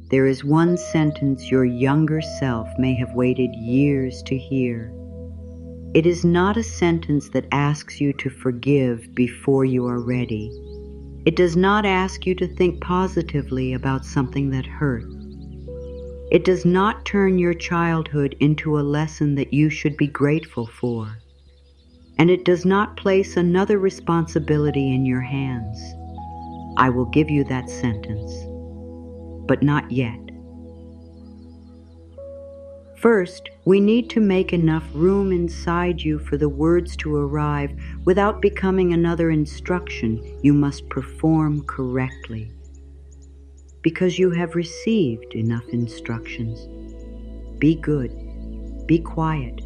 There is one sentence your younger self may have waited years to hear. It is not a sentence that asks you to forgive before you are ready. It does not ask you to think positively about something that hurt. It does not turn your childhood into a lesson that you should be grateful for. And it does not place another responsibility in your hands. I will give you that sentence, but not yet. First, we need to make enough room inside you for the words to arrive without becoming another instruction you must perform correctly. Because you have received enough instructions. Be good. Be quiet.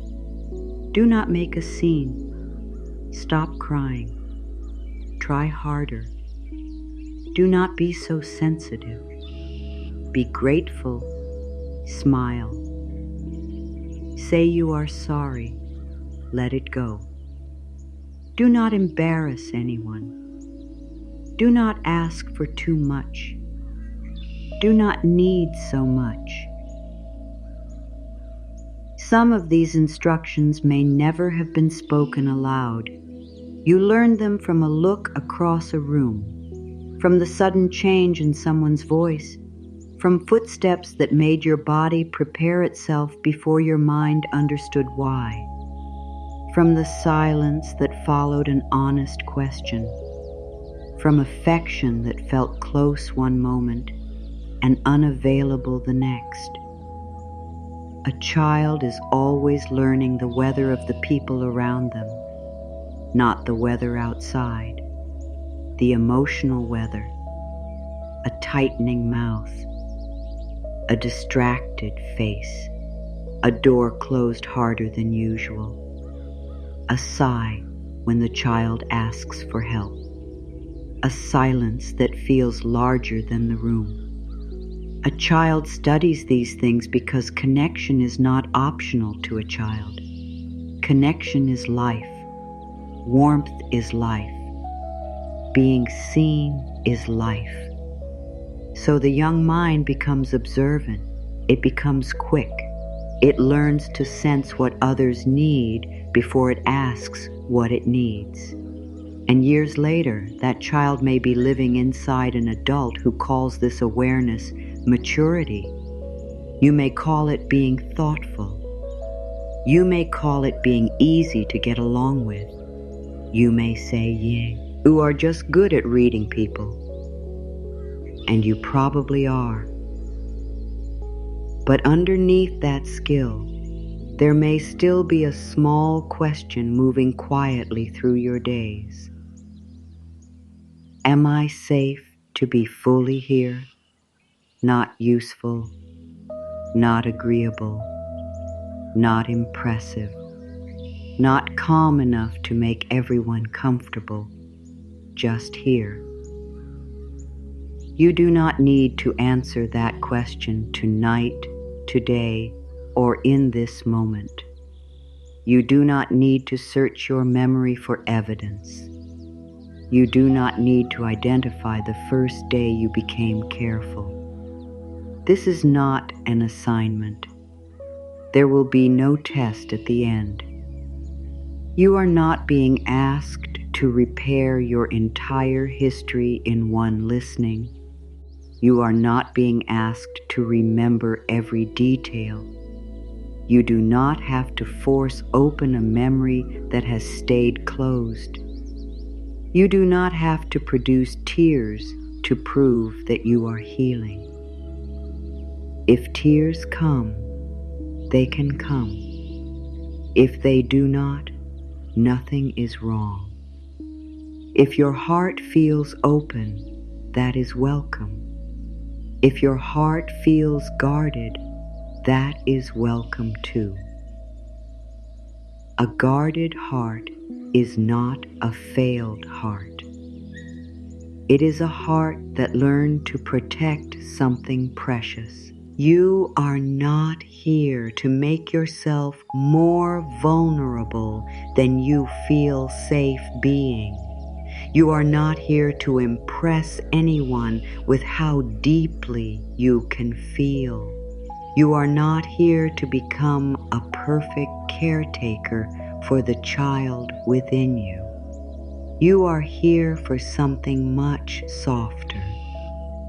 Do not make a scene. Stop crying. Try harder. Do not be so sensitive. Be grateful. Smile. Say you are sorry. Let it go. Do not embarrass anyone. Do not ask for too much. Do not need so much. Some of these instructions may never have been spoken aloud. You learned them from a look across a room, from the sudden change in someone's voice, from footsteps that made your body prepare itself before your mind understood why, from the silence that followed an honest question, from affection that felt close one moment and unavailable the next. A child is always learning the weather of the people around them, not the weather outside, the emotional weather, a tightening mouth, a distracted face, a door closed harder than usual, a sigh when the child asks for help, a silence that feels larger than the room. A child studies these things because connection is not optional to a child. Connection is life. Warmth is life. Being seen is life. So the young mind becomes observant. It becomes quick. It learns to sense what others need before it asks what it needs. And years later, that child may be living inside an adult who calls this awareness maturity. You may call it being thoughtful. You may call it being easy to get along with. You may say, you are just good at reading people. And you probably are. But underneath that skill, there may still be a small question moving quietly through your days. Am I safe to be fully here? Not useful, not agreeable, not impressive, not calm enough to make everyone comfortable, just here. You do not need to answer that question tonight, today, or in this moment. You do not need to search your memory for evidence. You do not need to identify the first day you became careful. This is not an assignment. There will be no test at the end. You are not being asked to repair your entire history in one listening. You are not being asked to remember every detail. You do not have to force open a memory that has stayed closed. You do not have to produce tears to prove that you are healing. If tears come, they can come. If they do not, nothing is wrong. If your heart feels open, that is welcome. If your heart feels guarded, that is welcome too. A guarded heart is not a failed heart. It is a heart that learned to protect something precious. You are not here to make yourself more vulnerable than you feel safe being. You are not here to impress anyone with how deeply you can feel. You are not here to become a perfect caretaker for the child within you. You are here for something much softer.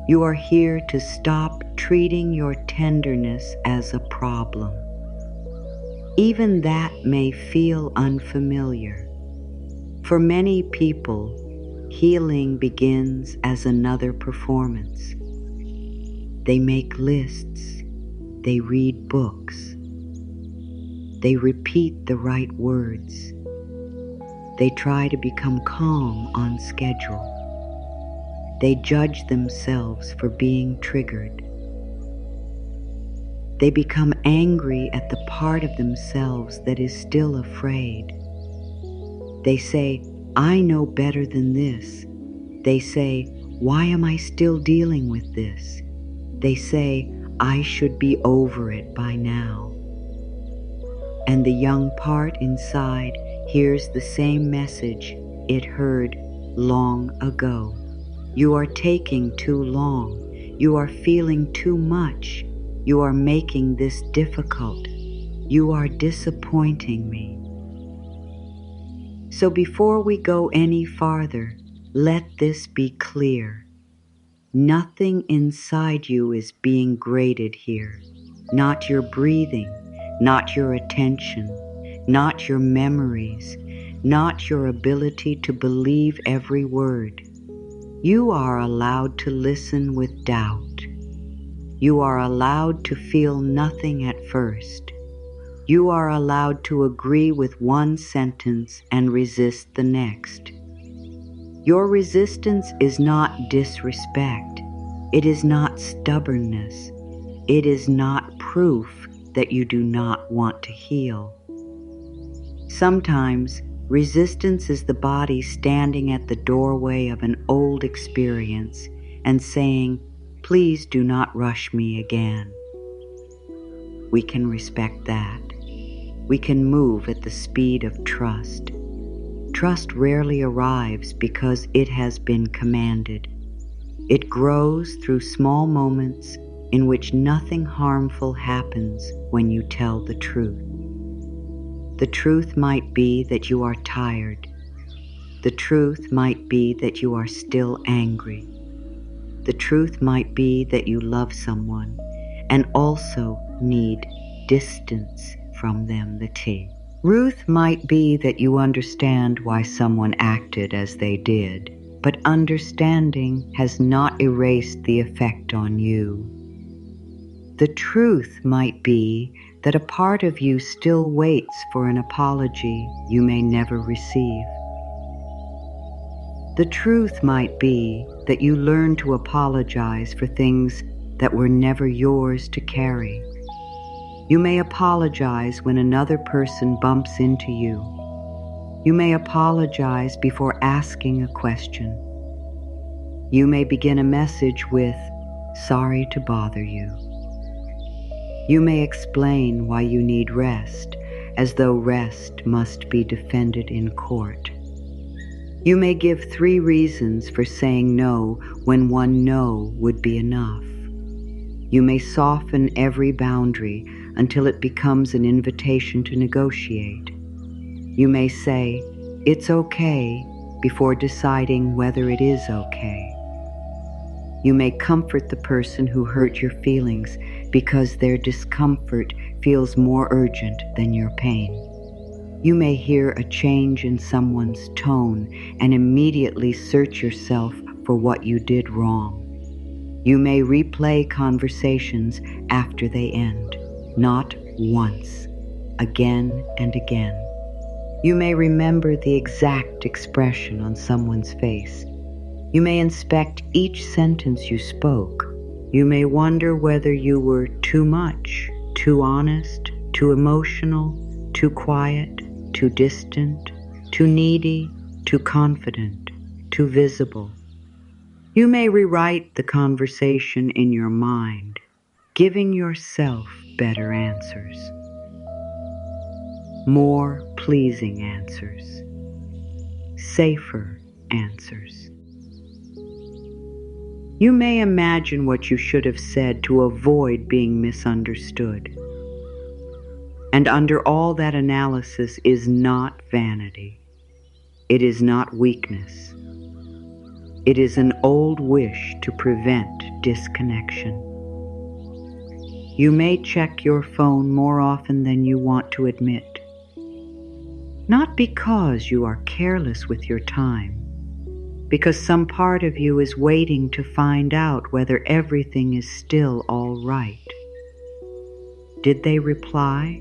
You are here to stop treating your tenderness as a problem. Even that may feel unfamiliar. For many people, healing begins as another performance. They make lists, they read books, they repeat the right words, they try to become calm on schedule. They judge themselves for being triggered. They become angry at the part of themselves that is still afraid. They say, I know better than this. They say, why am I still dealing with this? They say, I should be over it by now. And the young part inside hears the same message it heard long ago. You are taking too long. You are feeling too much. You are making this difficult. You are disappointing me. So before we go any farther, let this be clear. Nothing inside you is being graded here. Not your breathing, not your attention, not your memories, not your ability to believe every word. You are allowed to listen with doubt. You are allowed to feel nothing at first. You are allowed to agree with one sentence and resist the next. Your resistance is not disrespect. It is not stubbornness. It is not proof that you do not want to heal. Sometimes, resistance is the body standing at the doorway of an old experience and saying, please do not rush me again. We can respect that. We can move at the speed of trust. Trust rarely arrives because it has been commanded. It grows through small moments in which nothing harmful happens when you tell the truth. The truth might be that you are tired. The truth might be that you are still angry. The truth might be that you love someone and also need distance from them, the T. Truth might be that you understand why someone acted as they did, but understanding has not erased the effect on you. The truth might be that a part of you still waits for an apology you may never receive. The truth might be that you learn to apologize for things that were never yours to carry. You may apologize when another person bumps into you. You may apologize before asking a question. You may begin a message with, "Sorry to bother you." You may explain why you need rest, as though rest must be defended in court. You may give 3 reasons for saying no when one no would be enough. You may soften every boundary until it becomes an invitation to negotiate. You may say, "It's okay," before deciding whether it is okay. You may comfort the person who hurt your feelings because their discomfort feels more urgent than your pain. You may hear a change in someone's tone and immediately search yourself for what you did wrong. You may replay conversations after they end, not once, again and again. You may remember the exact expression on someone's face. You may inspect each sentence you spoke. You may wonder whether you were too much, too honest, too emotional, too quiet, too distant, too needy, too confident, too visible. You may rewrite the conversation in your mind, giving yourself better answers, more pleasing answers, safer answers. You may imagine what you should have said to avoid being misunderstood. And under all that analysis is not vanity. It is not weakness. It is an old wish to prevent disconnection. You may check your phone more often than you want to admit. Not because you are careless with your time, because some part of you is waiting to find out whether everything is still all right. Did they reply?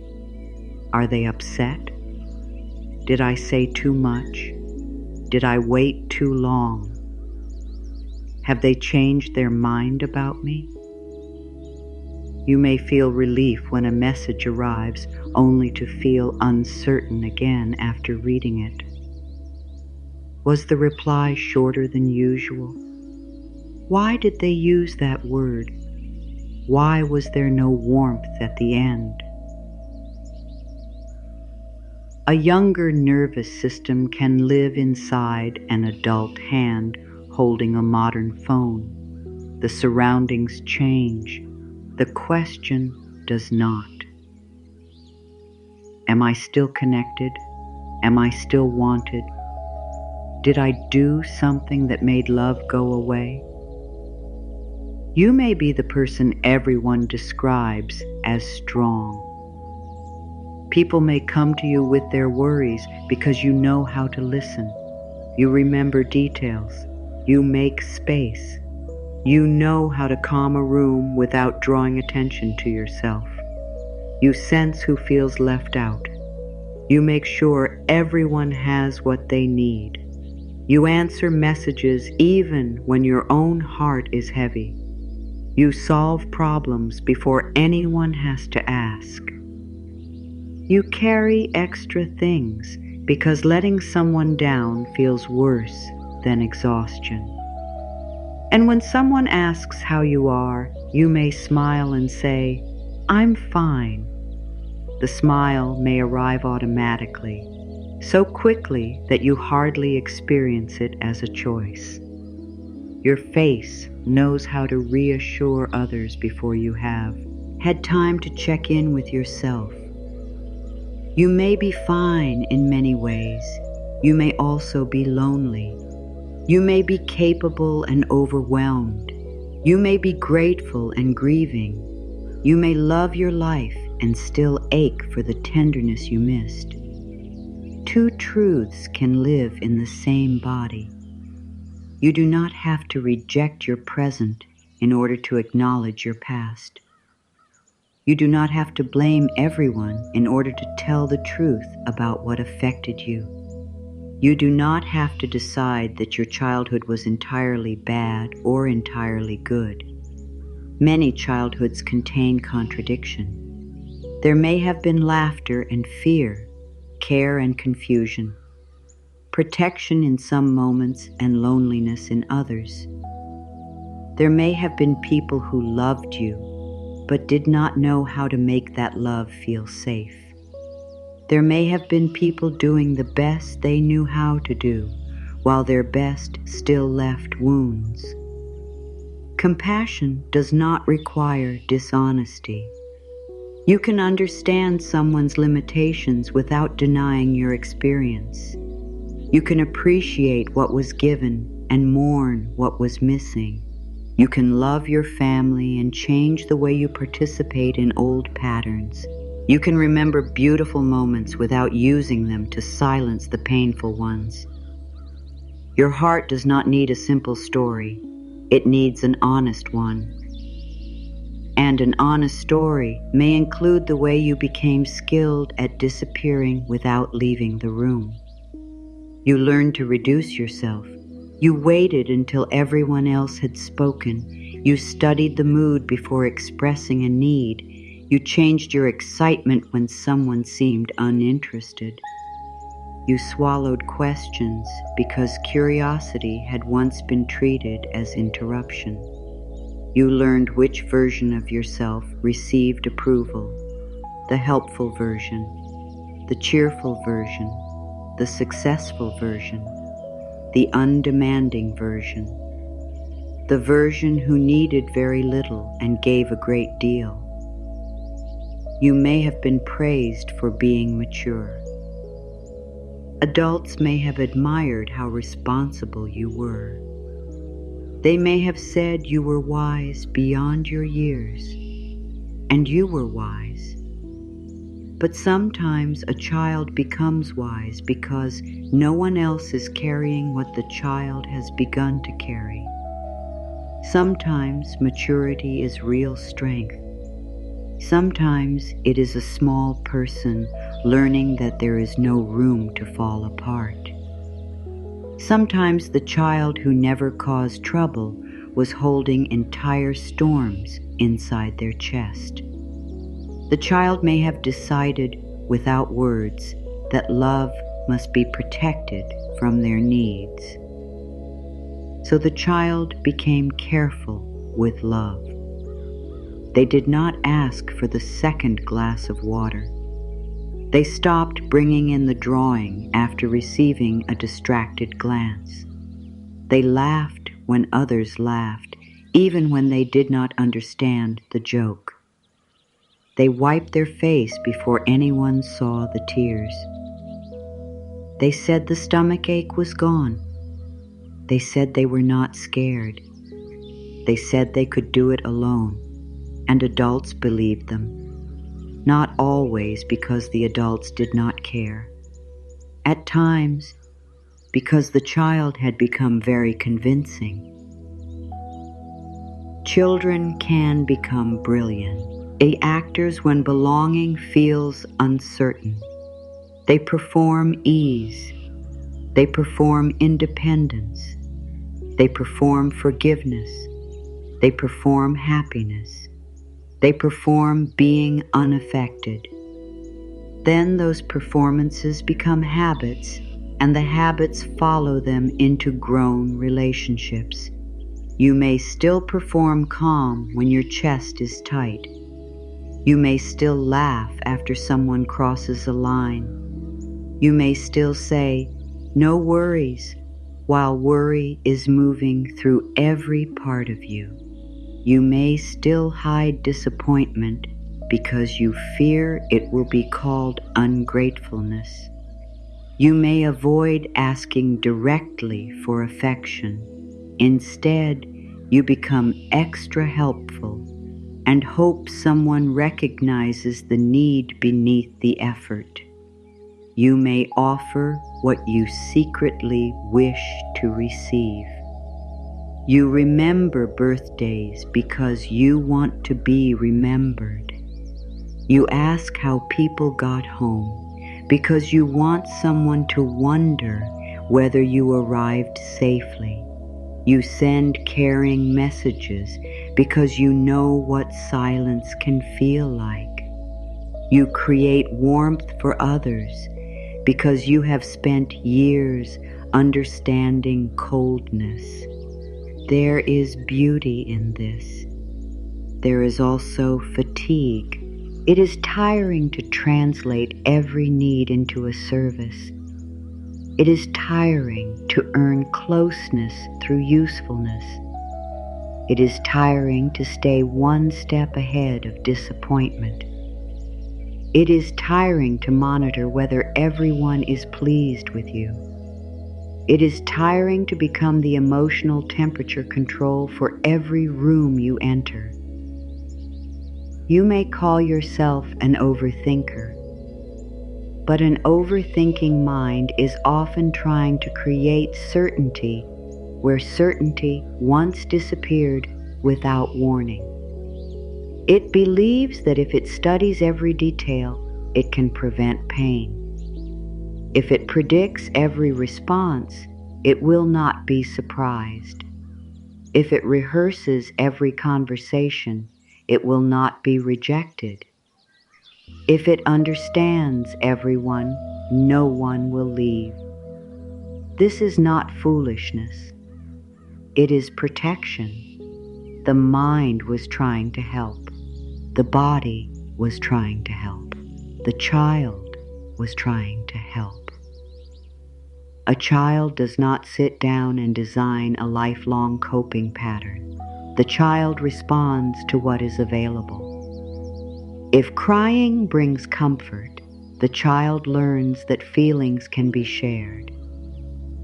Are they upset? Did I say too much? Did I wait too long? Have they changed their mind about me? You may feel relief when a message arrives, only to feel uncertain again after reading it. Was the reply shorter than usual? Why did they use that word? Why was there no warmth at the end? A younger nervous system can live inside an adult hand holding a modern phone. The surroundings change. The question does not. Am I still connected? Am I still wanted? Did I do something that made love go away? You may be the person everyone describes as strong. People may come to you with their worries because you know how to listen. You remember details. You make space. You know how to calm a room without drawing attention to yourself. You sense who feels left out. You make sure everyone has what they need. You answer messages even when your own heart is heavy. You solve problems before anyone has to ask. You carry extra things because letting someone down feels worse than exhaustion. And when someone asks how you are, you may smile and say, "I'm fine." The smile may arrive automatically, so quickly that you hardly experience it as a choice. Your face knows how to reassure others before you have had time to check in with yourself. You may be fine in many ways. You may also be lonely. You may be capable and overwhelmed. You may be grateful and grieving. You may love your life and still ache for the tenderness you missed. Two truths can live in the same body. You do not have to reject your present in order to acknowledge your past. You do not have to blame everyone in order to tell the truth about what affected you. You do not have to decide that your childhood was entirely bad or entirely good. Many childhoods contain contradiction. There may have been laughter and fear, care and confusion, protection in some moments and loneliness in others. There may have been people who loved you, but did not know how to make that love feel safe. There may have been people doing the best they knew how to do, while their best still left wounds. Compassion does not require dishonesty. You can understand someone's limitations without denying your experience. You can appreciate what was given and mourn what was missing. You can love your family and change the way you participate in old patterns. You can remember beautiful moments without using them to silence the painful ones. Your heart does not need a simple story. It needs an honest one. And an honest story may include the way you became skilled at disappearing without leaving the room. You learned to reduce yourself. You waited until everyone else had spoken. You studied the mood before expressing a need. You changed your excitement when someone seemed uninterested. You swallowed questions because curiosity had once been treated as interruption. You learned which version of yourself received approval, the helpful version, the cheerful version, the successful version. the undemanding version, the version who needed very little and gave a great deal. You may have been praised for being mature. Adults may have admired how responsible you were. They may have said you were wise beyond your years, and you were wise. But sometimes a child becomes wise because no one else is carrying what the child has begun to carry. Sometimes maturity is real strength. Sometimes it is a small person learning that there is no room to fall apart. Sometimes the child who never caused trouble was holding entire storms inside their chest. The child may have decided without words that love must be protected from their needs. So the child became careful with love. They did not ask for the second glass of water. They stopped bringing in the drawing after receiving a distracted glance. They laughed when others laughed, even when they did not understand the joke. They wiped their face before anyone saw the tears. They said the stomachache was gone. They said they were not scared. They said they could do it alone, and adults believed them. Not always because the adults did not care. At times, because the child had become very convincing. Children can become brilliant. They actors when belonging feels uncertain. They perform ease. They perform independence. They perform forgiveness. They perform happiness. They perform being unaffected. Then those performances become habits, and the habits follow them into grown relationships. You may still perform calm when your chest is tight. You may still laugh after someone crosses a line. You may still say, "No worries," while worry is moving through every part of you. You may still hide disappointment because you fear it will be called ungratefulness. You may avoid asking directly for affection. Instead, you become extra helpful and hope someone recognizes the need beneath the effort. You may offer what you secretly wish to receive. You remember birthdays because you want to be remembered. You ask how people got home because you want someone to wonder whether you arrived safely. You send caring messages because you know what silence can feel like. You create warmth for others because you have spent years understanding coldness. There is beauty in this. There is also fatigue. It is tiring to translate every need into a service. It is tiring to earn closeness through usefulness. It is tiring to stay one step ahead of disappointment. It is tiring to monitor whether everyone is pleased with you. It is tiring to become the emotional temperature control for every room you enter. You may call yourself an overthinker, but an overthinking mind is often trying to create certainty where certainty once disappeared without warning. It believes that if it studies every detail, it can prevent pain. If it predicts every response, it will not be surprised. If it rehearses every conversation, it will not be rejected. If it understands everyone, no one will leave. This is not foolishness. It is protection. The mind was trying to help. The body was trying to help. The child was trying to help. A child does not sit down and design a lifelong coping pattern. The child responds to what is available. If crying brings comfort, the child learns that feelings can be shared.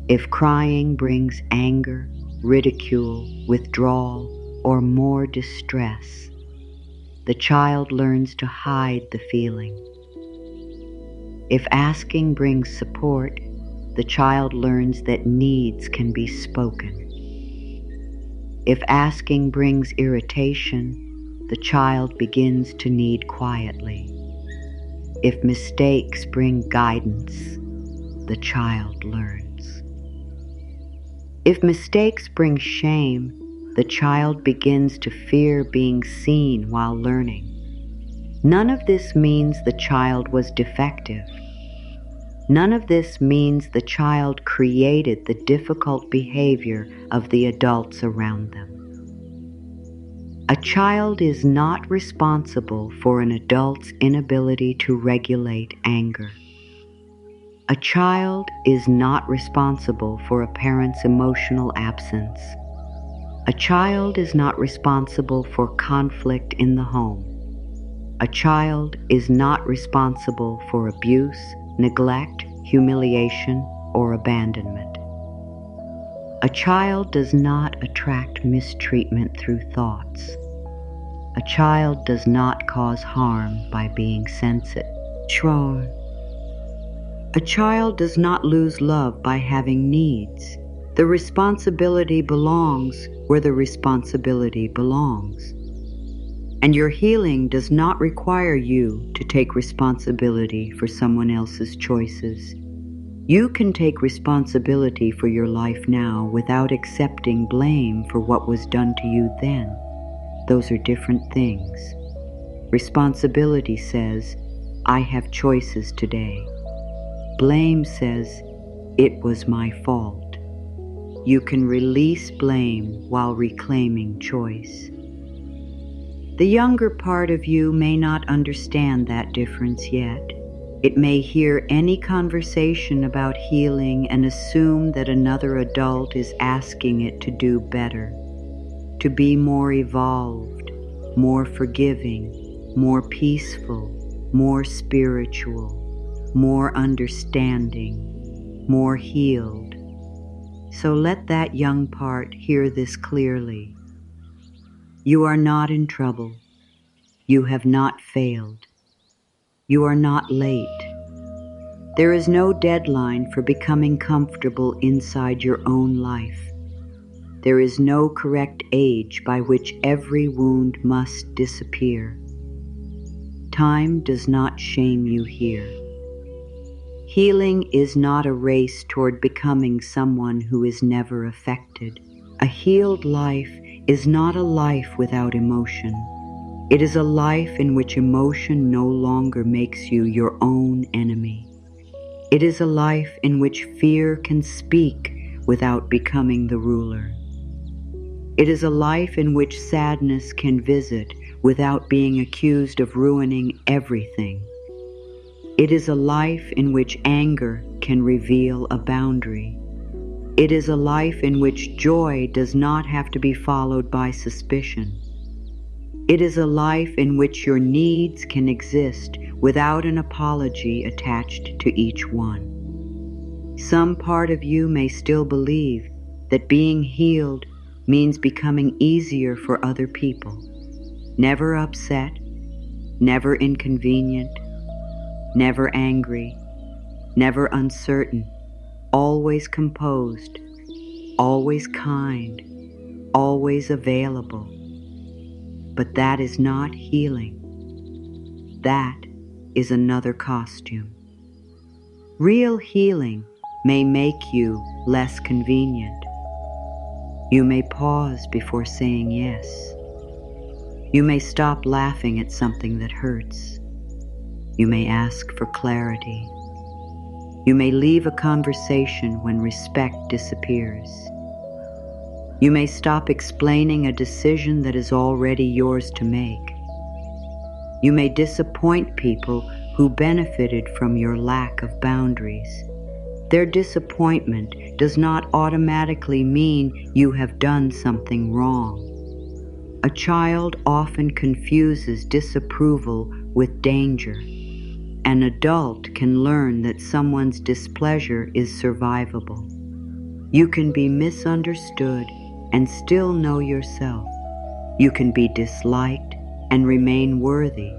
If crying brings anger, ridicule, withdrawal, or more distress, the child learns to hide the feeling. If asking brings support, the child learns that needs can be spoken. If asking brings irritation, the child begins to need quietly. If mistakes bring guidance, the child learns. If mistakes bring shame, the child begins to fear being seen while learning. None of this means the child was defective. None of this means the child created the difficult behavior of the adults around them. A child is not responsible for an adult's inability to regulate anger. A child is not responsible for a parent's emotional absence. A child is not responsible for conflict in the home. A child is not responsible for abuse, neglect, humiliation, or abandonment. A child does not attract mistreatment through thoughts. A child does not cause harm by being sensitive. A child does not lose love by having needs. The responsibility belongs where the responsibility belongs. And your healing does not require you to take responsibility for someone else's choices. You can take responsibility for your life now without accepting blame for what was done to you then. Those are different things. Responsibility says, I have choices today. Blame says, it was my fault. You can release blame while reclaiming choice. The younger part of you may not understand that difference yet. It may hear any conversation about healing and assume that another adult is asking it to do better, to be more evolved, more forgiving, more peaceful, more spiritual, more understanding, more healed. So let that young part hear this clearly. You are not in trouble. You have not failed. You are not late. There is no deadline for becoming comfortable inside your own life. There is no correct age by which every wound must disappear. Time does not shame you here. Healing is not a race toward becoming someone who is never affected. A healed life is not a life without emotion. It is a life in which emotion no longer makes you your own enemy. It is a life in which fear can speak without becoming the ruler. It is a life in which sadness can visit without being accused of ruining everything. It is a life in which anger can reveal a boundary. It is a life in which joy does not have to be followed by suspicion. It is a life in which your needs can exist without an apology attached to each one. Some part of you may still believe that being healed means becoming easier for other people, never upset, never inconvenient, never angry, never uncertain, always composed, always kind, always available. But that is not healing. That is another costume. Real healing may make you less convenient. You may pause before saying yes. You may stop laughing at something that hurts. You may ask for clarity. You may leave a conversation when respect disappears. You may stop explaining a decision that is already yours to make. You may disappoint people who benefited from your lack of boundaries. Their disappointment does not automatically mean you have done something wrong. A child often confuses disapproval with danger. An adult can learn that someone's displeasure is survivable. You can be misunderstood and still know yourself. You can be disliked and remain worthy.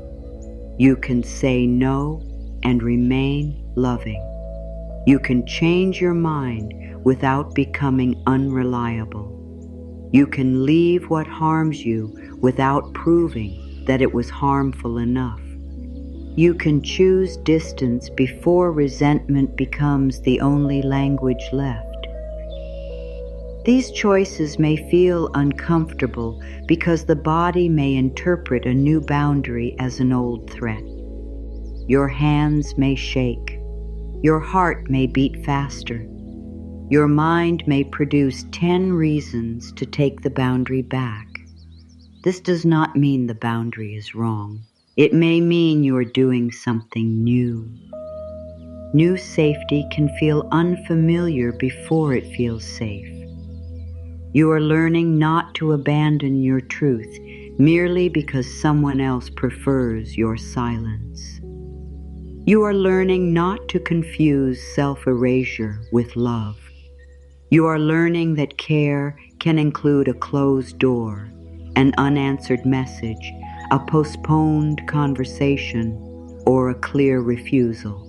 You can say no and remain loving. You can change your mind without becoming unreliable. You can leave what harms you without proving that it was harmful enough. You can choose distance before resentment becomes the only language left. These choices may feel uncomfortable because the body may interpret a new boundary as an old threat. Your hands may shake. Your heart may beat faster. Your mind may produce 10 reasons to take the boundary back. This does not mean the boundary is wrong. It may mean you are doing something new. New safety can feel unfamiliar before it feels safe. You are learning not to abandon your truth merely because someone else prefers your silence. You are learning not to confuse self-erasure with love. You are learning that care can include a closed door, an unanswered message, a postponed conversation, or a clear refusal.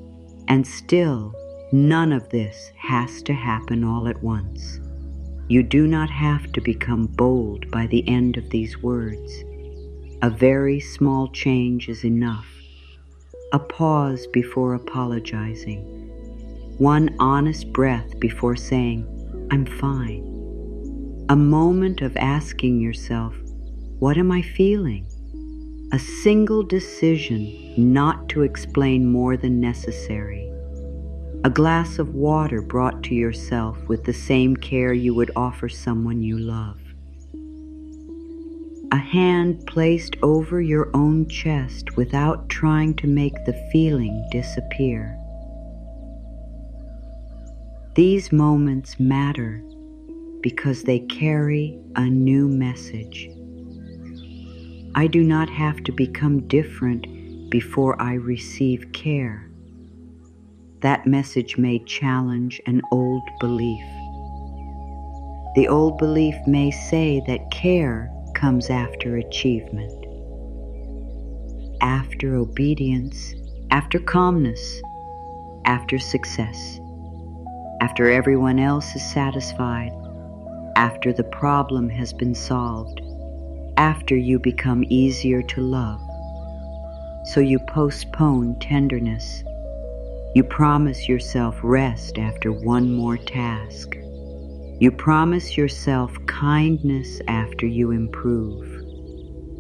And still, none of this has to happen all at once. You do not have to become bold by the end of these words. A very small change is enough. A pause before apologizing. One honest breath before saying, "I'm fine." A moment of asking yourself, "What am I feeling?" A single decision not to explain more than necessary. A glass of water brought to yourself with the same care you would offer someone you love. A hand placed over your own chest without trying to make the feeling disappear. These moments matter because they carry a new message. I do not have to become different before I receive care. That message may challenge an old belief. The old belief may say that care comes after achievement, after obedience, after calmness, after success, after everyone else is satisfied, after the problem has been solved, after you become easier to love. So you postpone tenderness. You promise yourself rest after one more task. You promise yourself kindness after you improve.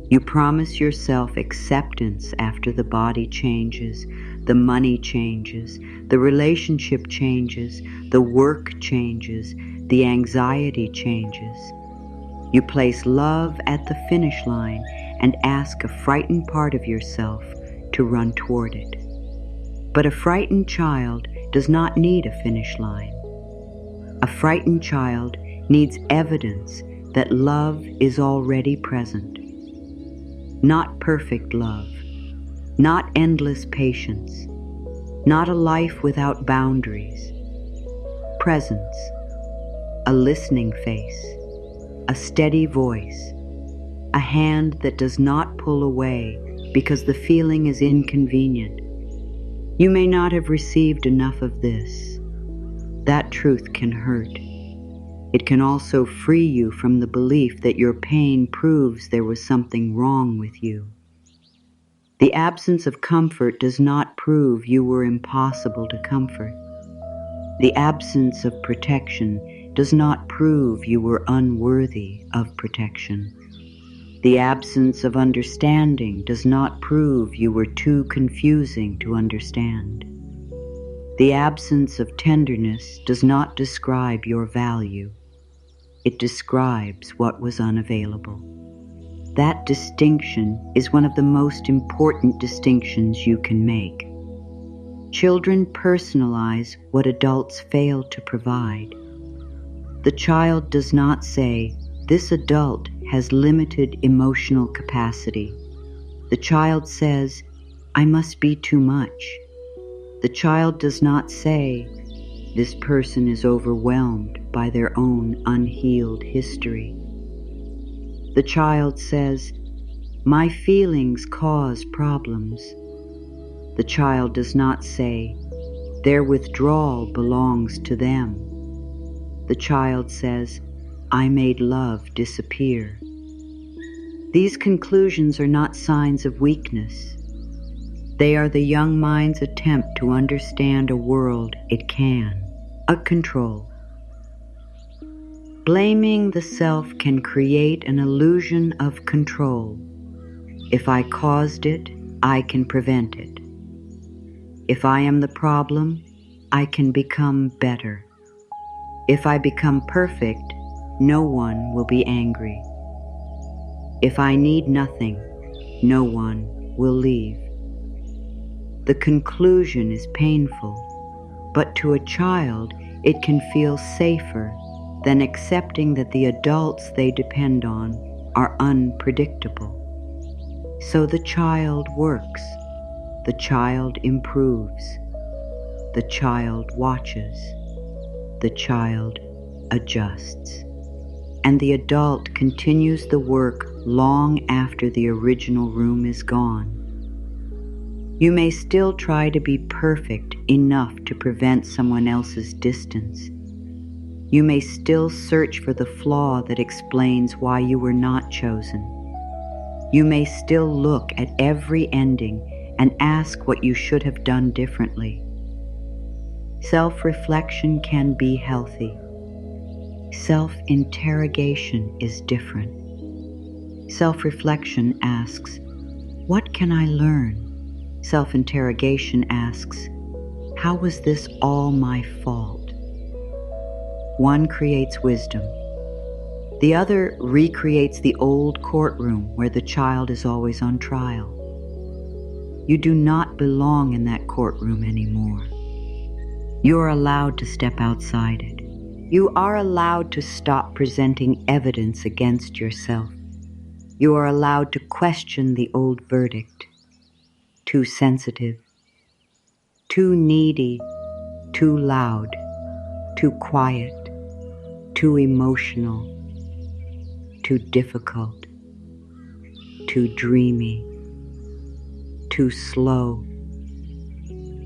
You promise yourself acceptance after the body changes, the money changes, the relationship changes, the work changes, the anxiety changes. You place love at the finish line and ask a frightened part of yourself to run toward it. But a frightened child does not need a finish line. A frightened child needs evidence that love is already present. Not perfect love, not endless patience, not a life without boundaries. Presence, a listening face, a steady voice, a hand that does not pull away because the feeling is inconvenient. You may not have received enough of this. That truth can hurt. It can also free you from the belief that your pain proves there was something wrong with you. The absence of comfort does not prove you were impossible to comfort. The absence of protection does not prove you were unworthy of protection. The absence of understanding does not prove you were too confusing to understand. The absence of tenderness does not describe your value. It describes what was unavailable. That distinction is one of the most important distinctions you can make. Children personalize what adults fail to provide. The child does not say, "This adult has limited emotional capacity." The child says, "I must be too much." The child does not say, "This person is overwhelmed by their own unhealed history." The child says, "My feelings cause problems." The child does not say, "Their withdrawal belongs to them." The child says, "I made love disappear." These conclusions are not signs of weakness. They are the young mind's attempt to understand a world it can, a control. Blaming the self can create an illusion of control. If I caused it, I can prevent it. If I am the problem, I can become better. If I become perfect, no one will be angry. If I need nothing, no one will leave. The conclusion is painful, but to a child it can feel safer than accepting that the adults they depend on are unpredictable. So the child works, the child improves, the child watches, the child adjusts, and the adult continues the work long after the original room is gone. You may still try to be perfect enough to prevent someone else's distance. You may still search for the flaw that explains why you were not chosen. You may still look at every ending and ask what you should have done differently. Self-reflection can be healthy. Self-interrogation is different. Self-reflection asks, "What can I learn?" Self-interrogation asks, "How was this all my fault?" One creates wisdom. The other recreates the old courtroom where the child is always on trial. You do not belong in that courtroom anymore. You are allowed to step outside it. You are allowed to stop presenting evidence against yourself. You are allowed to question the old verdict. Too sensitive, too needy, too loud, too quiet, too emotional, too difficult, too dreamy, too slow,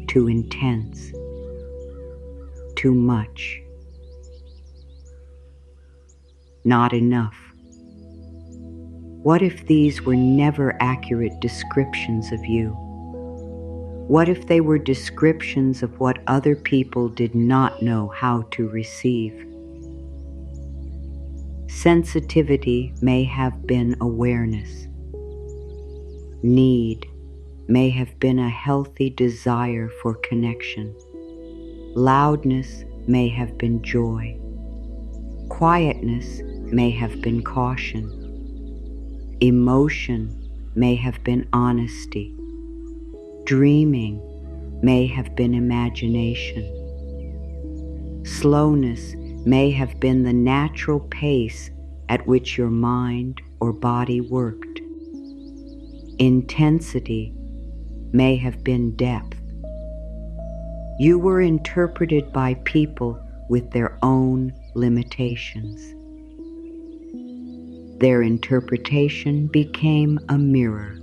too intense, too much, not enough. What if these were never accurate descriptions of you? What if they were descriptions of what other people did not know how to receive? Sensitivity may have been awareness. Need may have been a healthy desire for connection. Loudness may have been joy. Quietness may have been caution. Emotion may have been honesty. Dreaming may have been imagination. Slowness may have been the natural pace at which your mind or body worked. Intensity may have been depth. You were interpreted by people with their own limitations. Their interpretation became a mirror.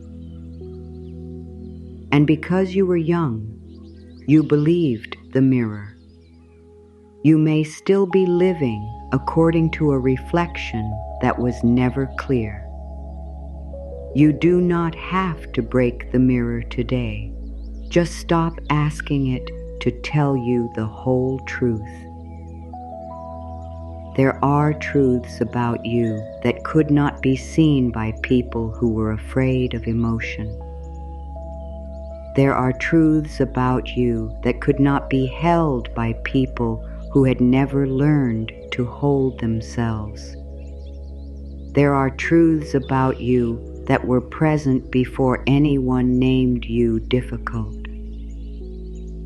And because you were young, you believed the mirror. You may still be living according to a reflection that was never clear. You do not have to break the mirror today. Just stop asking it to tell you the whole truth. There are truths about you that could not be seen by people who were afraid of emotion. There are truths about you that could not be held by people who had never learned to hold themselves. There are truths about you that were present before anyone named you difficult.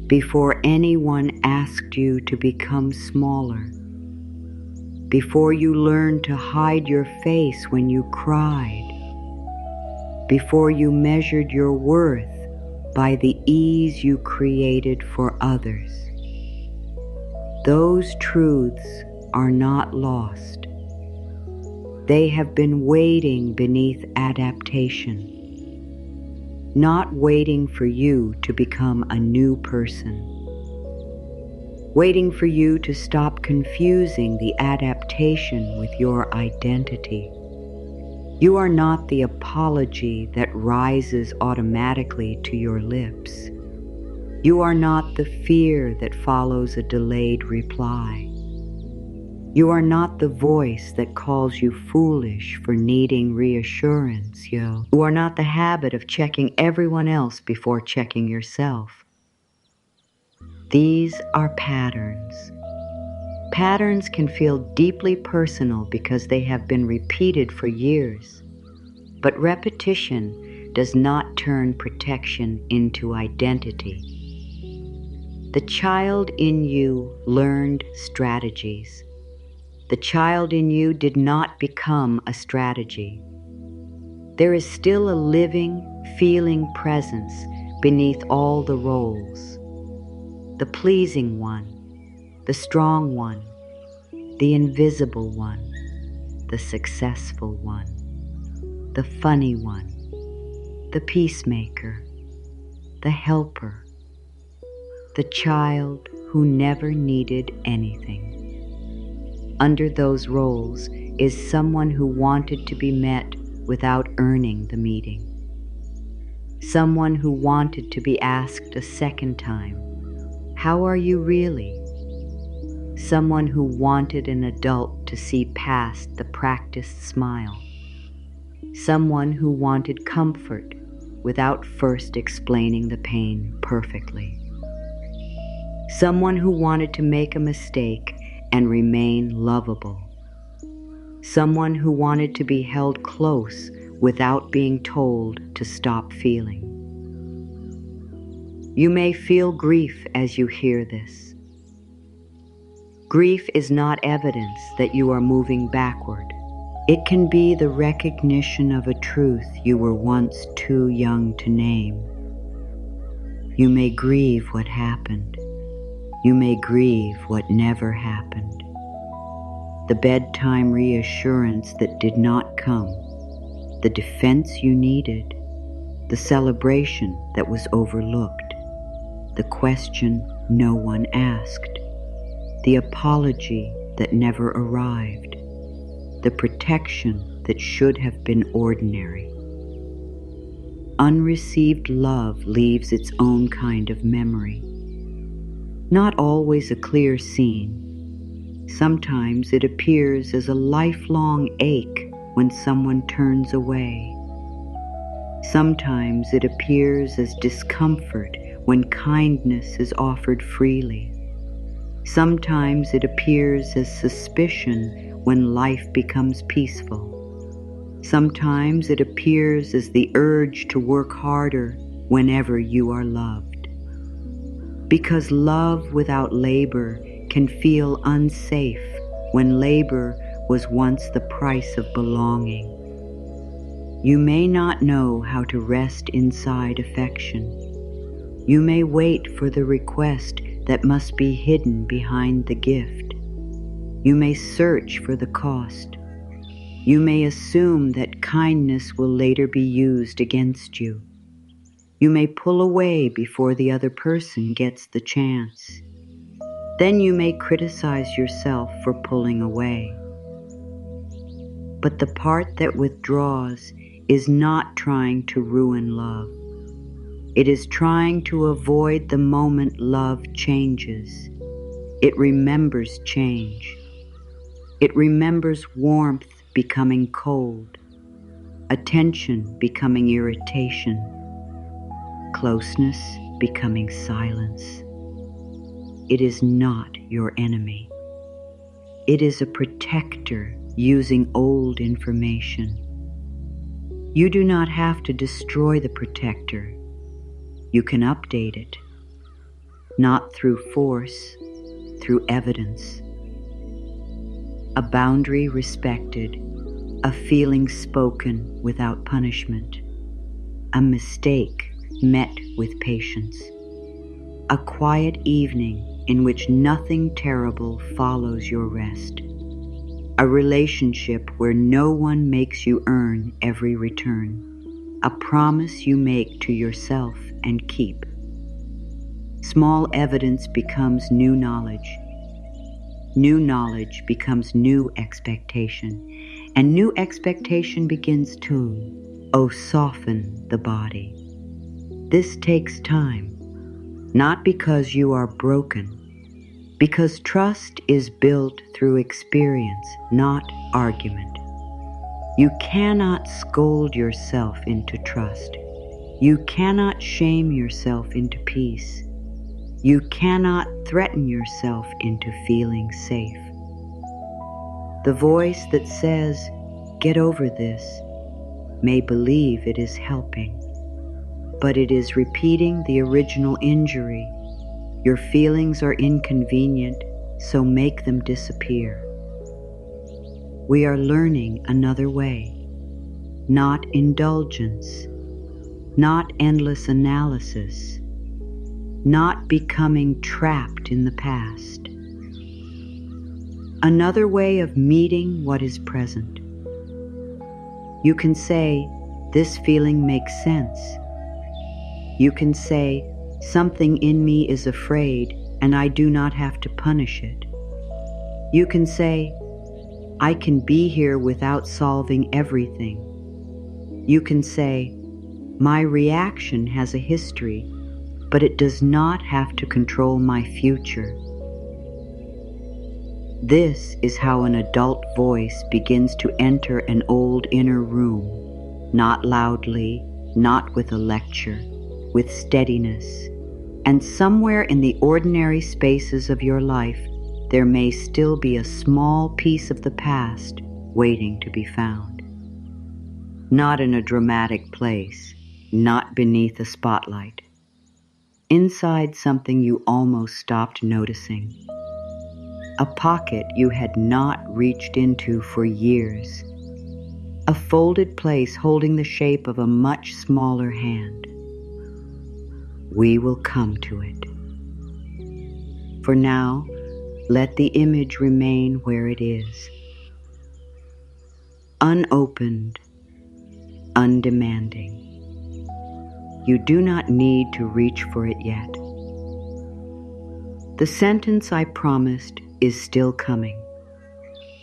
before anyone asked you to become smaller, before you learned to hide your face when you cried, before you measured your worth by the ease you created for others. Those truths are not lost. They have been waiting beneath adaptation, not waiting for you to become a new person, waiting for you to stop confusing the adaptation with your identity. You are not the apology that rises automatically to your lips. You are not the fear that follows a delayed reply. You are not the voice that calls you foolish for needing reassurance. You are not the habit of checking everyone else before checking yourself. These are patterns. Patterns can feel deeply personal because they have been repeated for years. But repetition does not turn protection into identity. The child in you learned strategies. The child in you did not become a strategy. There is still a living, feeling presence beneath all the roles. The pleasing one, the strong one, the invisible one, the successful one, the funny one, the peacemaker, the helper, the child who never needed anything. Under those roles is someone who wanted to be met without earning the meeting. Someone who wanted to be asked a second time, "How are you really?" Someone who wanted an adult to see past the practiced smile. Someone who wanted comfort without first explaining the pain perfectly. Someone who wanted to make a mistake and remain lovable. Someone who wanted to be held close without being told to stop feeling. You may feel grief as you hear this. Grief is not evidence that you are moving backward. It can be the recognition of a truth you were once too young to name. You may grieve what happened. You may grieve what never happened. The bedtime reassurance that did not come, the defense you needed, the celebration that was overlooked, the question no one asked, the apology that never arrived, the protection that should have been ordinary. Unreceived love leaves its own kind of memory. Not always a clear scene. Sometimes it appears as a lifelong ache when someone turns away. Sometimes it appears as discomfort when kindness is offered freely. Sometimes it appears as suspicion when life becomes peaceful. Sometimes it appears as the urge to work harder whenever you are loved. Because love without labor can feel unsafe when labor was once the price of belonging. You may not know how to rest inside affection. You may wait for the request that must be hidden behind the gift. You may search for the cost. You may assume that kindness will later be used against you. You may pull away before the other person gets the chance. Then you may criticize yourself for pulling away. But the part that withdraws is not trying to ruin love. It is trying to avoid the moment love changes. It remembers change. It remembers warmth becoming cold, attention becoming irritation, closeness becoming silence. It is not your enemy. It is a protector using old information. You do not have to destroy the protector. You can update it. not through force, through evidence. A boundary respected, a feeling spoken without punishment, a mistake met with patience, a quiet evening in which nothing terrible follows your rest, a relationship where no one makes you earn every return, a promise you make to yourself and keep. Small evidence becomes new knowledge. New knowledge becomes new expectation, and new expectation begins tune. Oh, soften the body. This takes time, not because you are broken, because trust is built through experience, not argument. You cannot scold yourself into trust. You cannot shame yourself into peace. You cannot threaten yourself into feeling safe. The voice that says, "Get over this," may believe it is helping, but it is repeating the original injury. Your feelings are inconvenient, so make them disappear. We are learning another way, not indulgence, not endless analysis, not becoming trapped in the past. Another way of meeting what is present. You can say, "This feeling makes sense." You can say, "Something in me is afraid, and I do not have to punish it." You can say, "I can be here without solving everything." You can say, "My reaction has a history, but it does not have to control my future." This is how an adult voice begins to enter an old inner room, not loudly, not with a lecture, with steadiness. And somewhere in the ordinary spaces of your life, there may still be a small piece of the past waiting to be found. Not in a dramatic place, not beneath a spotlight. Inside something you almost stopped noticing. A pocket you had not reached into for years. A folded place holding the shape of a much smaller hand. We will come to it. For now, let the image remain where it is. Unopened, undemanding. You do not need to reach for it yet. The sentence I promised is still coming.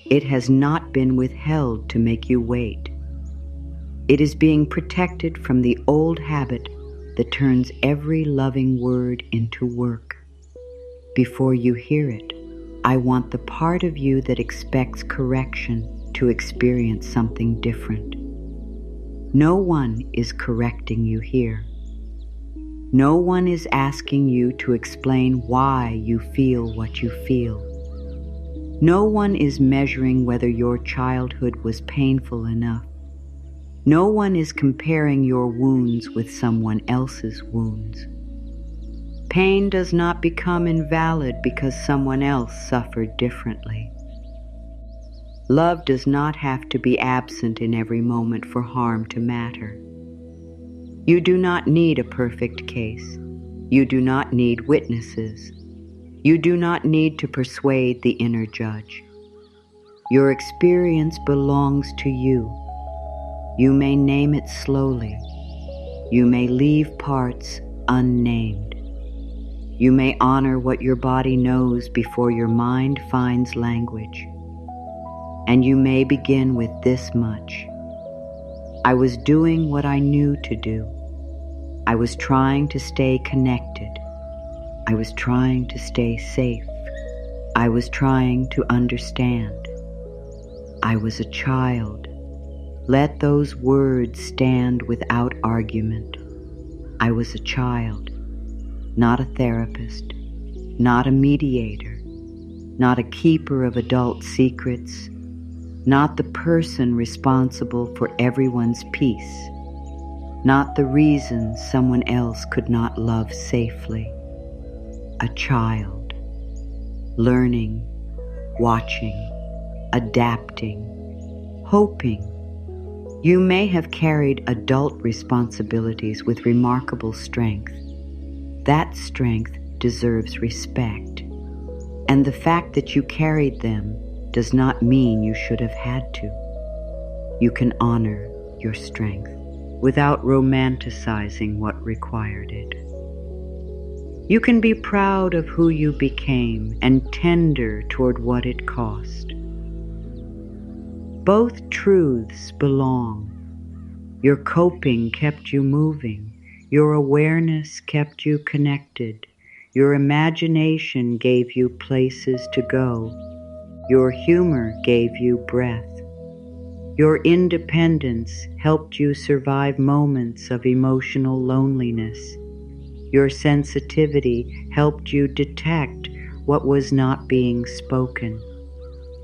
It has not been withheld to make you wait. It is being protected from the old habit that turns every loving word into work. Before you hear it, I want the part of you that expects correction to experience something different. No one is correcting you here. No one is asking you to explain why you feel what you feel. No one is measuring whether your childhood was painful enough. No one is comparing your wounds with someone else's wounds. Pain does not become invalid because someone else suffered differently. Love does not have to be absent in every moment for harm to matter. You do not need a perfect case. You do not need witnesses. You do not need to persuade the inner judge. Your experience belongs to you. You may name it slowly. You may leave parts unnamed. You may honor what your body knows before your mind finds language. And you may begin with this much. I was doing what I knew to do. I was trying to stay connected. I was trying to stay safe. I was trying to understand. I was a child. Let those words stand without argument. I was a child, not a therapist, not a mediator, not a keeper of adult secrets, not the person responsible for everyone's peace, not the reason someone else could not love safely. a child, learning, watching, adapting, hoping. You may have carried adult responsibilities with remarkable strength. That strength deserves respect, and the fact that you carried them does not mean you should have had to. You can honor your strength without romanticizing what required it. You can be proud of who you became and tender toward what it cost. Both truths belong. Your coping kept you moving. Your awareness kept you connected. Your imagination gave you places to go. Your humor gave you breath. Your independence helped you survive moments of emotional loneliness. Your sensitivity helped you detect what was not being spoken.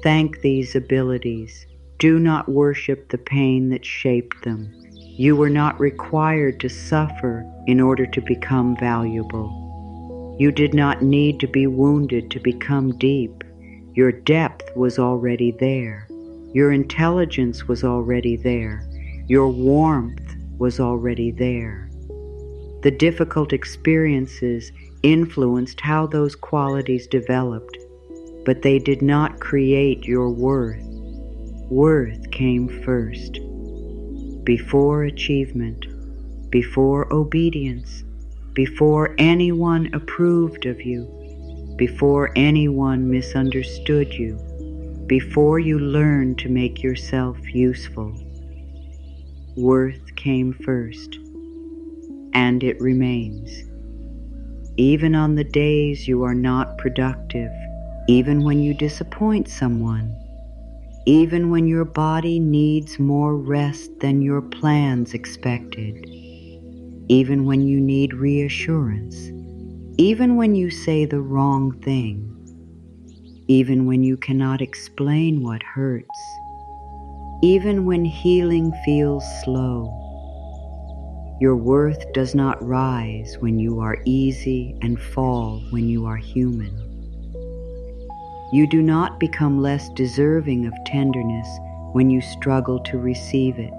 Thank these abilities. Do not worship the pain that shaped them. You were not required to suffer in order to become valuable. You did not need to be wounded to become deep. Your depth was already there. Your intelligence was already there. Your warmth was already there. The difficult experiences influenced how those qualities developed, but they did not create your worth. Worth came first. Before achievement, before obedience, before anyone approved of you, before anyone misunderstood you, before you learned to make yourself useful. Worth came first, and it remains. Even on the days you are not productive, even when you disappoint someone, even when your body needs more rest than your plans expected, even when you need reassurance, even when you say the wrong thing, even when you cannot explain what hurts, even when healing feels slow. Your worth does not rise when you are easy and fall when you are human. You do not become less deserving of tenderness when you struggle to receive it.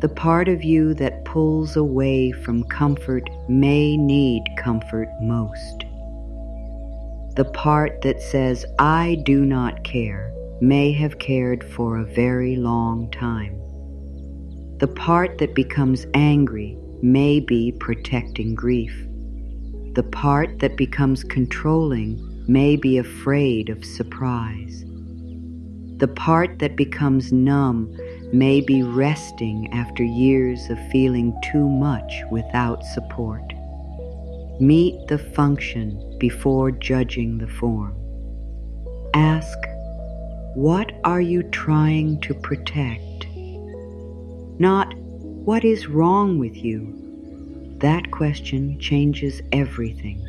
The part of you that pulls away from comfort may need comfort most. The part that says, "I do not care," may have cared for a very long time. The part that becomes angry may be protecting grief. The part that becomes controlling may be afraid of surprise. The part that becomes numb may be resting after years of feeling too much without support. Meet the function before judging the form. Ask, what are you trying to protect? Not, what is wrong with you? That question changes everything.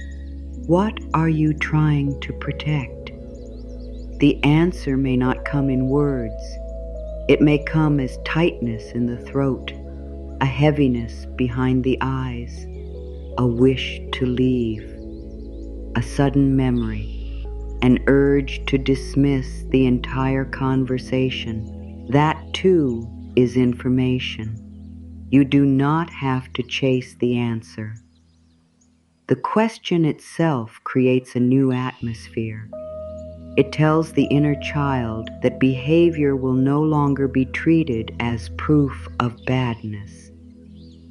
What are you trying to protect? The answer may not come in words. It may come as tightness in the throat, a heaviness behind the eyes, a wish to leave, a sudden memory, an urge to dismiss the entire conversation. That too is information. You do not have to chase the answer. The question itself creates a new atmosphere. It tells the inner child that behavior will no longer be treated as proof of badness.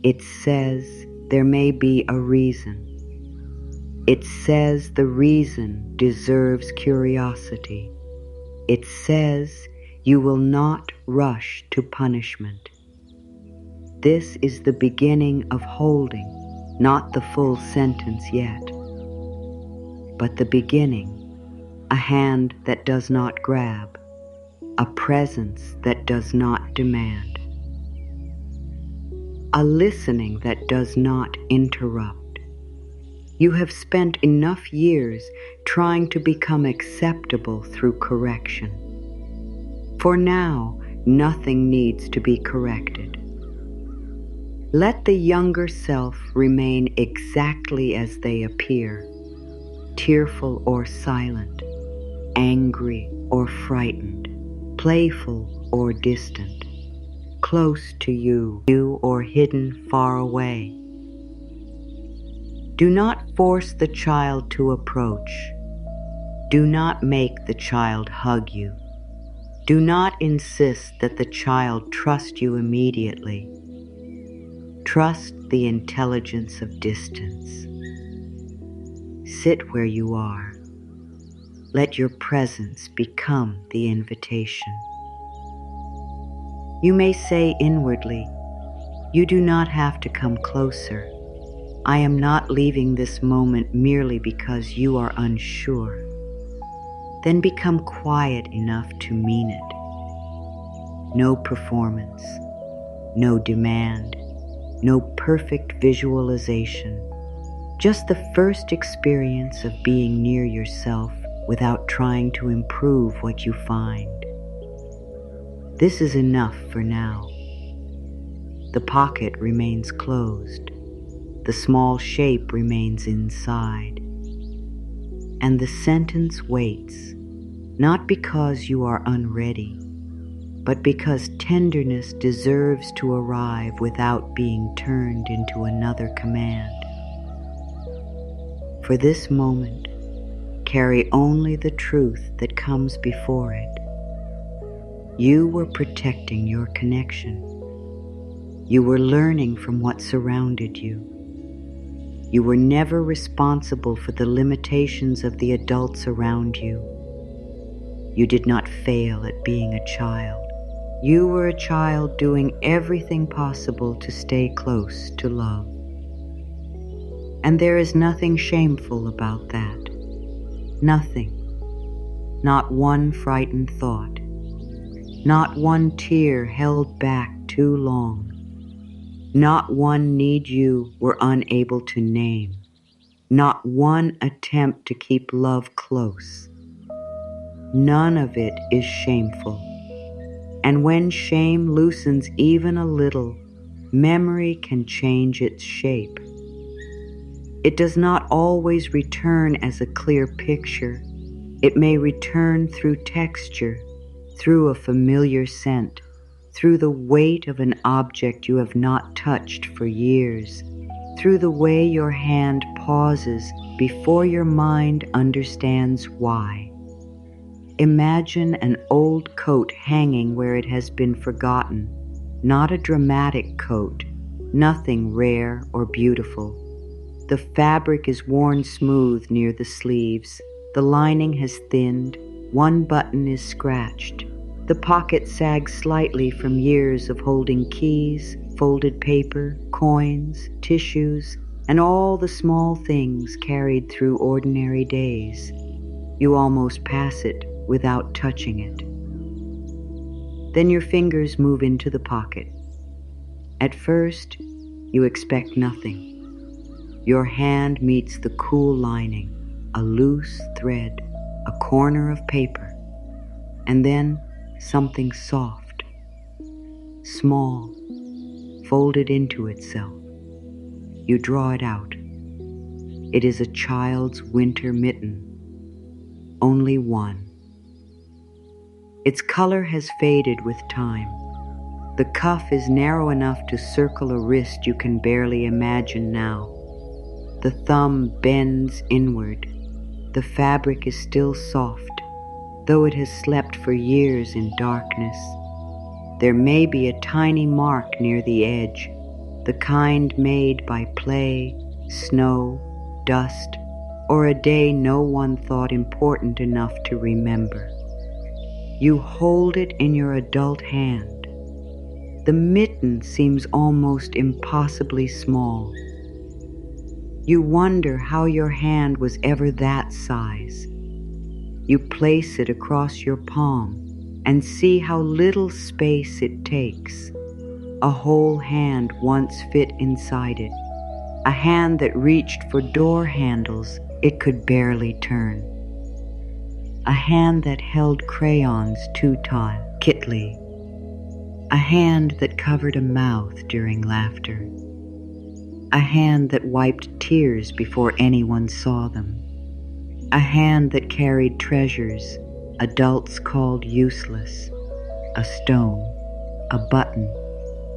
It says there may be a reason. It says the reason deserves curiosity. It says you will not rush to punishment. This is the beginning of holding, not the full sentence yet, but the beginning, a hand that does not grab, a presence that does not demand, a listening that does not interrupt. You have spent enough years trying to become acceptable through correction. For now, nothing needs to be corrected. Let the younger self remain exactly as they appear, tearful or silent, angry or frightened, playful or distant, close to you or hidden far away. Do not force the child to approach. Do not make the child hug you. Do not insist that the child trust you immediately. Trust the intelligence of distance. Sit where you are. Let your presence become the invitation. You may say inwardly, "You do not have to come closer. I am not leaving this moment merely because you are unsure." Then become quiet enough to mean it. No performance, no demand, no perfect visualization. Just the first experience of being near yourself without trying to improve what you find. This is enough for now. The pocket remains closed. The small shape remains inside. And the sentence waits, not because you are unready, but because tenderness deserves to arrive without being turned into another command. For this moment, carry only the truth that comes before it. You were protecting your connection. You were learning from what surrounded you. You were never responsible for the limitations of the adults around you. You did not fail at being a child. You were a child doing everything possible to stay close to love. And there is nothing shameful about that. Nothing. Not one frightened thought. Not one tear held back too long. Not one need you were unable to name. Not one attempt to keep love close. None of it is shameful. And when shame loosens even a little, memory can change its shape. It does not always return as a clear picture. It may return through texture, through a familiar scent, through the weight of an object you have not touched for years, through the way your hand pauses before your mind understands why. Imagine an old coat hanging where it has been forgotten, not a dramatic coat, nothing rare or beautiful. The fabric is worn smooth near the sleeves, the lining has thinned, one button is scratched. The pocket sags slightly from years of holding keys, folded paper, coins, tissues, and all the small things carried through ordinary days. You almost pass it without touching it. Then your fingers move into the pocket. At first, you expect nothing. Your hand meets the cool lining, a loose thread, a corner of paper, and then something soft, small, folded into itself. You draw it out. It is a child's winter mitten, only one. Its color has faded with time. The cuff is narrow enough to circle a wrist you can barely imagine now. The thumb bends inward. The fabric is still soft, though it has slept for years in darkness. There may be a tiny mark near the edge, the kind made by play, snow, dust, or a day no one thought important enough to remember. You hold it in your adult hand. The mitten seems almost impossibly small. You wonder how your hand was ever that size. You place it across your palm and see how little space it takes. A whole hand once fit inside it, a hand that reached for door handles it could barely turn. A hand that held crayons too kitly, a hand that covered a mouth during laughter, a hand that wiped tears before anyone saw them, a hand that carried treasures adults called useless, a stone, a button,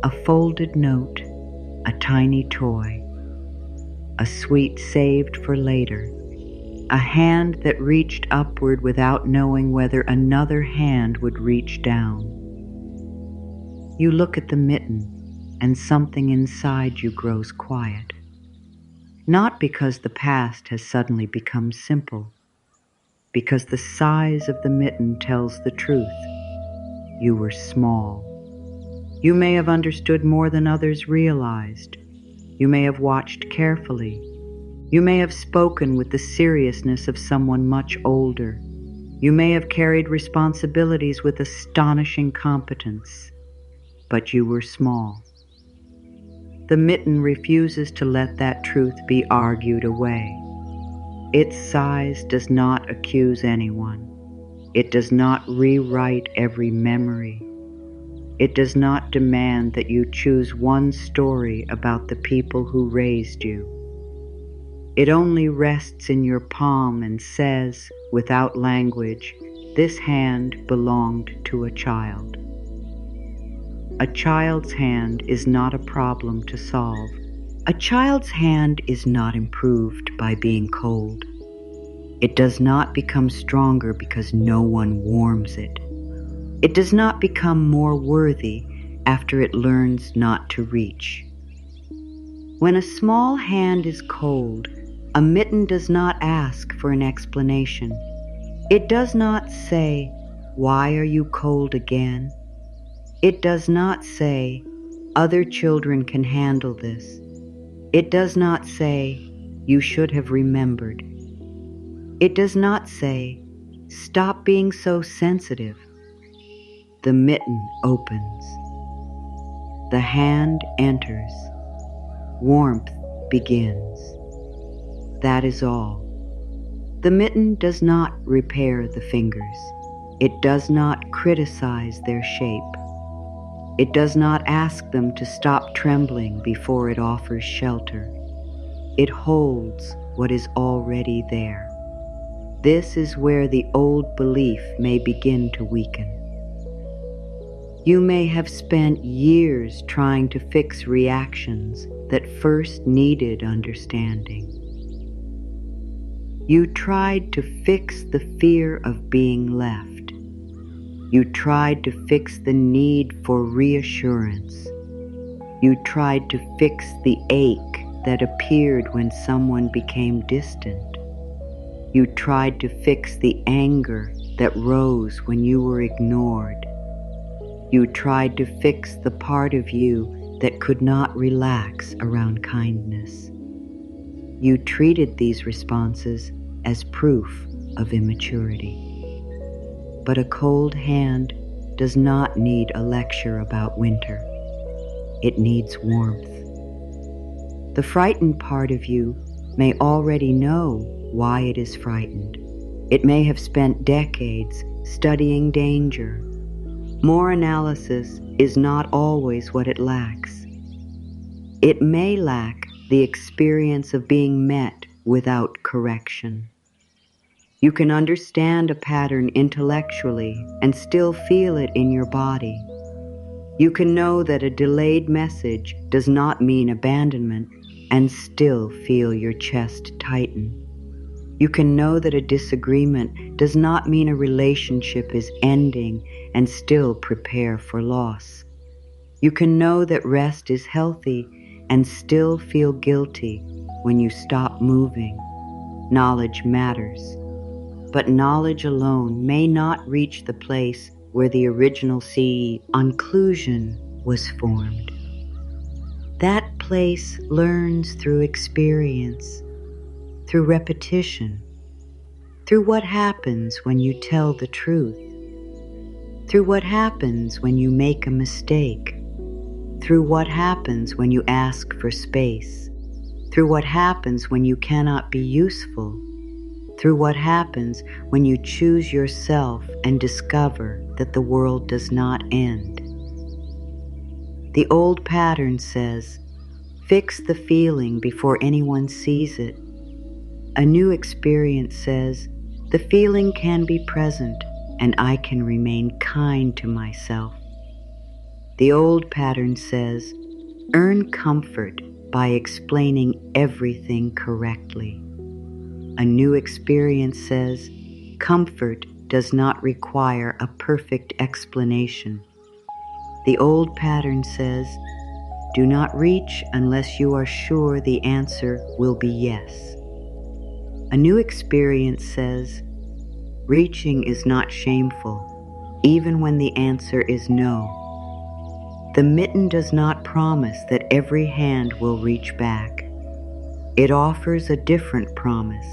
a folded note, a tiny toy, a sweet saved for later, a hand that reached upward without knowing whether another hand would reach down. You look at the mitten, and something inside you grows quiet. Not because the past has suddenly become simple, because the size of the mitten tells the truth. You were small. You may have understood more than others realized. You may have watched carefully. You may have spoken with the seriousness of someone much older. You may have carried responsibilities with astonishing competence. But you were small. The mitten refuses to let that truth be argued away. Its size does not accuse anyone. It does not rewrite every memory. It does not demand that you choose one story about the people who raised you. It only rests in your palm and says, without language, this hand belonged to a child. A child's hand is not a problem to solve. A child's hand is not improved by being cold. It does not become stronger because no one warms it. It does not become more worthy after it learns not to reach. When a small hand is cold, a mitten does not ask for an explanation. It does not say, "Why are you cold again?" It does not say, "Other children can handle this." It does not say, "You should have remembered." It does not say, "Stop being so sensitive." The mitten opens. The hand enters. Warmth begins. That is all. The mitten does not repair the fingers. It does not criticize their shape. It does not ask them to stop trembling before it offers shelter. It holds what is already there. This is where the old belief may begin to weaken. You may have spent years trying to fix reactions that first needed understanding. You tried to fix the fear of being left. You tried to fix the need for reassurance. You tried to fix the ache that appeared when someone became distant. You tried to fix the anger that rose when you were ignored. You tried to fix the part of you that could not relax around kindness. You treated these responses as proof of immaturity. But a cold hand does not need a lecture about winter. It needs warmth. The frightened part of you may already know why it is frightened. It may have spent decades studying danger. More analysis is not always what it lacks. It may lack the experience of being met without correction. You can understand a pattern intellectually and still feel it in your body. You can know that a delayed message does not mean abandonment and still feel your chest tighten. You can know that a disagreement does not mean a relationship is ending and still prepare for loss. You can know that rest is healthy and still feel guilty when you stop moving. Knowledge matters. But knowledge alone may not reach the place where the original seed onclusion was formed. That place learns through experience, through repetition, through what happens when you tell the truth, through what happens when you make a mistake, through what happens when you ask for space, through what happens when you cannot be useful, through what happens when you choose yourself and discover that the world does not end. The old pattern says, fix the feeling before anyone sees it. A new experience says, the feeling can be present and I can remain kind to myself. The old pattern says, earn comfort by explaining everything correctly. A new experience says, comfort does not require a perfect explanation. The old pattern says, do not reach unless you are sure the answer will be yes. A new experience says, reaching is not shameful, even when the answer is no. The mitten does not promise that every hand will reach back. It offers a different promise.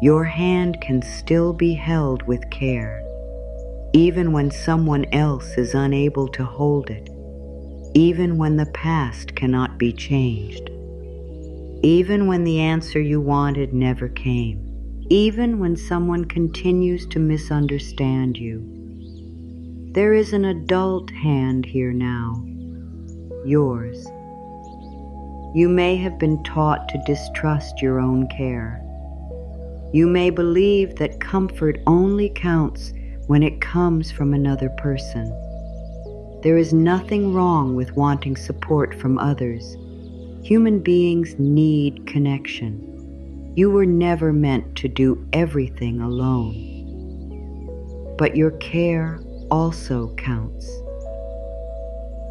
Your hand can still be held with care, even when someone else is unable to hold it, even when the past cannot be changed, even when the answer you wanted never came, even when someone continues to misunderstand you. There is an adult hand here now, yours. You may have been taught to distrust your own care. You may believe that comfort only counts when it comes from another person. There is nothing wrong with wanting support from others. Human beings need connection. You were never meant to do everything alone. But your care also counts.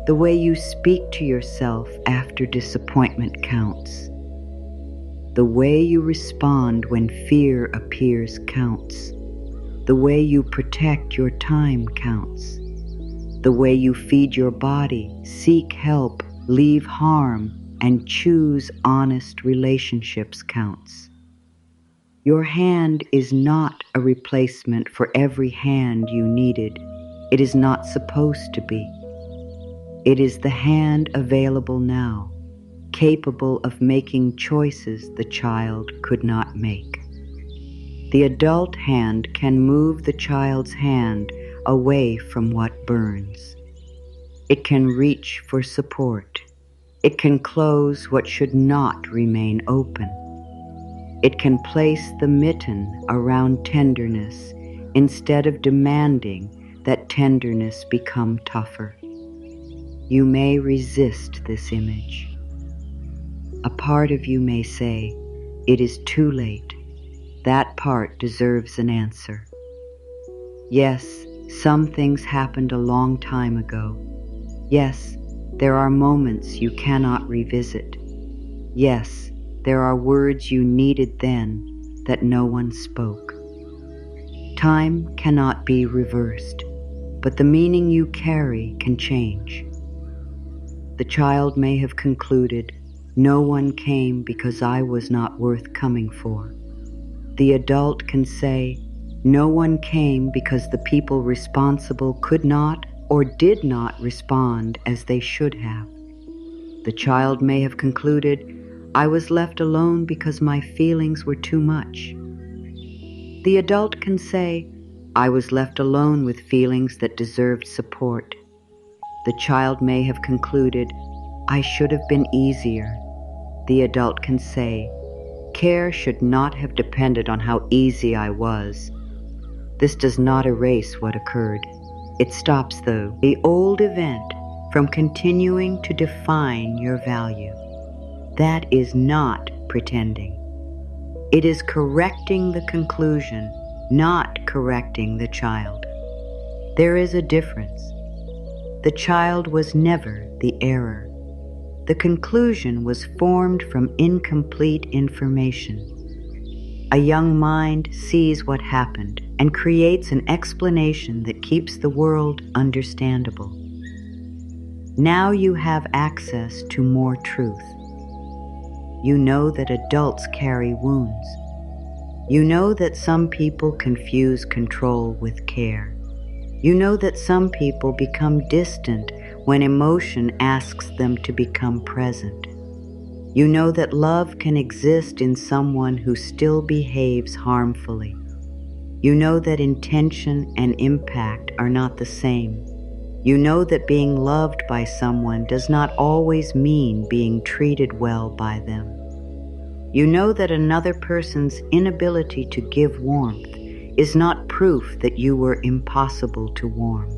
The way you speak to yourself after disappointment counts. The way you respond when fear appears counts. The way you protect your time counts. The way you feed your body, seek help, leave harm, and choose honest relationships counts. Your hand is not a replacement for every hand you needed. It is not supposed to be. It is the hand available now, capable of making choices the child could not make. The adult hand can move the child's hand away from what burns. It can reach for support. It can close what should not remain open. It can place the mitten around tenderness instead of demanding that tenderness become tougher. You may resist this image. A part of you may say, it is too late. That part deserves an answer. Yes, some things happened a long time ago. Yes, there are moments you cannot revisit. Yes, there are words you needed then that no one spoke. Time cannot be reversed, but the meaning you carry can change. The child may have concluded, no one came because I was not worth coming for. The adult can say, no one came because the people responsible could not or did not respond as they should have. The child may have concluded, I was left alone because my feelings were too much. The adult can say, I was left alone with feelings that deserved support. The child may have concluded, I should have been easier. The adult can say, care should not have depended on how easy I was. This does not erase what occurred. It stops, though, the old event from continuing to define your value. That is not pretending. It is correcting the conclusion, not correcting the child. There is a difference. The child was never the error. The conclusion was formed from incomplete information. A young mind sees what happened and creates an explanation that keeps the world understandable. Now you have access to more truth. You know that adults carry wounds. You know that some people confuse control with care. You know that some people become distant when emotion asks them to become present. You know that love can exist in someone who still behaves harmfully. You know that intention and impact are not the same. You know that being loved by someone does not always mean being treated well by them. You know that another person's inability to give warmth is not proof that you were impossible to warm.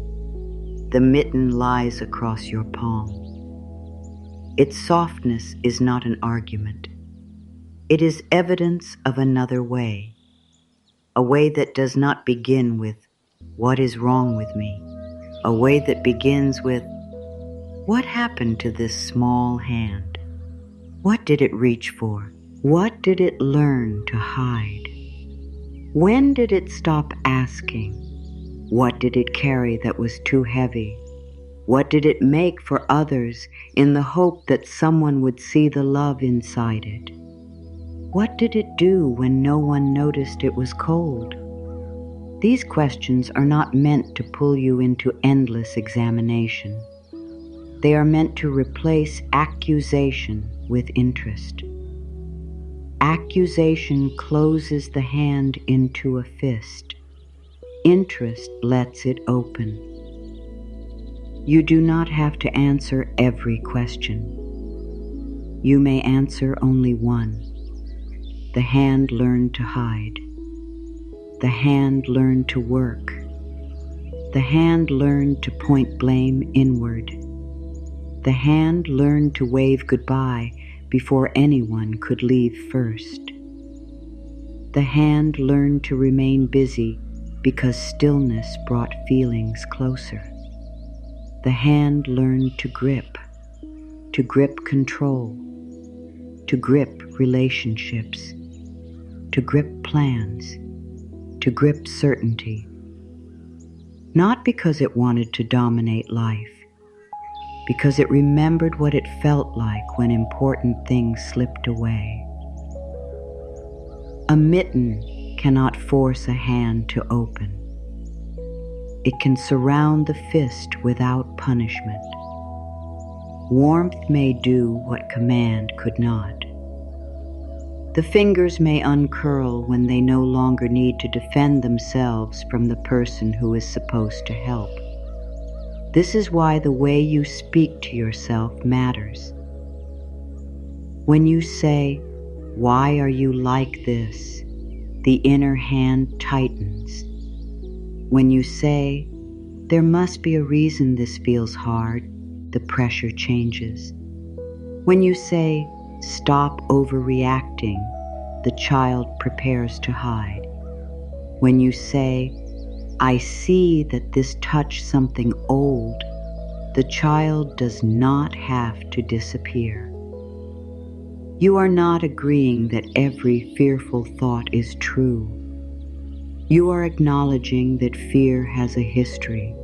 The mitten lies across your palm. Its softness is not an argument. It is evidence of another way, a way that does not begin with, "What is wrong with me?" A way that begins with, "What happened to this small hand? What did it reach for? What did it learn to hide? When did it stop asking? What did it carry that was too heavy? What did it make for others in the hope that someone would see the love inside it? What did it do when no one noticed it was cold?" These questions are not meant to pull you into endless examination. They are meant to replace accusation with interest. Accusation closes the hand into a fist. Interest lets it open. You do not have to answer every question. You may answer only one. The hand learned to hide. The hand learned to work. The hand learned to point blame inward. The hand learned to wave goodbye before anyone could leave first. The hand learned to remain busy because stillness brought feelings closer. The hand learned to grip control, to grip relationships, to grip plans, to grip certainty. Not because it wanted to dominate life, because it remembered what it felt like when important things slipped away. A mitten cannot force a hand to open. It can surround the fist without punishment. Warmth may do what command could not. The fingers may uncurl when they no longer need to defend themselves from the person who is supposed to help. This is why the way you speak to yourself matters. When you say, "Why are you like this?" the inner hand tightens. When you say, "There must be a reason this feels hard," the pressure changes. When you say, "Stop overreacting," the child prepares to hide. When you say, "I see that this touched something old," the child does not have to disappear. You are not agreeing that every fearful thought is true. You are acknowledging that fear has a history.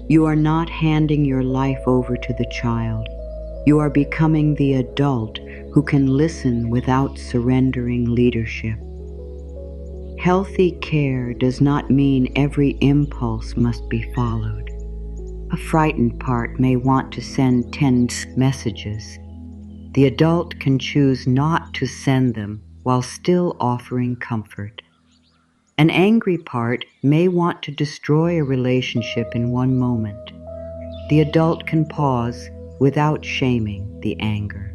You are not handing your life over to the child. You are becoming the adult who can listen without surrendering leadership. Healthy care does not mean every impulse must be followed. A frightened part may want to send 10 messages. The adult can choose not to send them while still offering comfort. An angry part may want to destroy a relationship in one moment. The adult can pause without shaming the anger.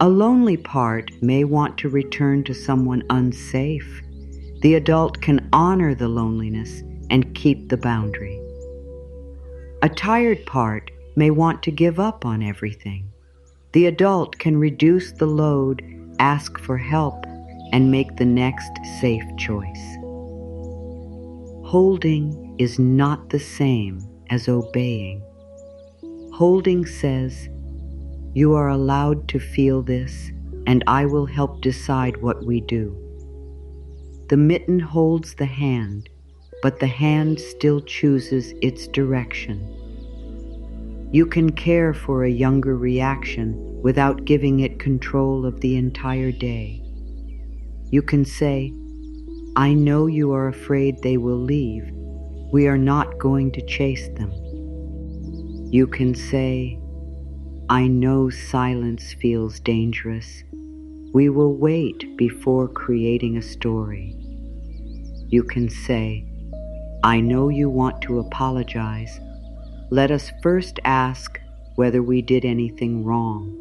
A lonely part may want to return to someone unsafe. The adult can honor the loneliness and keep the boundary. A tired part may want to give up on everything. The adult can reduce the load, ask for help, and make the next safe choice. Holding is not the same as obeying. Holding says, "You are allowed to feel this, and I will help decide what we do." The mitten holds the hand, but the hand still chooses its direction. You can care for a younger reaction without giving it control of the entire day. You can say, "I know you are afraid they will leave. We are not going to chase them." You can say, "I know silence feels dangerous. We will wait before creating a story." You can say, "I know you want to apologize, let us first ask whether we did anything wrong.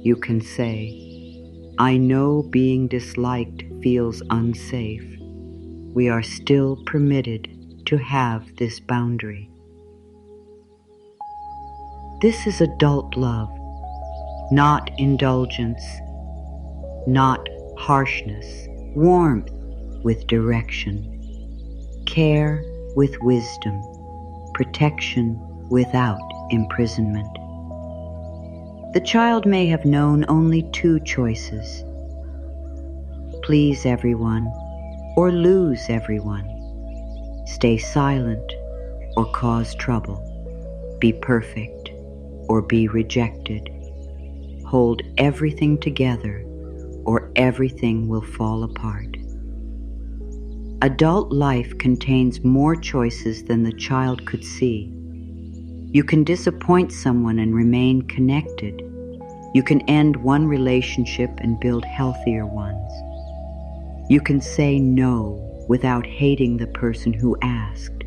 You can say, I know being disliked feels unsafe. We are still permitted to have this boundary. This is adult love, not indulgence, not harshness, warmth with direction, care with wisdom, protection without imprisonment. The child may have known only two choices: please everyone or lose everyone, stay silent or cause trouble, be perfect or be rejected, hold everything together or everything will fall apart. Adult life contains more choices than the child could see. You can disappoint someone and remain connected. You can end one relationship and build healthier ones. You can say no without hating the person who asked.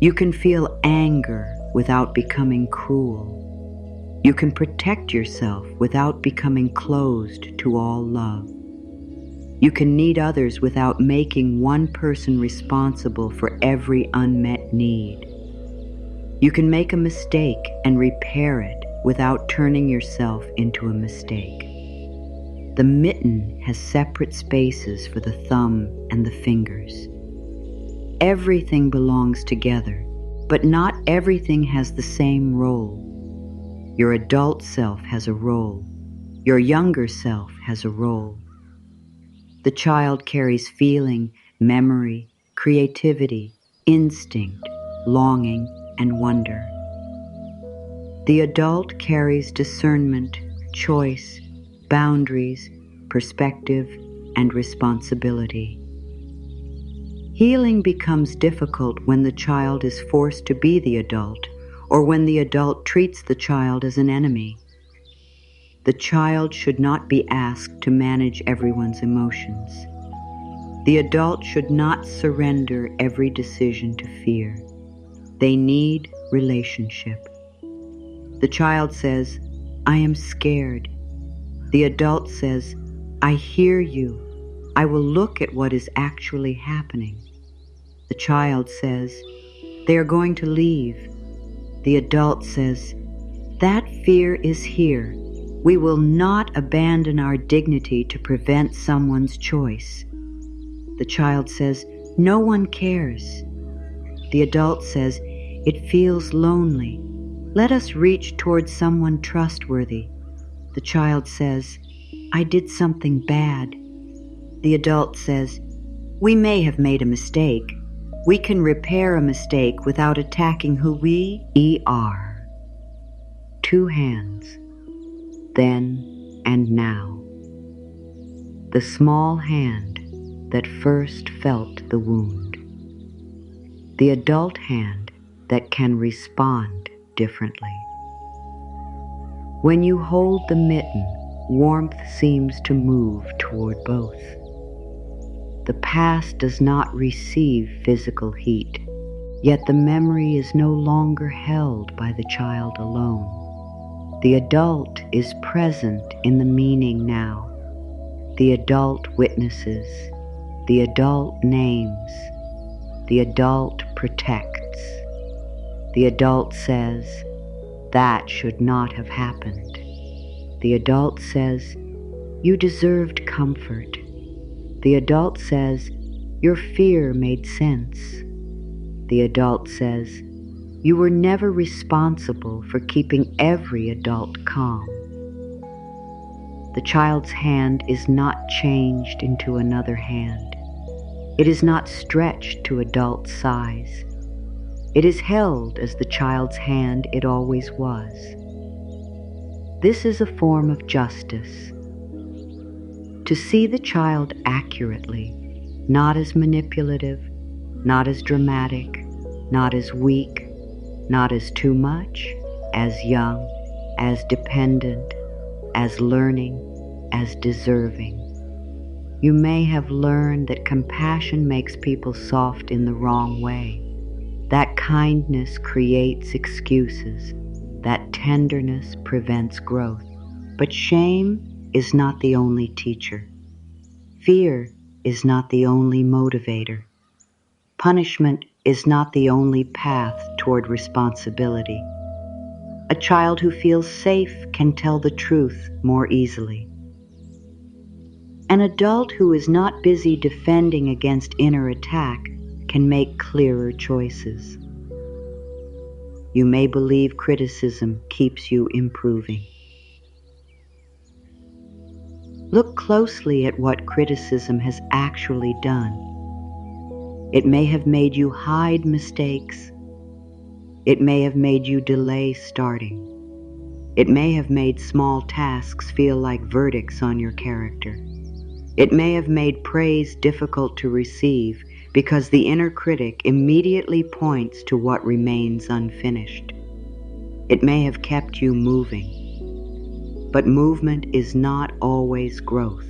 You can feel anger without becoming cruel. You can protect yourself without becoming closed to all love. You can need others without making one person responsible for every unmet need. You can make a mistake and repair it without turning yourself into a mistake. The mitten has separate spaces for the thumb and the fingers. Everything belongs together, but not everything has the same role. Your adult self has a role. Your younger self has a role. The child carries feeling, memory, creativity, instinct, longing, and wonder. The adult carries discernment, choice, boundaries, perspective, and responsibility. Healing becomes difficult when the child is forced to be the adult, or when the adult treats the child as an enemy. The child should not be asked to manage everyone's emotions. The adult should not surrender every decision to fear. They need relationship. The child says, I am scared. The adult says, I hear you. I will look at what is actually happening. The child says, they are going to leave. The adult says, that fear is here. We will not abandon our dignity to prevent someone's choice. The child says, no one cares. The adult says, it feels lonely. Let us reach towards someone trustworthy. The child says, I did something bad. The adult says, we may have made a mistake. We can repair a mistake without attacking who we are. Two hands, then and now. The small hand that first felt the wound. The adult hand that can respond differently. When you hold the mitten, warmth seems to move toward both. The past does not receive physical heat, yet the memory is no longer held by the child alone. The adult is present in the meaning now. The adult witnesses. The adult names. The adult protects. The adult says, that should not have happened. The adult says, you deserved comfort. The adult says, your fear made sense. The adult says, you were never responsible for keeping every adult calm. The child's hand is not changed into another hand. It is not stretched to adult size. It is held as the child's hand it always was. This is a form of justice. To see the child accurately, not as manipulative, not as dramatic, not as weak, not as too much, as young, as dependent, as learning, as deserving. You may have learned that compassion makes people soft in the wrong way. That kindness creates excuses. That tenderness prevents growth. But shame is not the only teacher. Fear is not the only motivator. Punishment is not the only path toward responsibility. A child who feels safe can tell the truth more easily. An adult who is not busy defending against inner attack can make clearer choices. You may believe criticism keeps you improving. Look closely at what criticism has actually done. It may have made you hide mistakes. It may have made you delay starting. It may have made small tasks feel like verdicts on your character. It may have made praise difficult to receive because the inner critic immediately points to what remains unfinished. It may have kept you moving, but movement is not always growth.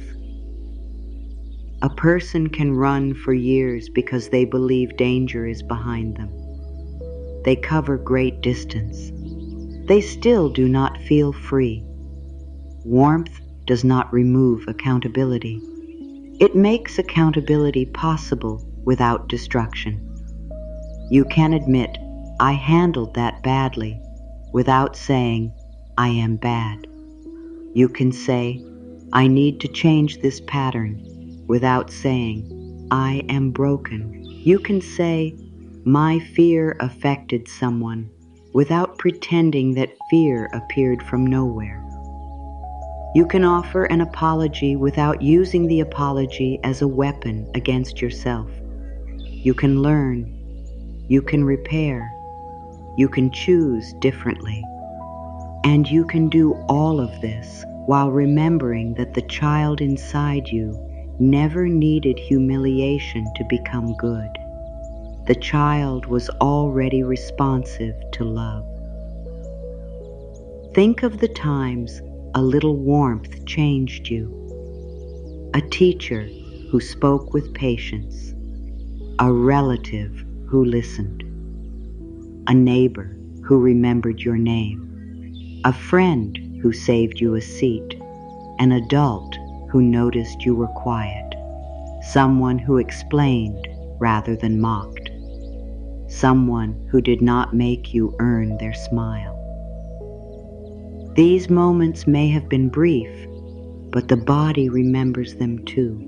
A person can run for years because they believe danger is behind them. They cover great distance. They still do not feel free. Warmth does not remove accountability. It makes accountability possible without destruction. You can admit, I handled that badly, without saying, I am bad. You can say, I need to change this pattern, without saying, I am broken. You can say, my fear affected someone, without pretending that fear appeared from nowhere. You can offer an apology without using the apology as a weapon against yourself. You can learn. You can repair. You can choose differently. And you can do all of this while remembering that the child inside you never needed humiliation to become good. The child was already responsive to love. Think of the times a little warmth changed you. A teacher who spoke with patience. A relative who listened. A neighbor who remembered your name. A friend who saved you a seat. An adult who noticed you were quiet. Someone who explained rather than mocked. Someone who did not make you earn their smile. These moments may have been brief, but the body remembers them too.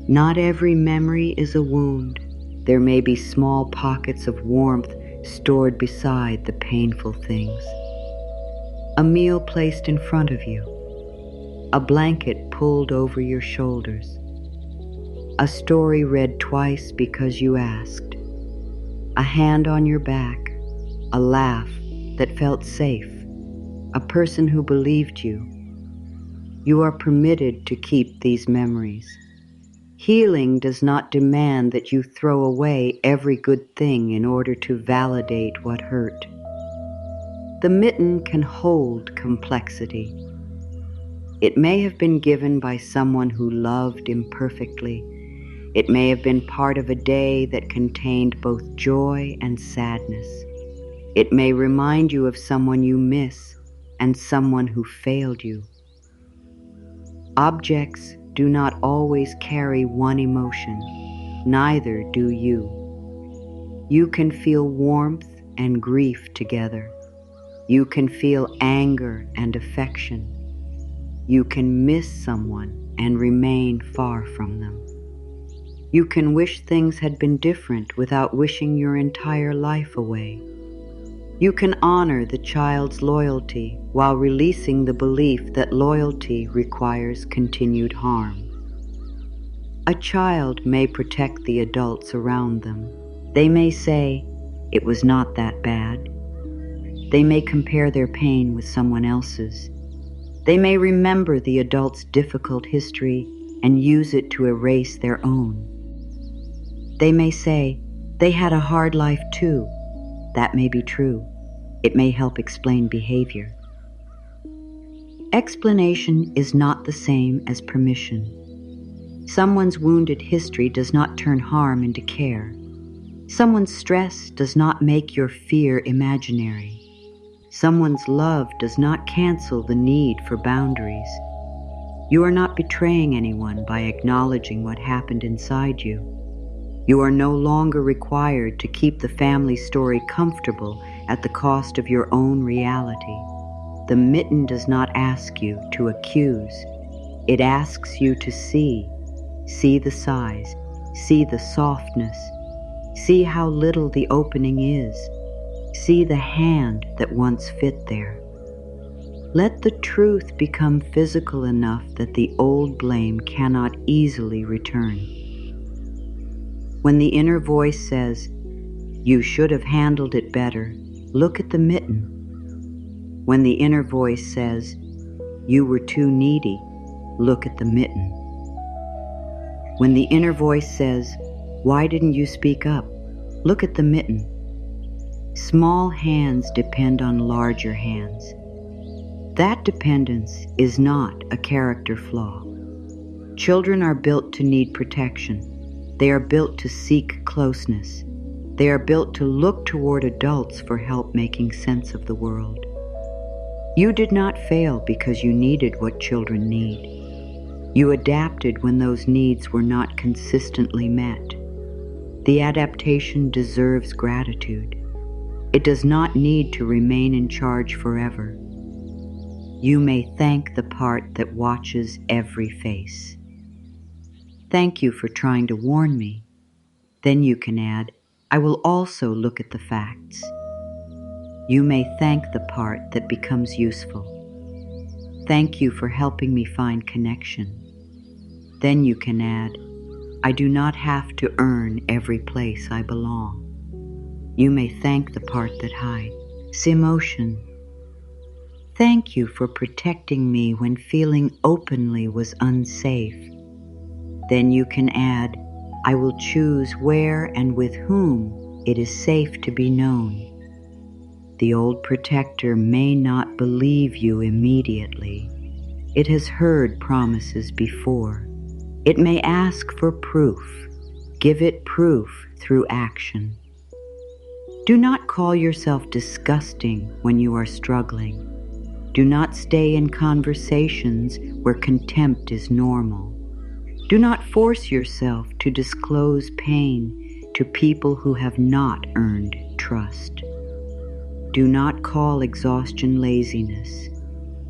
Not every memory is a wound. There may be small pockets of warmth stored beside the painful things. A meal placed in front of you. A blanket pulled over your shoulders. A story read twice because you asked. A hand on your back. A laugh that felt safe. A person who believed you. You are permitted to keep these memories. Healing does not demand that you throw away every good thing in order to validate what hurt. The mitten can hold complexity. It may have been given by someone who loved imperfectly. It may have been part of a day that contained both joy and sadness. It may remind you of someone you miss and someone who failed you. Objects do not always carry one emotion, neither do you. You can feel warmth and grief together. You can feel anger and affection. You can miss someone and remain far from them. You can wish things had been different without wishing your entire life away. You can honor the child's loyalty while releasing the belief that loyalty requires continued harm. A child may protect the adults around them. They may say, "It was not that bad." They may compare their pain with someone else's. They may remember the adult's difficult history and use it to erase their own. They may say, "They had a hard life too." That may be true. It may help explain behavior. Explanation is not the same as permission. Someone's wounded history does not turn harm into care. Someone's stress does not make your fear imaginary. Someone's love does not cancel the need for boundaries. You are not betraying anyone by acknowledging what happened inside you. You are no longer required to keep the family story comfortable at the cost of your own reality. The mitten does not ask you to accuse. It asks you to see. See the size. See the softness. See how little the opening is. See the hand that once fit there. Let the truth become physical enough that the old blame cannot easily return. When the inner voice says, "You should have handled it better," look at the mitten. When the inner voice says, "You were too needy," look at the mitten. When the inner voice says, "Why didn't you speak up?" look at the mitten. Small hands depend on larger hands. That dependence is not a character flaw. Children are built to need protection. They are built to seek closeness. They are built to look toward adults for help making sense of the world. You did not fail because you needed what children need. You adapted when those needs were not consistently met. The adaptation deserves gratitude. It does not need to remain in charge forever. You may thank the part that watches every face. Thank you for trying to warn me. Then you can add, "I will also look at the facts." You may thank the part that becomes useful. Thank you for helping me find connection. Then you can add, "I do not have to earn every place I belong." You may thank the part that hides emotion. Thank you for protecting me when feeling openly was unsafe. Then you can add, "I will choose where and with whom it is safe to be known." The old protector may not believe you immediately. It has heard promises before. It may ask for proof. Give it proof through action. Do not call yourself disgusting when you are struggling. Do not stay in conversations where contempt is normal. Do not force yourself to disclose pain to people who have not earned trust. Do not call exhaustion laziness.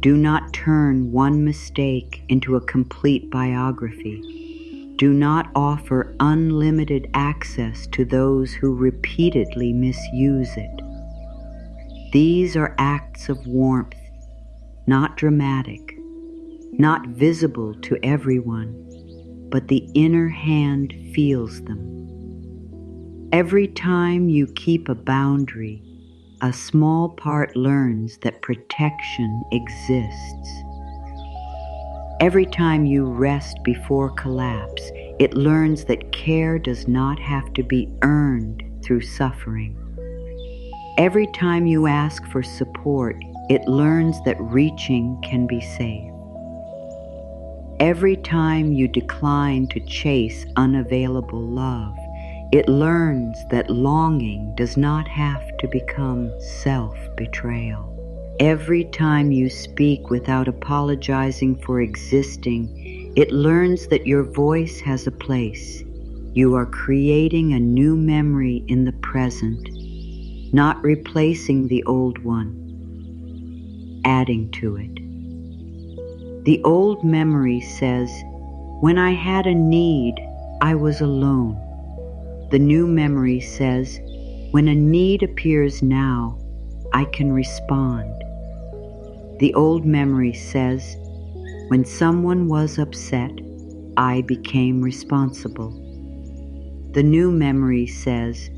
Do not turn one mistake into a complete biography. Do not offer unlimited access to those who repeatedly misuse it. These are acts of warmth, not dramatic, not visible to everyone, but the inner hand feels them. Every time you keep a boundary, a small part learns that protection exists. Every time you rest before collapse, it learns that care does not have to be earned through suffering. Every time you ask for support, it learns that reaching can be safe. Every time you decline to chase unavailable love, it learns that longing does not have to become self-betrayal. Every time you speak without apologizing for existing, it learns that your voice has a place. You are creating a new memory in the present, not replacing the old one, adding to it. The old memory says, "When I had a need, I was alone." The new memory says, "When a need appears now, I can respond." The old memory says, "When someone was upset, I became responsible." The new memory says,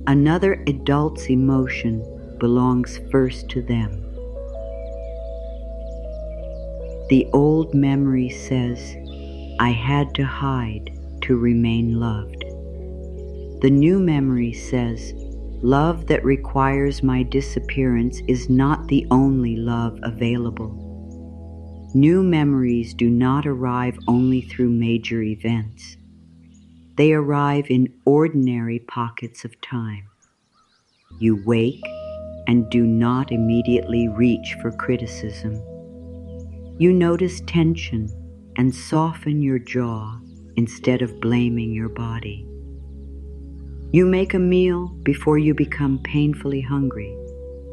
"Another adult's emotion belongs first to them." The old memory says, "I had to hide to remain loved." The new memory says, "Love that requires my disappearance is not the only love available." New memories do not arrive only through major events. They arrive in ordinary pockets of time. You wake and do not immediately reach for criticism. You notice tension and soften your jaw instead of blaming your body. You make a meal before you become painfully hungry.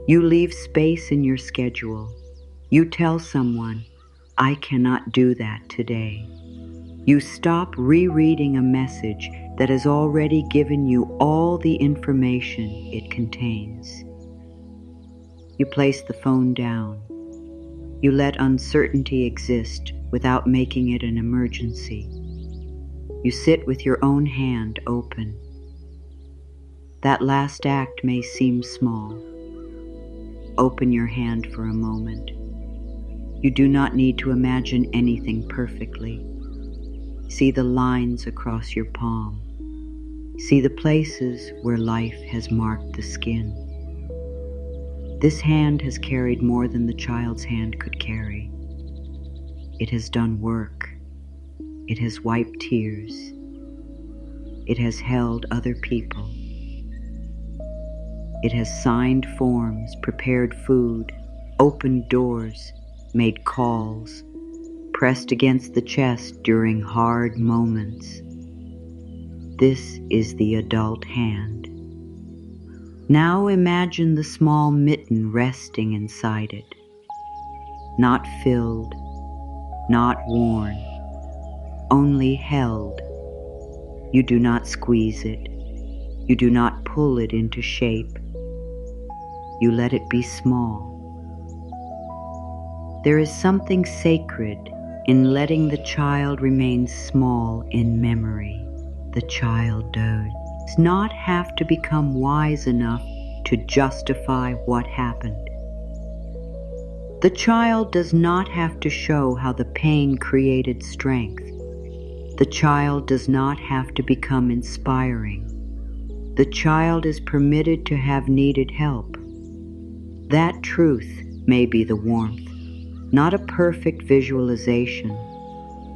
You leave space in your schedule. You tell someone, "I cannot do that today." You stop rereading a message that has already given you all the information it contains. You place the phone down. You let uncertainty exist without making it an emergency. You sit with your own hand open. That last act may seem small. Open your hand for a moment. You do not need to imagine anything perfectly. See the lines across your palm. See the places where life has marked the skin. This hand has carried more than the child's hand could carry. It has done work. It has wiped tears. It has held other people. It has signed forms, prepared food, opened doors, made calls, pressed against the chest during hard moments. This is the adult hand. Now imagine the small mitten resting inside it. Not filled, not worn, only held. You do not squeeze it. You do not pull it into shape. You let it be small. There is something sacred in letting the child remain small in memory. The child does not have to become wise enough to justify what happened. The child does not have to show how the pain created strength. The child does not have to become inspiring. The child is permitted to have needed help. That truth may be the warmth, not a perfect visualization,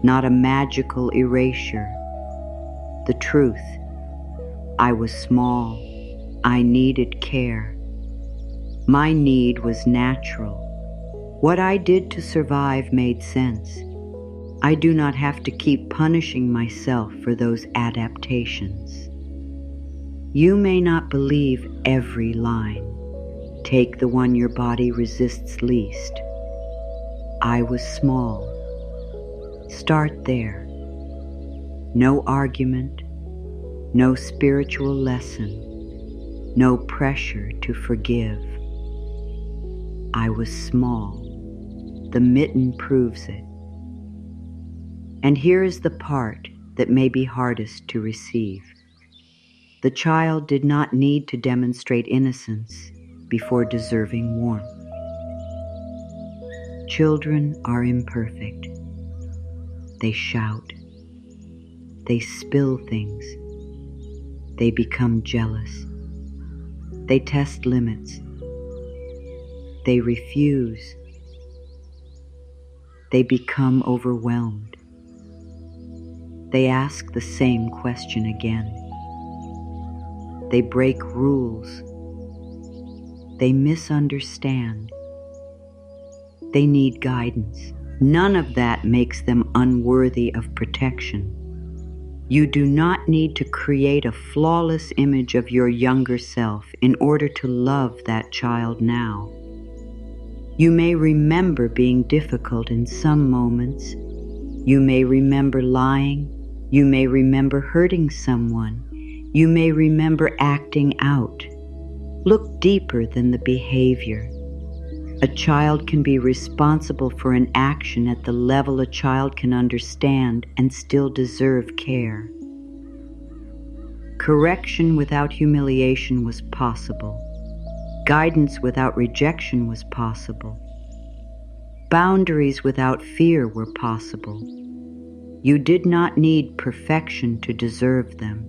not a magical erasure. The truth, I was small, I needed care. My need was natural. What I did to survive made sense. I do not have to keep punishing myself for those adaptations. You may not believe every line. Take the one your body resists least. I was small. Start there. No argument, no spiritual lesson, no pressure to forgive. I was small. The mitten proves it. And here is the part that may be hardest to receive. The child did not need to demonstrate innocence before deserving warmth. Children are imperfect. They shout. They spill things. They become jealous. They test limits. They refuse. They become overwhelmed. They ask the same question again. They break rules. They misunderstand. They need guidance. None of that makes them unworthy of protection. You do not need to create a flawless image of your younger self in order to love that child now. You may remember being difficult in some moments. You may remember lying. You may remember hurting someone. You may remember acting out. Look deeper than the behavior. A child can be responsible for an action at the level a child can understand and still deserve care. Correction without humiliation was possible. Guidance without rejection was possible. Boundaries without fear were possible. You did not need perfection to deserve them.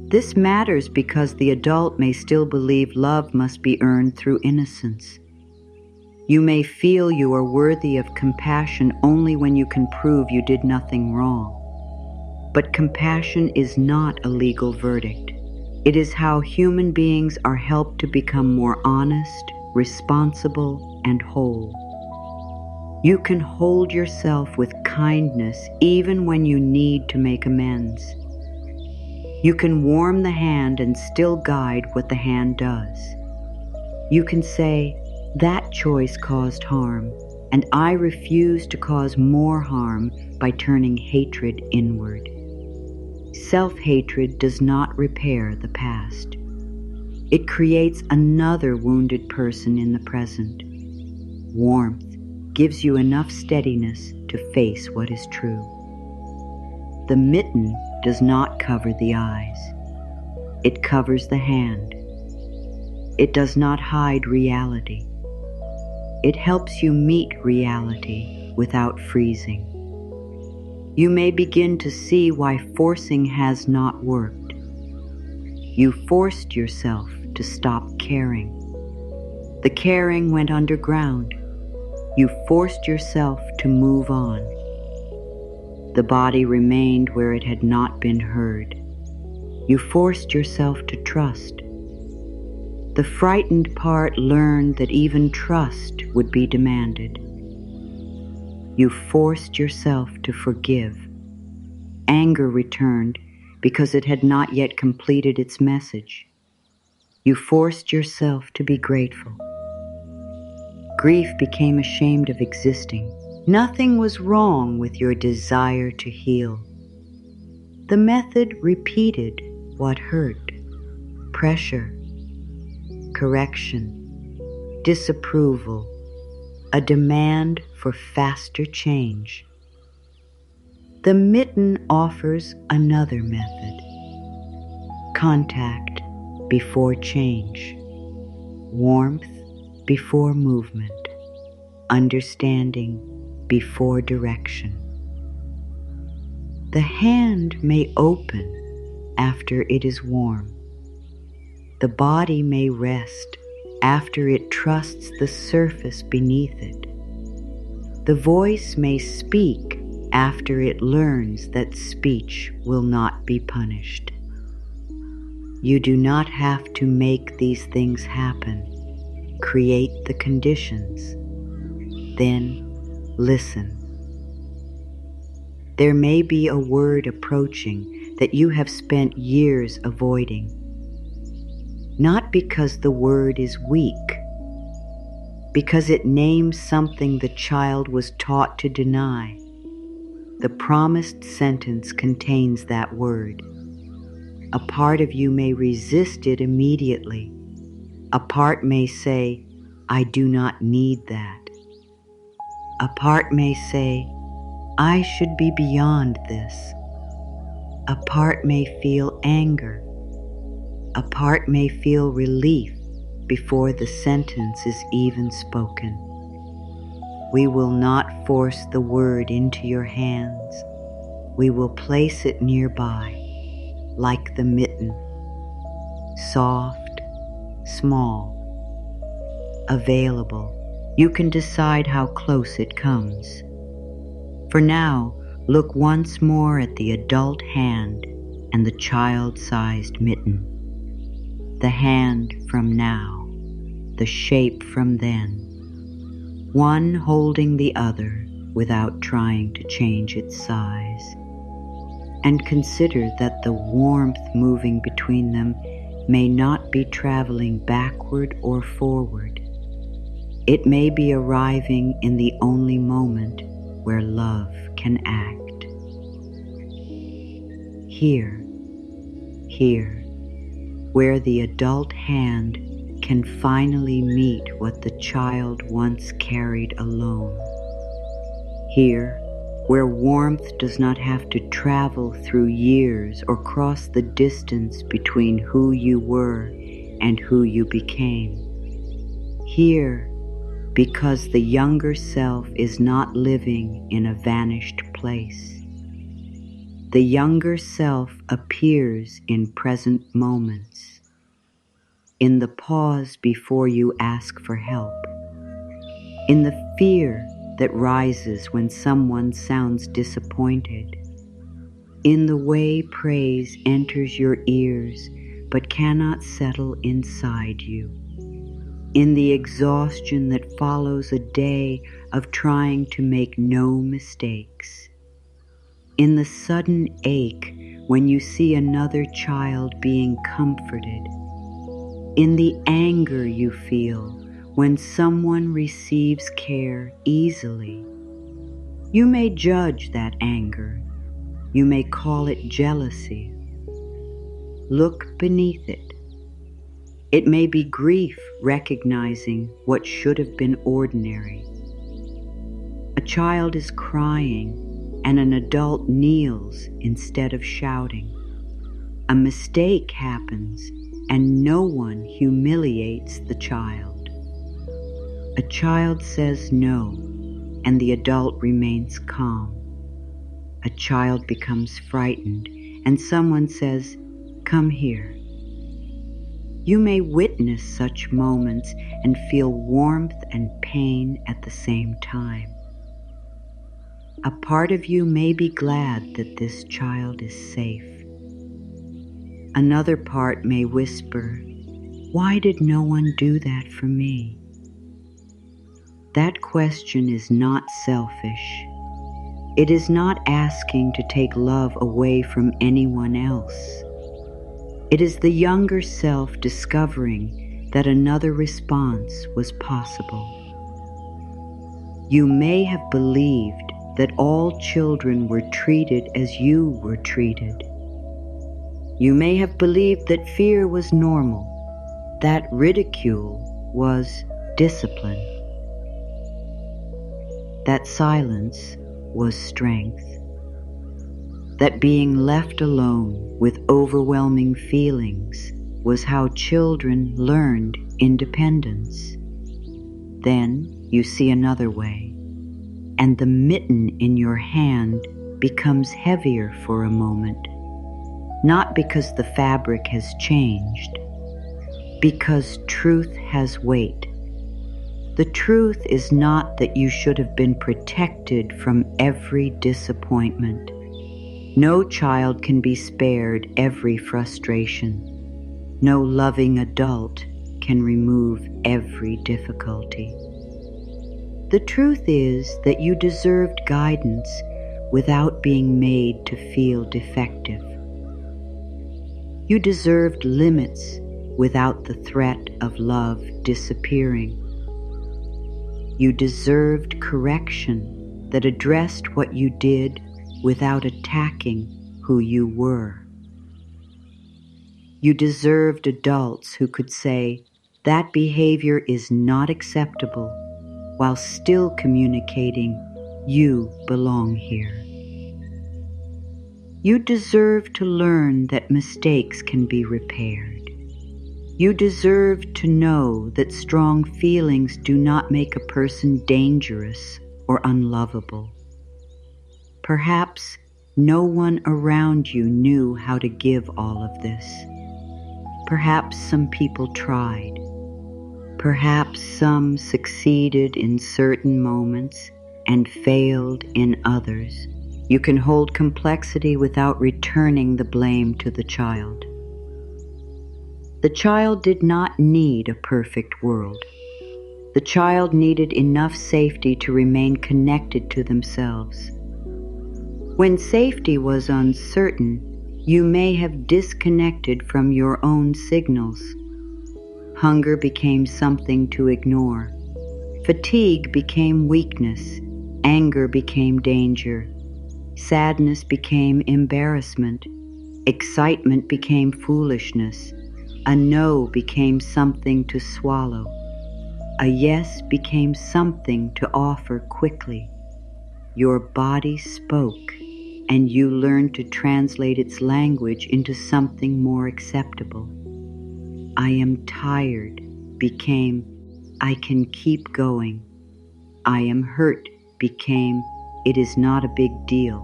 This matters because the adult may still believe love must be earned through innocence. You may feel you are worthy of compassion only when you can prove you did nothing wrong. But compassion is not a legal verdict. It is how human beings are helped to become more honest, responsible, and whole. You can hold yourself with kindness even when you need to make amends. You can warm the hand and still guide what the hand does. You can say, "That choice caused harm, and I refuse to cause more harm by turning hatred inward." Self-hatred does not repair the past. It creates another wounded person in the present. Warmth gives you enough steadiness to face what is true. The mitten does not cover the eyes. It covers the hand. It does not hide reality. It helps you meet reality without freezing. You may begin to see why forcing has not worked. You forced yourself to stop caring. The caring went underground. You forced yourself to move on. The body remained where it had not been heard. You forced yourself to trust. The frightened part learned that even trust would be demanded. You forced yourself to forgive. Anger returned because it had not yet completed its message. You forced yourself to be grateful. Grief became ashamed of existing. Nothing was wrong with your desire to heal. The method repeated what hurt: pressure, correction, disapproval, a demand for faster change. The mitten offers another method: contact before change, warmth before movement, understanding before direction. The hand may open after it is warm. The body may rest after it trusts the surface beneath it. The voice may speak after it learns that speech will not be punished. You do not have to make these things happen. Create the conditions. Then listen. There may be a word approaching that you have spent years avoiding. Not because the word is weak, because it names something the child was taught to deny. The promised sentence contains that word. A part of you may resist it immediately. A part may say, "I do not need that." A part may say, "I should be beyond this." A part may feel anger. A part may feel relief before the sentence is even spoken. We will not force the word into your hands. We will place it nearby, like the mitten, soft, small, available. You can decide how close it comes. For now, look once more at the adult hand and the child-sized mitten. The hand from now, the shape from then, one holding the other without trying to change its size. And consider that the warmth moving between them may not be traveling backward or forward. It may be arriving in the only moment where love can act. Here, where the adult hand can finally meet what the child once carried alone. Here, where warmth does not have to travel through years or cross the distance between who you were and who you became. Here, because the younger self is not living in a vanished place. The younger self appears in present moments, in the pause before you ask for help, in the fear that rises when someone sounds disappointed, In the way praise enters your ears but cannot settle inside you. In the exhaustion that follows a day of trying to make no mistakes. In the sudden ache when you see another child being comforted. In the anger you feel when someone receives care easily. You may judge that anger. You may call it jealousy. Look beneath it. It may be grief recognizing what should have been ordinary. A child is crying and an adult kneels instead of shouting. A mistake happens and no one humiliates the child. A child says no and the adult remains calm. A child becomes frightened and someone says, "Come here." You may witness such moments and feel warmth and pain at the same time. A part of you may be glad that this child is safe. Another part may whisper, "Why did no one do that for me?" That question is not selfish. It is not asking to take love away from anyone else. It is the younger self discovering that another response was possible. You may have believed that all children were treated as you were treated. You may have believed that fear was normal, that ridicule was discipline, that silence was strength, that being left alone with overwhelming feelings was how children learned independence. Then you see another way, and the mitten in your hand becomes heavier for a moment, not because the fabric has changed, because truth has weight. The truth is not that you should have been protected from every disappointment. No child can be spared every frustration. No loving adult can remove every difficulty. The truth is that you deserved guidance without being made to feel defective. You deserved limits without the threat of love disappearing. You deserved correction that addressed what you did without attacking who you were. You deserved adults who could say, "That behavior is not acceptable," while still communicating, "You belong here." You deserve to learn that mistakes can be repaired. You deserve to know that strong feelings do not make a person dangerous or unlovable. Perhaps no one around you knew how to give all of this. Perhaps some people tried. Perhaps some succeeded in certain moments and failed in others. You can hold complexity without returning the blame to the child. The child did not need a perfect world. The child needed enough safety to remain connected to themselves. When safety was uncertain, you may have disconnected from your own signals. Hunger became something to ignore. Fatigue became weakness. Anger became danger. Sadness became embarrassment. Excitement became foolishness. A no became something to swallow. A yes became something to offer quickly. Your body spoke, and you learned to translate its language into something more acceptable. I am tired became, I can keep going. I am hurt became, it is not a big deal.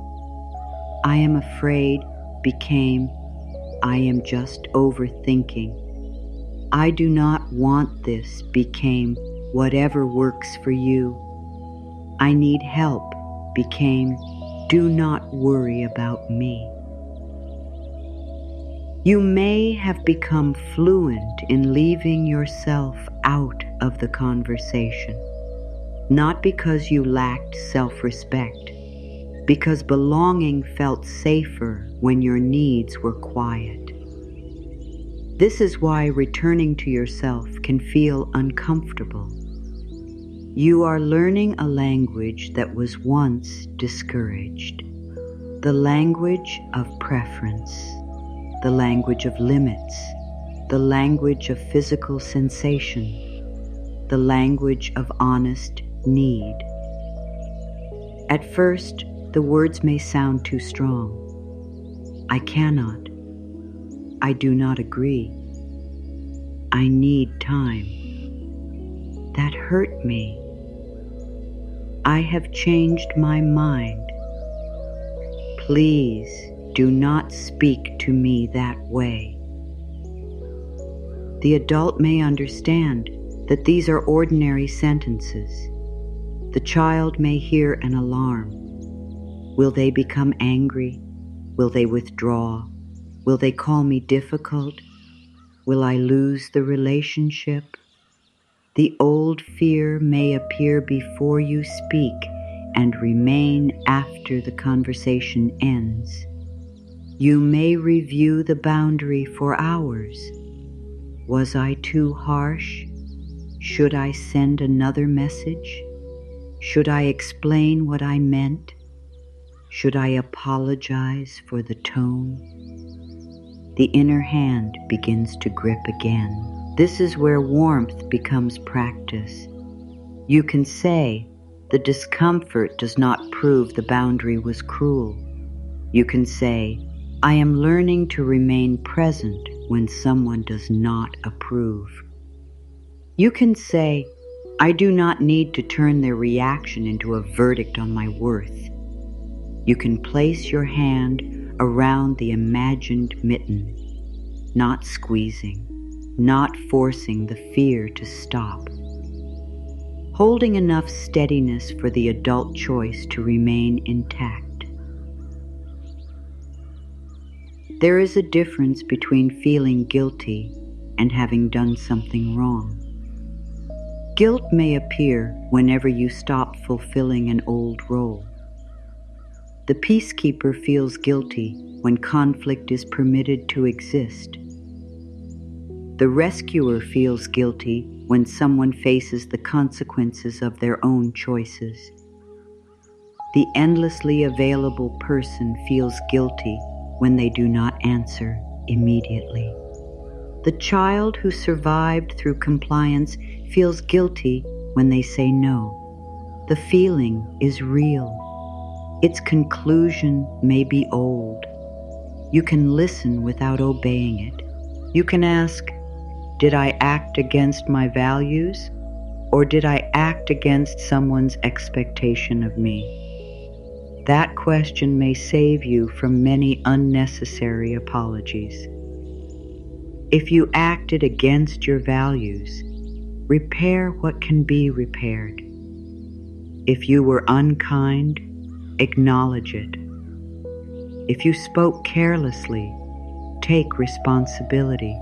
I am afraid became, I am just overthinking. I do not want this became, whatever works for you. I need help became, do not worry about me. You may have become fluent in leaving yourself out of the conversation, not because you lacked self-respect, because belonging felt safer when your needs were quiet. This is why returning to yourself can feel uncomfortable. You are learning a language that was once discouraged, the language of preference, the language of limits, the language of physical sensation, the language of honest need. At first, the words may sound too strong. I cannot. I do not agree. I need time. That hurt me. I have changed my mind. Please do not speak to me that way. The adult may understand that these are ordinary sentences. The child may hear an alarm. Will they become angry? Will they withdraw? Will they call me difficult? Will I lose the relationship? The old fear may appear before you speak and remain after the conversation ends. You may review the boundary for hours. Was I too harsh? Should I send another message? Should I explain what I meant? Should I apologize for the tone? The inner hand begins to grip again. This is where warmth becomes practice. You can say, the discomfort does not prove the boundary was cruel. You can say, I am learning to remain present when someone does not approve. You can say, I do not need to turn their reaction into a verdict on my worth. You can place your hand around the imagined mitten, not squeezing, not forcing the fear to stop. Holding enough steadiness for the adult choice to remain intact. There is a difference between feeling guilty and having done something wrong. Guilt may appear whenever you stop fulfilling an old role. The peacekeeper feels guilty when conflict is permitted to exist. The rescuer feels guilty when someone faces the consequences of their own choices. The endlessly available person feels guilty when they do not answer immediately. The child who survived through compliance feels guilty when they say no. The feeling is real. Its conclusion may be old. You can listen without obeying it. You can ask, did I act against my values, or did I act against someone's expectation of me? That question may save you from many unnecessary apologies. If you acted against your values, repair what can be repaired. If you were unkind, acknowledge it. If you spoke carelessly, take responsibility.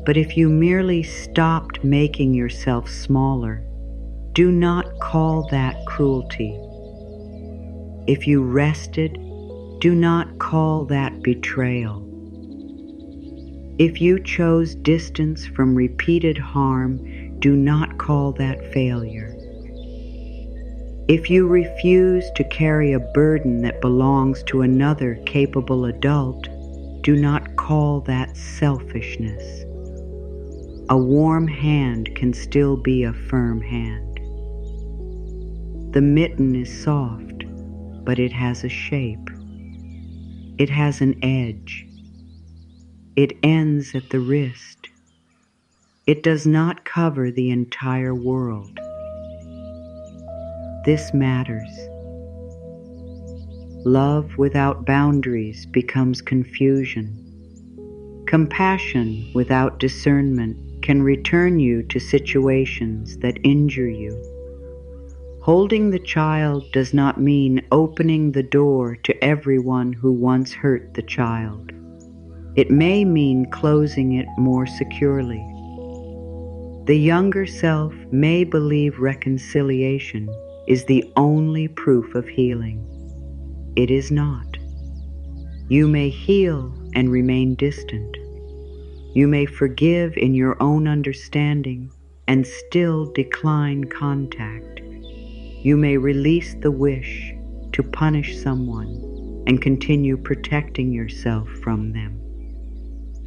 But if you merely stopped making yourself smaller, do not call that cruelty. If you rested, do not call that betrayal. If you chose distance from repeated harm, do not call that failure. If you refuse to carry a burden that belongs to another capable adult, do not call that selfishness. A warm hand can still be a firm hand. The mitten is soft, but it has a shape. It has an edge. It ends at the wrist. It does not cover the entire world. This matters. Love without boundaries becomes confusion. Compassion without discernment can return you to situations that injure you. Holding the child does not mean opening the door to everyone who once hurt the child. It may mean closing it more securely. The younger self may believe reconciliation is the only proof of healing. It is not. You may heal and remain distant. You may forgive in your own understanding and still decline contact. You may release the wish to punish someone and continue protecting yourself from them.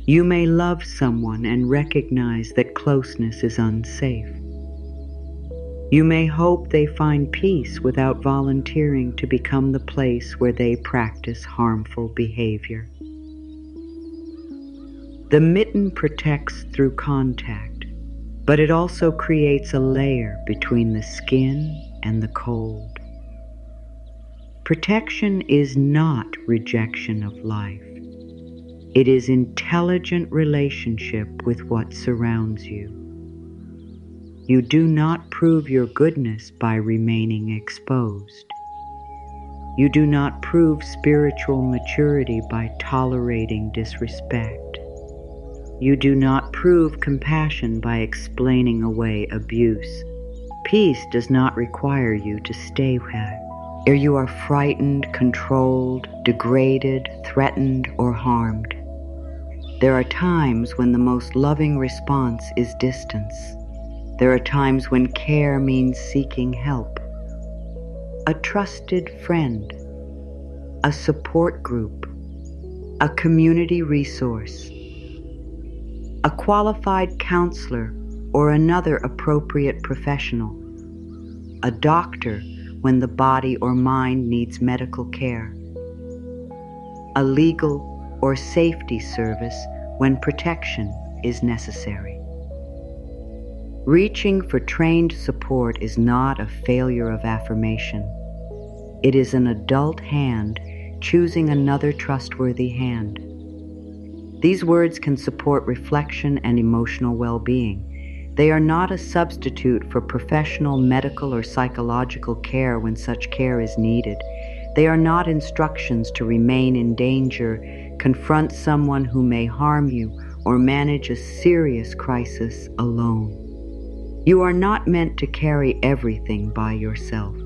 You may love someone and recognize that closeness is unsafe. You may hope they find peace without volunteering to become the place where they practice harmful behavior. The mitten protects through contact, but it also creates a layer between the skin and the cold. Protection is not rejection of life. It is intelligent relationship with what surrounds you. You do not prove your goodness by remaining exposed. You do not prove spiritual maturity by tolerating disrespect. You do not prove compassion by explaining away abuse. Peace does not require you to stay where you are frightened, controlled, degraded, threatened, or harmed. There are times when the most loving response is distance. There are times when care means seeking help. A trusted friend, a support group, a community resource, a qualified counselor or another appropriate professional, a doctor when the body or mind needs medical care, a legal or safety service when protection is necessary. Reaching for trained support is not a failure of affirmation. It is an adult hand choosing another trustworthy hand. These words can support reflection and emotional well-being. They are not a substitute for professional medical or psychological care when such care is needed. They are not instructions to remain in danger, confront someone who may harm you, or manage a serious crisis alone. You are not meant to carry everything by yourself.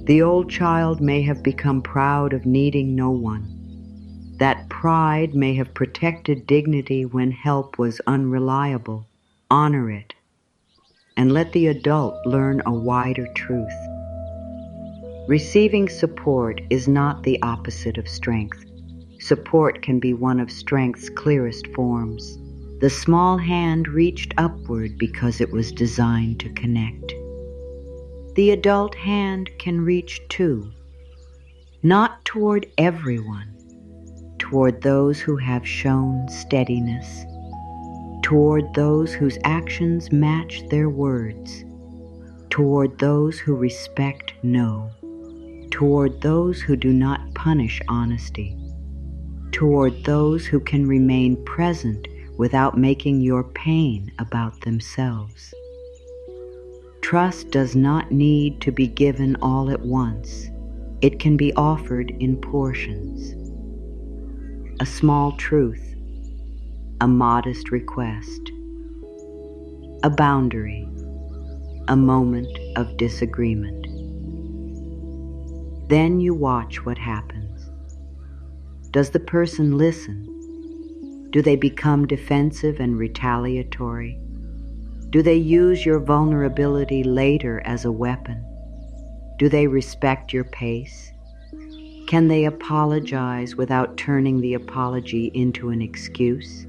The old child may have become proud of needing no one. That pride may have protected dignity when help was unreliable. Honor it, and let the adult learn a wider truth. Receiving support is not the opposite of strength. Support can be one of strength's clearest forms. The small hand reached upward because it was designed to connect. The adult hand can reach too, not toward everyone, toward those who have shown steadiness, toward those whose actions match their words, toward those who respect no, toward those who do not punish honesty, toward those who can remain present without making your pain about themselves. Trust does not need to be given all at once. It can be offered in portions. A small truth, a modest request, a boundary, a moment of disagreement. Then you watch what happens. Does the person listen? Do they become defensive and retaliatory? Do they use your vulnerability later as a weapon? Do they respect your pace? Can they apologize without turning the apology into an excuse?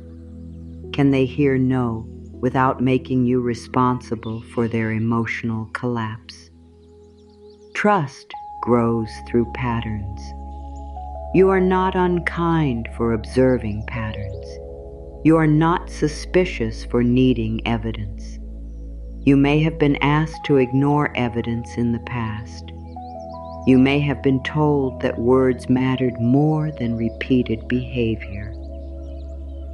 Can they hear no without making you responsible for their emotional collapse? Trust grows through patterns. You are not unkind for observing patterns. You are not suspicious for needing evidence. You may have been asked to ignore evidence in the past. You may have been told that words mattered more than repeated behavior.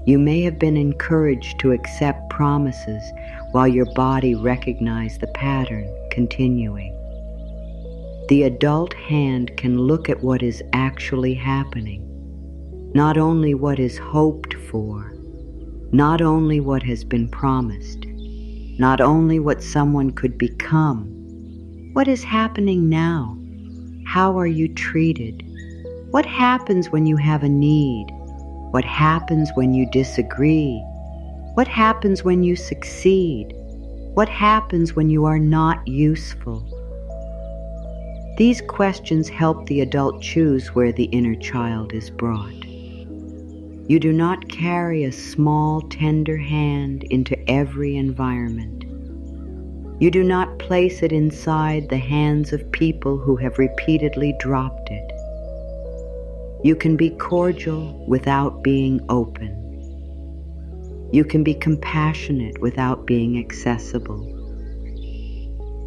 You may have been encouraged to accept promises while your body recognized the pattern continuing. The adult hand can look at what is actually happening. not only what is hoped for, not only what has been promised, not only what someone could become. What is happening now? How are you treated? What happens when you have a need? What happens when you disagree? What happens when you succeed? What happens when you are not useful? These questions help the adult choose where the inner child is brought. You do not carry a small, tender hand into every environment. You do not place it inside the hands of people who have repeatedly dropped it. You can be cordial without being open. You can be compassionate without being accessible.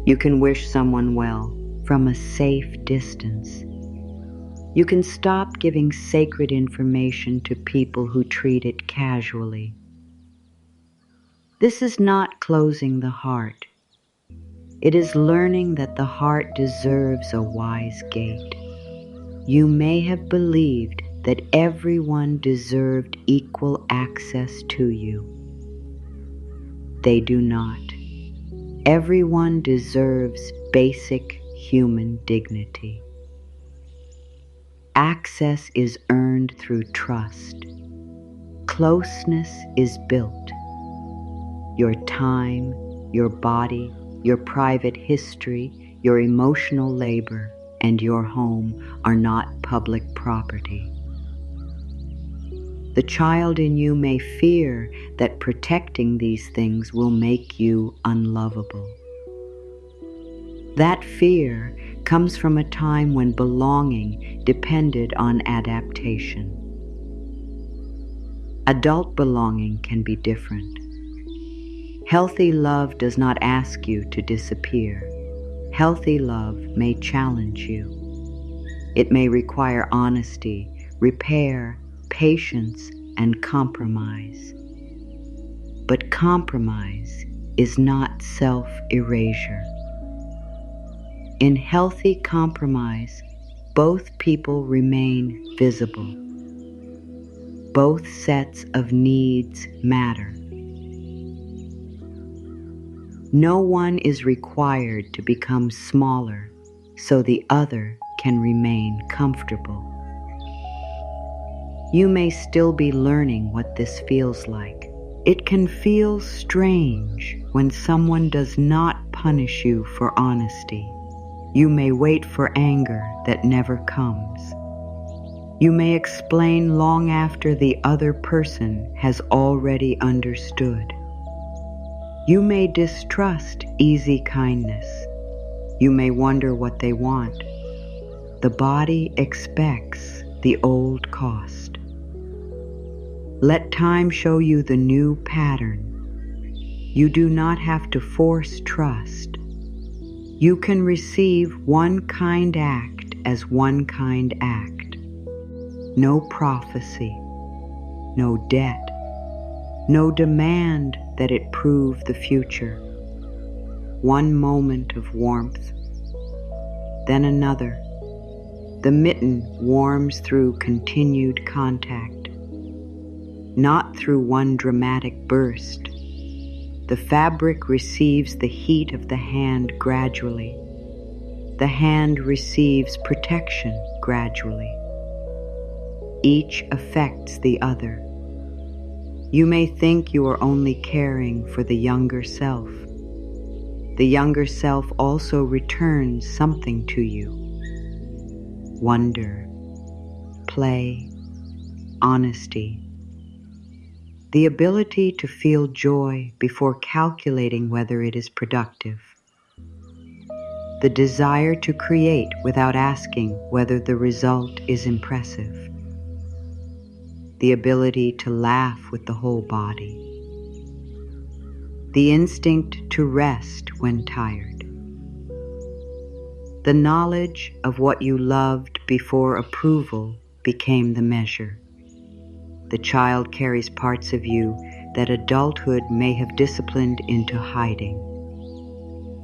You can wish someone well from a safe distance. You can stop giving sacred information to people who treat it casually. This is not closing the heart. It is learning that the heart deserves a wise gate. You may have believed that everyone deserved equal access to you. They do not. Everyone deserves basic human dignity. Access is earned through trust. Closeness is built. Your time, your body, your private history, your emotional labor, and your home are not public property. The child in you may fear that protecting these things will make you unlovable. That fear comes from a time when belonging depended on adaptation. Adult belonging can be different. Healthy love does not ask you to disappear. Healthy love may challenge you. It may require honesty, repair, patience, and compromise. But compromise is not self-erasure. In healthy compromise, both people remain visible. Both sets of needs matter. No one is required to become smaller so the other can remain comfortable. You may still be learning what this feels like. It can feel strange when someone does not punish you for honesty. You may wait for anger that never comes. You may explain long after the other person has already understood. You may distrust easy kindness. You may wonder what they want. The body expects the old cost. Let time show you the new pattern. You do not have to force trust. You can receive one kind act as one kind act. No prophecy, no debt, no demand that it prove the future. One moment of warmth, then another. The mitten warms through continued contact, not through one dramatic burst. The fabric receives the heat of the hand gradually. The hand receives protection gradually. Each affects the other. You may think you are only caring for the younger self. The younger self also returns something to you. Wonder, play, honesty. The ability to feel joy before calculating whether it is productive. The desire to create without asking whether the result is impressive. The ability to laugh with the whole body. The instinct to rest when tired. The knowledge of what you loved before approval became the measure. The child carries parts of you that adulthood may have disciplined into hiding.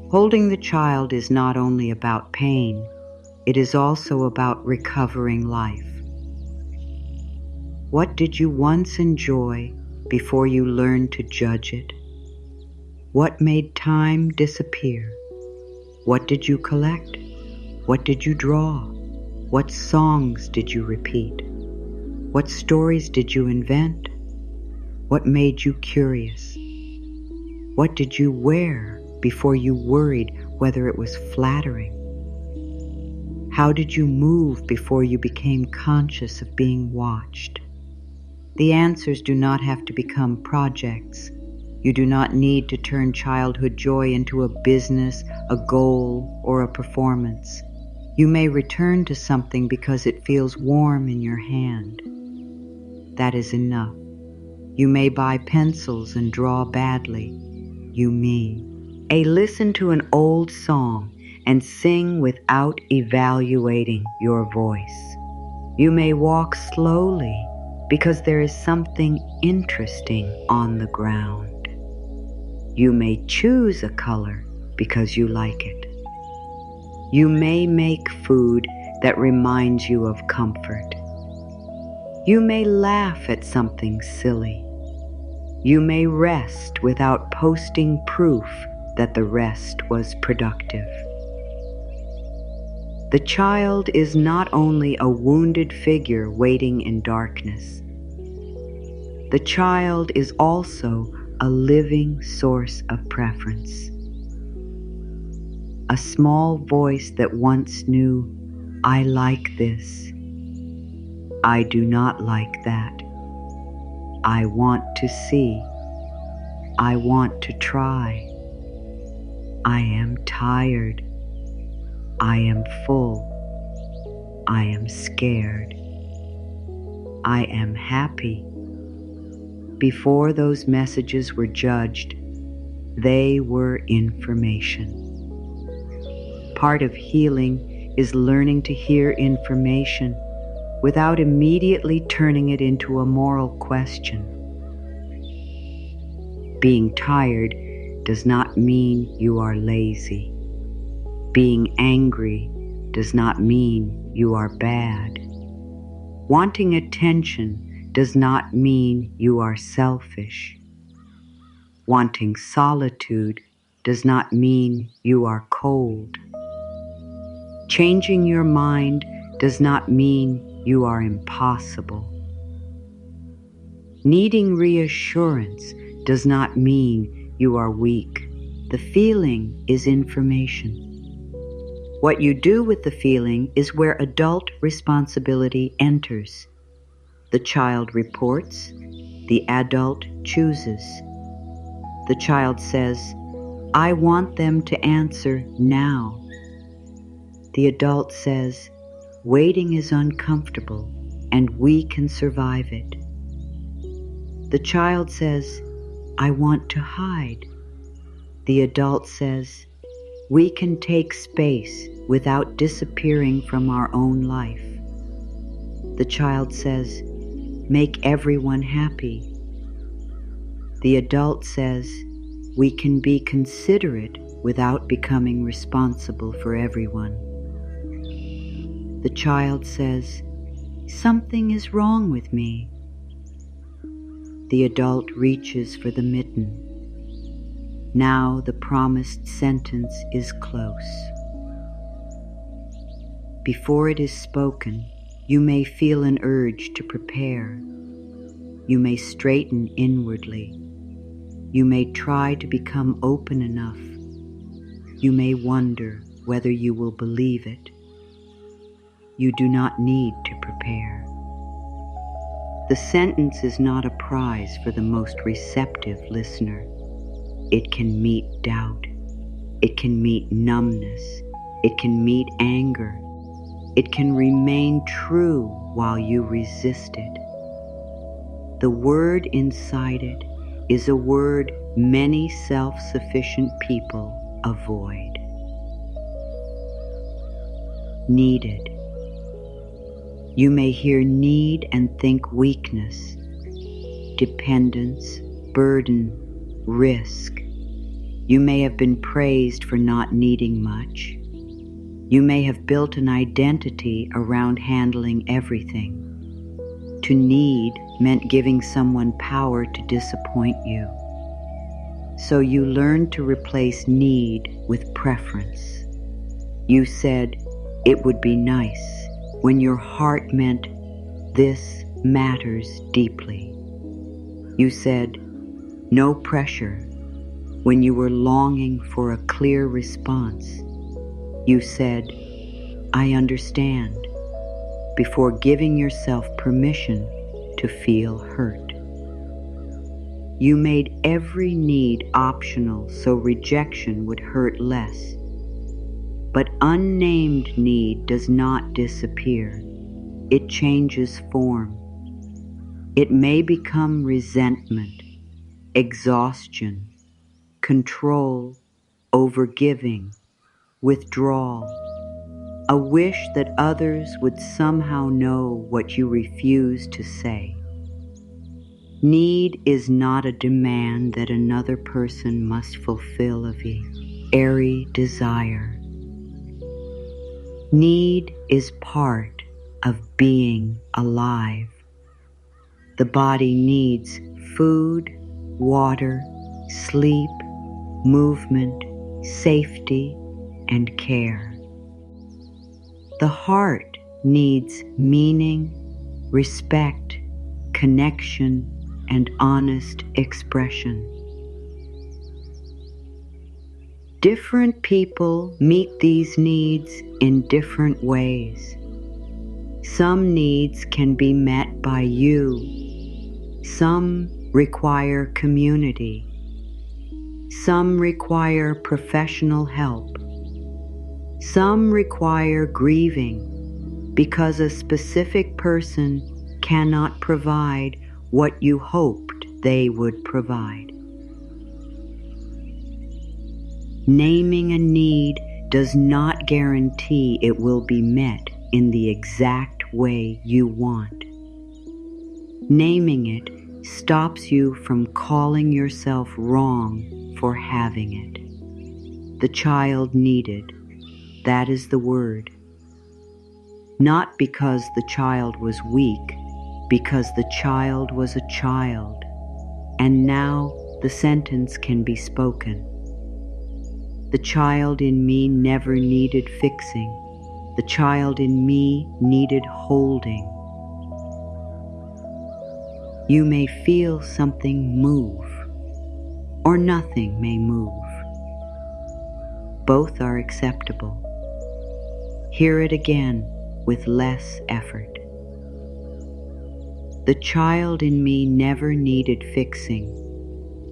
Holding the child is not only about pain, it is also about recovering life. What did you once enjoy before you learned to judge it? What made time disappear? What did you collect? What did you draw? What songs did you repeat? What stories did you invent? What made you curious? What did you wear before you worried whether it was flattering? How did you move before you became conscious of being watched? The answers do not have to become projects. You do not need to turn childhood joy into a business, a goal, or a performance. You may return to something because it feels warm in your hand. That is enough. You may buy pencils and draw badly. You may listen to an old song and sing without evaluating your voice. You may walk slowly because there is something interesting on the ground. You may choose a color because you like it. You may make food that reminds you of comfort. You may laugh at something silly. You may rest without posting proof that the rest was productive. The child is not only a wounded figure waiting in darkness. The child is also a living source of preference. A small voice that once knew, I like this. I do not like that. I want to see. I want to try. I am tired. I am full. I am scared. I am happy. Before those messages were judged, they were information. Part of healing is learning to hear information without immediately turning it into a moral question. Being tired does not mean you are lazy. Being angry does not mean you are bad. Wanting attention does not mean you are selfish. Wanting solitude does not mean you are cold. Changing your mind does not mean you are impossible. Needing reassurance does not mean you are weak. The feeling is information. What you do with the feeling is where adult responsibility enters. The child reports, the adult chooses. The child says, I want them to answer now. The adult says, waiting is uncomfortable and we can survive it. The child says, I want to hide. The adult says, we can take space without disappearing from our own life. The child says, make everyone happy. The adult says, we can be considerate without becoming responsible for everyone. The child says, something is wrong with me. The adult reaches for the mitten. Now the promised sentence is close. Before it is spoken, you may feel an urge to prepare. You may straighten inwardly. You may try to become open enough. You may wonder whether you will believe it. You do not need to prepare. The sentence is not a prize for the most receptive listener. It can meet doubt. It can meet numbness. It can meet anger. It can remain true while you resist it. The word inside it is a word many self-sufficient people avoid. Needed. You may hear need and think weakness, dependence, burden, risk. You may have been praised for not needing much. You may have built an identity around handling everything. To need meant giving someone power to disappoint you. So you learned to replace need with preference. You said, "It would be nice," when your heart meant, "This matters deeply." You said, "No pressure," when you were longing for a clear response. You said, "I understand," before giving yourself permission to feel hurt. You made every need optional so rejection would hurt less. But unnamed need does not disappear. It changes form. It may become resentment, exhaustion, control, overgiving, withdrawal, a wish that others would somehow know what you refuse to say. Need is not a demand that another person must fulfill of you. Airy desire. Need is part of being alive. The body needs food, water, sleep, movement, safety, and care. The heart needs meaning, respect, connection, and honest expression. Different people meet these needs in different ways. Some needs can be met by you. Some require community. Some require professional help. Some require grieving because a specific person cannot provide what you hoped they would provide. Naming a need does not guarantee it will be met in the exact way you want. Naming it stops you from calling yourself wrong for having it. The child needed. That is the word. Not because the child was weak, because the child was a child, and now the sentence can be spoken. The child in me never needed fixing. The child in me needed holding. You may feel something move, or nothing may move. Both are acceptable. Hear it again with less effort. The child in me never needed fixing.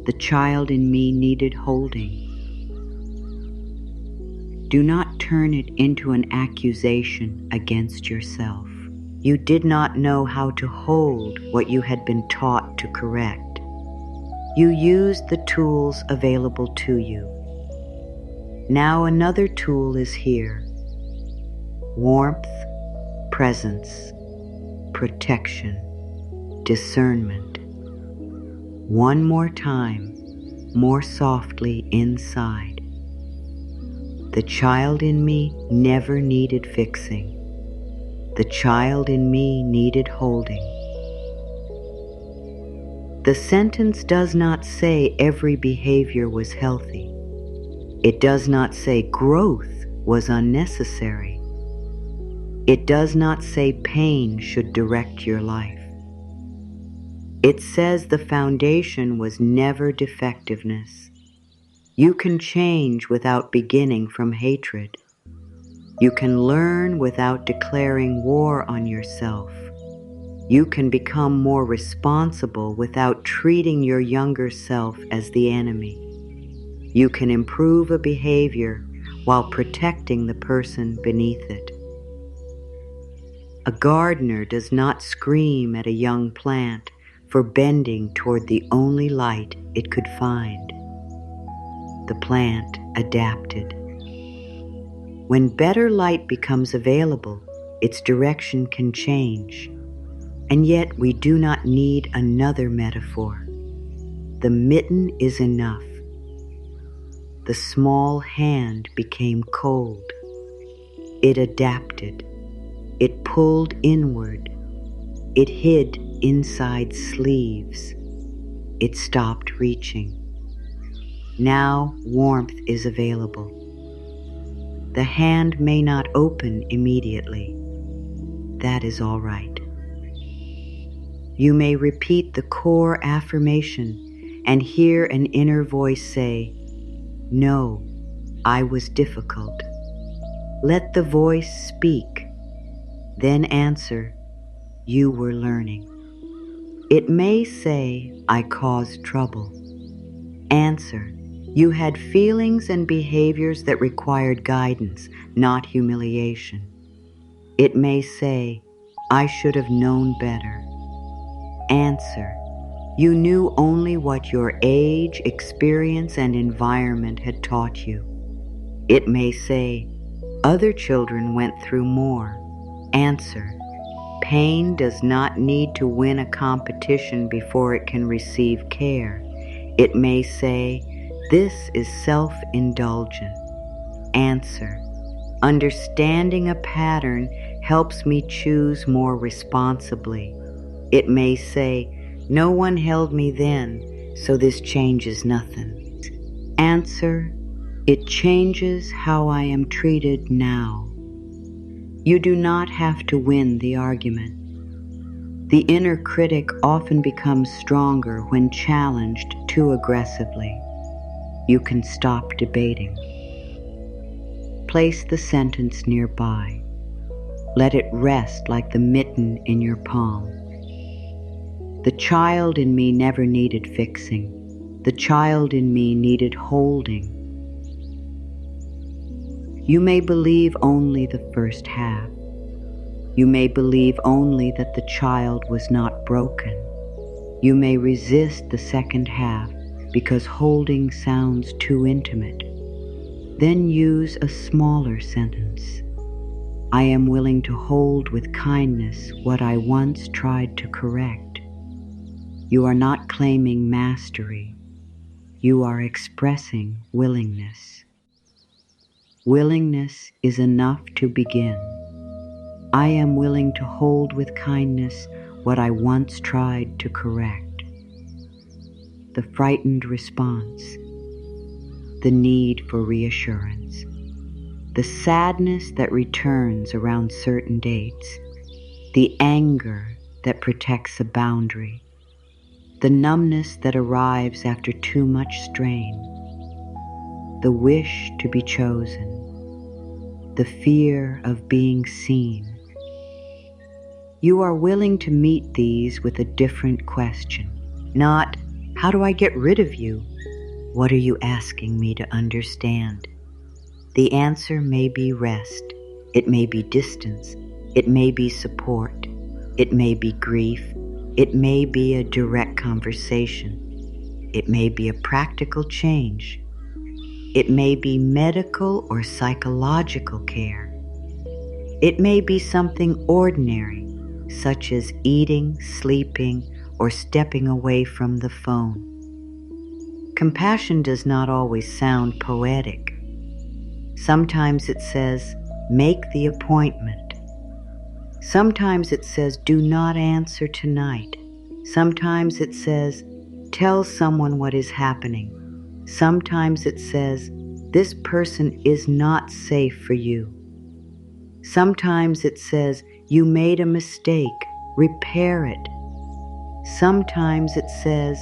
The child in me needed holding. Do not turn it into an accusation against yourself. You did not know how to hold what you had been taught to correct. You used the tools available to you. Now another tool is here. Warmth, presence, protection, discernment. One more time, more softly inside. The child in me never needed fixing. The child in me needed holding. The sentence does not say every behavior was healthy. It does not say growth was unnecessary. It does not say pain should direct your life. It says the foundation was never defectiveness. You can change without beginning from hatred. You can learn without declaring war on yourself. You can become more responsible without treating your younger self as the enemy. You can improve a behavior while protecting the person beneath it. A gardener does not scream at a young plant for bending toward the only light it could find. The plant adapted. When better light becomes available, its direction can change. And yet we do not need another metaphor. The mitten is enough. The small hand became cold. It adapted. It pulled inward. It hid inside sleeves. It stopped reaching. Now warmth is available. The hand may not open immediately. That is all right. You may repeat the core affirmation and hear an inner voice say, "No, I was difficult." Let the voice speak. Then answer, "You were learning." It may say, "I caused trouble." Answer, "You had feelings and behaviors that required guidance, not humiliation." It may say, "I should have known better." Answer, "You knew only what your age, experience, and environment had taught you." It may say, "Other children went through more." Answer, "Pain does not need to win a competition before it can receive care." It may say, "This is self-indulgent." Answer, "Understanding a pattern helps me choose more responsibly." It may say, "No one held me then, so this changes nothing." Answer, "It changes how I am treated now." You do not have to win the argument. The inner critic often becomes stronger when challenged too aggressively. You can stop debating. Place the sentence nearby. Let it rest like the mitten in your palm. The child in me never needed fixing. The child in me needed holding. You may believe only the first half. You may believe only that the child was not broken. You may resist the second half because holding sounds too intimate. Then use a smaller sentence. I am willing to hold with kindness what I once tried to correct. You are not claiming mastery. You are expressing willingness. Willingness is enough to begin. I am willing to hold with kindness what I once tried to correct. The frightened response, the need for reassurance, the sadness that returns around certain dates, the anger that protects a boundary, the numbness that arrives after too much strain, the wish to be chosen, the fear of being seen. You are willing to meet these with a different question, not, "How do I get rid of you?" What are you asking me to understand? The answer may be rest. It may be distance. It may be support. It may be grief. It may be a direct conversation. It may be a practical change. It may be medical or psychological care. It may be something ordinary, such as eating, sleeping, or stepping away from the phone. Compassion does not always sound poetic. Sometimes it says, "Make the appointment." Sometimes it says, "Do not answer tonight." Sometimes it says, "Tell someone what is happening." Sometimes it says, "This person is not safe for you." Sometimes it says, "You made a mistake. Repair it." Sometimes it says,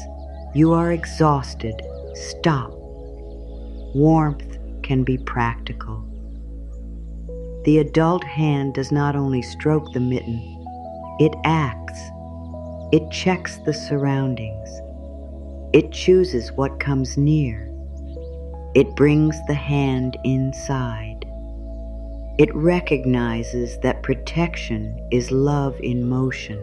"You are exhausted. Stop." Warmth can be practical. The adult hand does not only stroke the mitten, it acts. It checks the surroundings. It chooses what comes near. It brings the hand inside. It recognizes that protection is love in motion.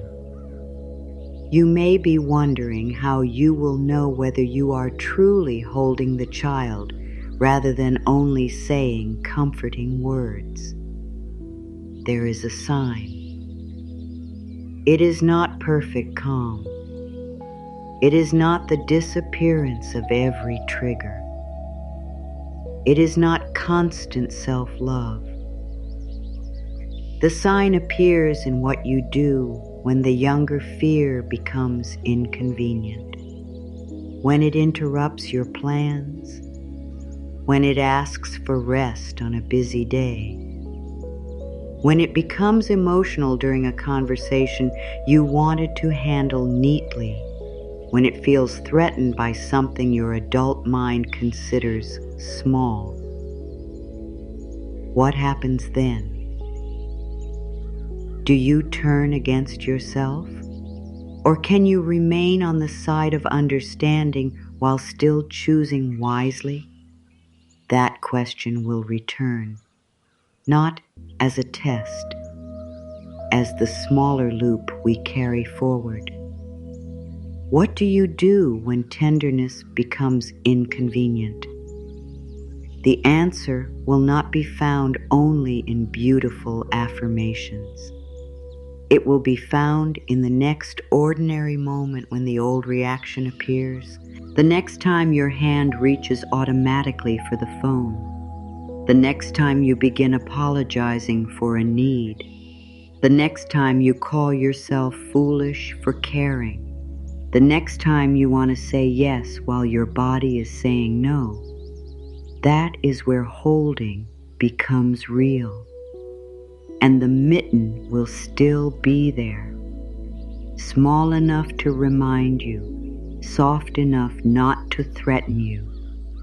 You may be wondering how you will know whether you are truly holding the child rather than only saying comforting words. There is a sign. It is not perfect calm. It is not the disappearance of every trigger. It is not constant self-love. The sign appears in what you do when the younger fear becomes inconvenient, when it interrupts your plans, when it asks for rest on a busy day, when it becomes emotional during a conversation you wanted to handle neatly, when it feels threatened by something your adult mind considers small. What happens then? Do you turn against yourself? Or can you remain on the side of understanding while still choosing wisely? That question will return, not as a test, as the smaller loop we carry forward. What do you do when tenderness becomes inconvenient? The answer will not be found only in beautiful affirmations. It will be found in the next ordinary moment when the old reaction appears, the next time your hand reaches automatically for the phone, the next time you begin apologizing for a need, the next time you call yourself foolish for caring, the next time you want to say yes while your body is saying no. That is where holding becomes real. And the mitten will still be there, small enough to remind you, soft enough not to threaten you,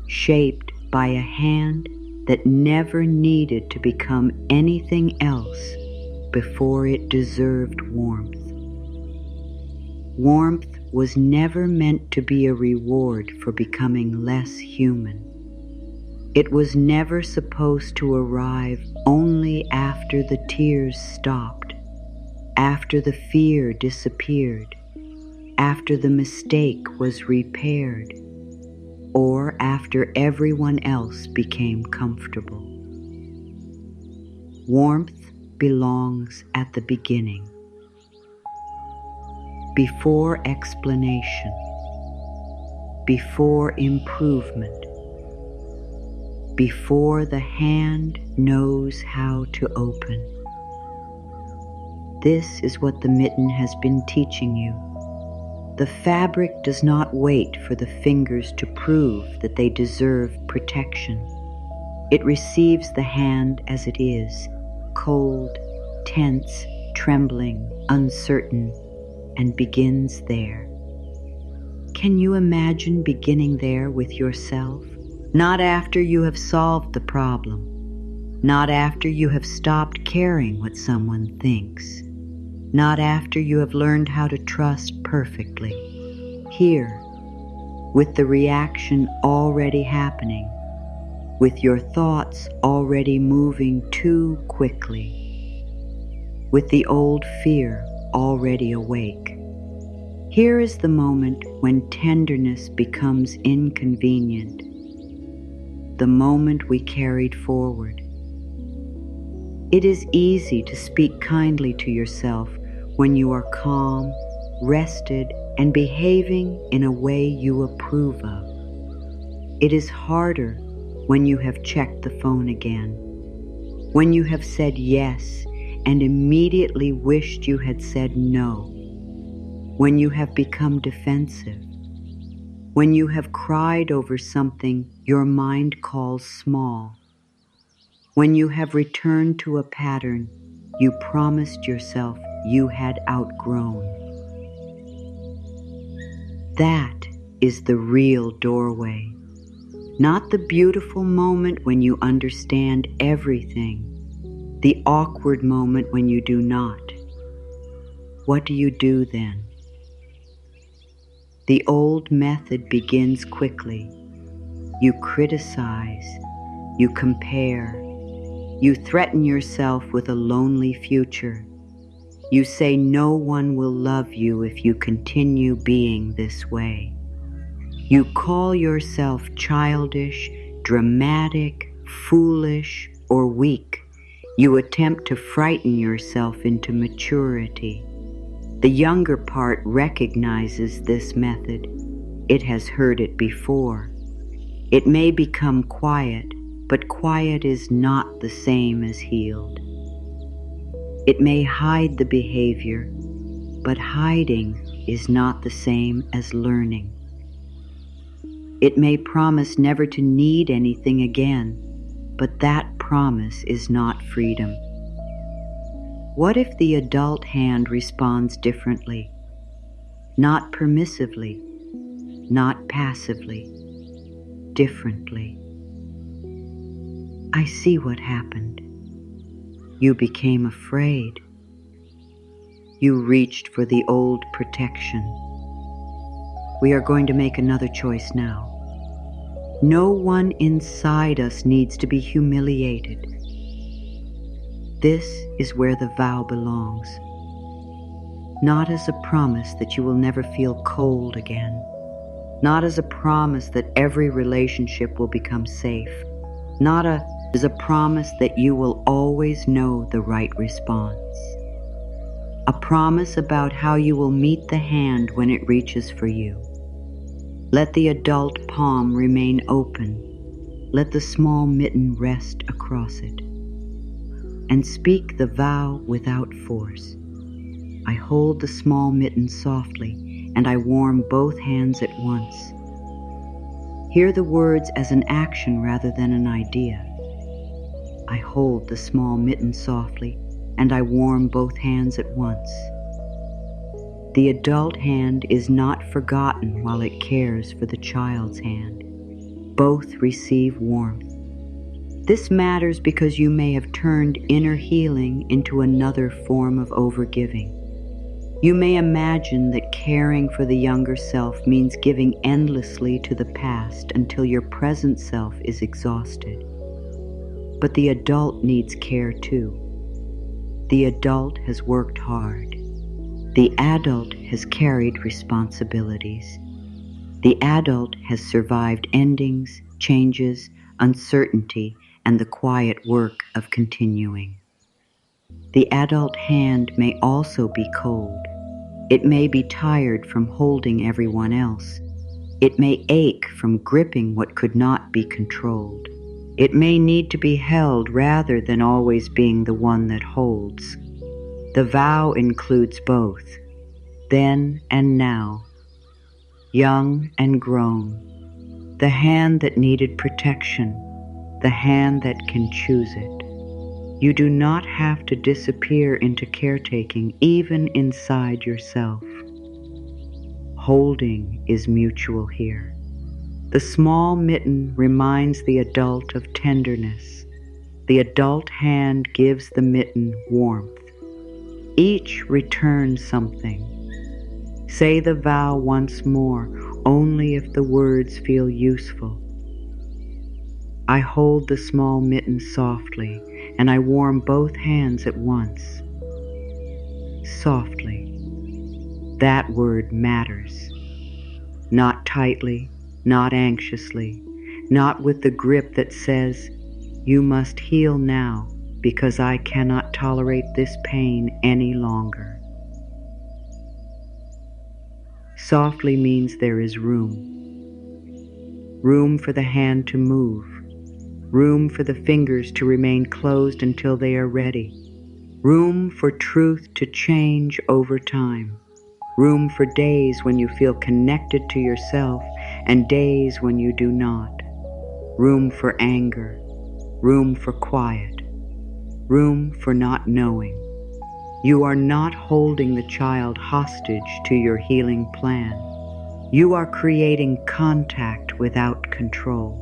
shaped by a hand that never needed to become anything else before it deserved warmth. Warmth was never meant to be a reward for becoming less human. It was never supposed to arrive only after the tears stopped, after the fear disappeared, after the mistake was repaired, or after everyone else became comfortable. Warmth belongs at the beginning, before explanation, before improvement, before the hand knows how to open. This is what the mitten has been teaching you. The fabric does not wait for the fingers to prove that they deserve protection. It receives the hand as it is, cold, tense, trembling, uncertain, and begins there. Can you imagine beginning there with yourself? Not after you have solved the problem, not after you have stopped caring what someone thinks, not after you have learned how to trust perfectly. Here, with the reaction already happening, with your thoughts already moving too quickly, with the old fear already awake. Here is the moment when tenderness becomes inconvenient, the moment we carried forward. It is easy to speak kindly to yourself when you are calm, rested, and behaving in a way you approve of. It is harder when you have checked the phone again, when you have said yes and immediately wished you had said no, when you have become defensive, when you have cried over something your mind calls small, when you have returned to a pattern you promised yourself you had outgrown. That is the real doorway, not the beautiful moment when you understand everything, the awkward moment when you do not. What do you do then? The old method begins quickly. You criticize, you compare, you threaten yourself with a lonely future. You say no one will love you if you continue being this way. You call yourself childish, dramatic, foolish, or weak. You attempt to frighten yourself into maturity. The younger part recognizes this method. It has heard it before. It may become quiet, but quiet is not the same as healed. It may hide the behavior, But hiding is not the same as learning. It may promise never to need anything again, but that promise is not freedom. What if the adult hand responds differently? Not permissively, not passively, differently. I see what happened. You became afraid. You reached for the old protection. We are going to make another choice now. No one inside us needs to be humiliated. This is where the vow belongs. Not as a promise that you will never feel cold again. Not as a promise that every relationship will become safe. Not as a promise that you will always know the right response. A promise about how you will meet the hand when it reaches for you. Let the adult palm remain open. Let the small mitten rest across it. And speak the vow without force. I hold the small mitten softly, and I warm both hands at once. Hear the words as an action rather than an idea. I hold the small mitten softly, and I warm both hands at once. The adult hand is not forgotten while it cares for the child's hand. Both receive warmth. This matters because you may have turned inner healing into another form of overgiving. You may imagine that caring for the younger self means giving endlessly to the past until your present self is exhausted. But the adult needs care too. The adult has worked hard. The adult has carried responsibilities. The adult has survived endings, changes, uncertainty, and the quiet work of continuing. The adult hand may also be cold. It may be tired from holding everyone else. It may ache from gripping what could not be controlled. It may need to be held rather than always being the one that holds. The vow includes both, then and now, young and grown, the hand that needed protection, the hand that can choose it. You do not have to disappear into caretaking even inside yourself. Holding is mutual here. The small mitten reminds the adult of tenderness. The adult hand gives the mitten warmth. Each returns something. Say the vow once more, only if the words feel useful. I hold the small mitten softly, and I warm both hands at once. Softly. That word matters. Not tightly, not anxiously, not with the grip that says, "You must heal now because I cannot tolerate this pain any longer." Softly means there is room. Room for the hand to move. Room for the fingers to remain closed until they are ready. Room for truth to change over time. Room for days when you feel connected to yourself and days when you do not. Room for anger. Room for quiet. Room for not knowing. You are not holding the child hostage to your healing plan. You are creating contact without control.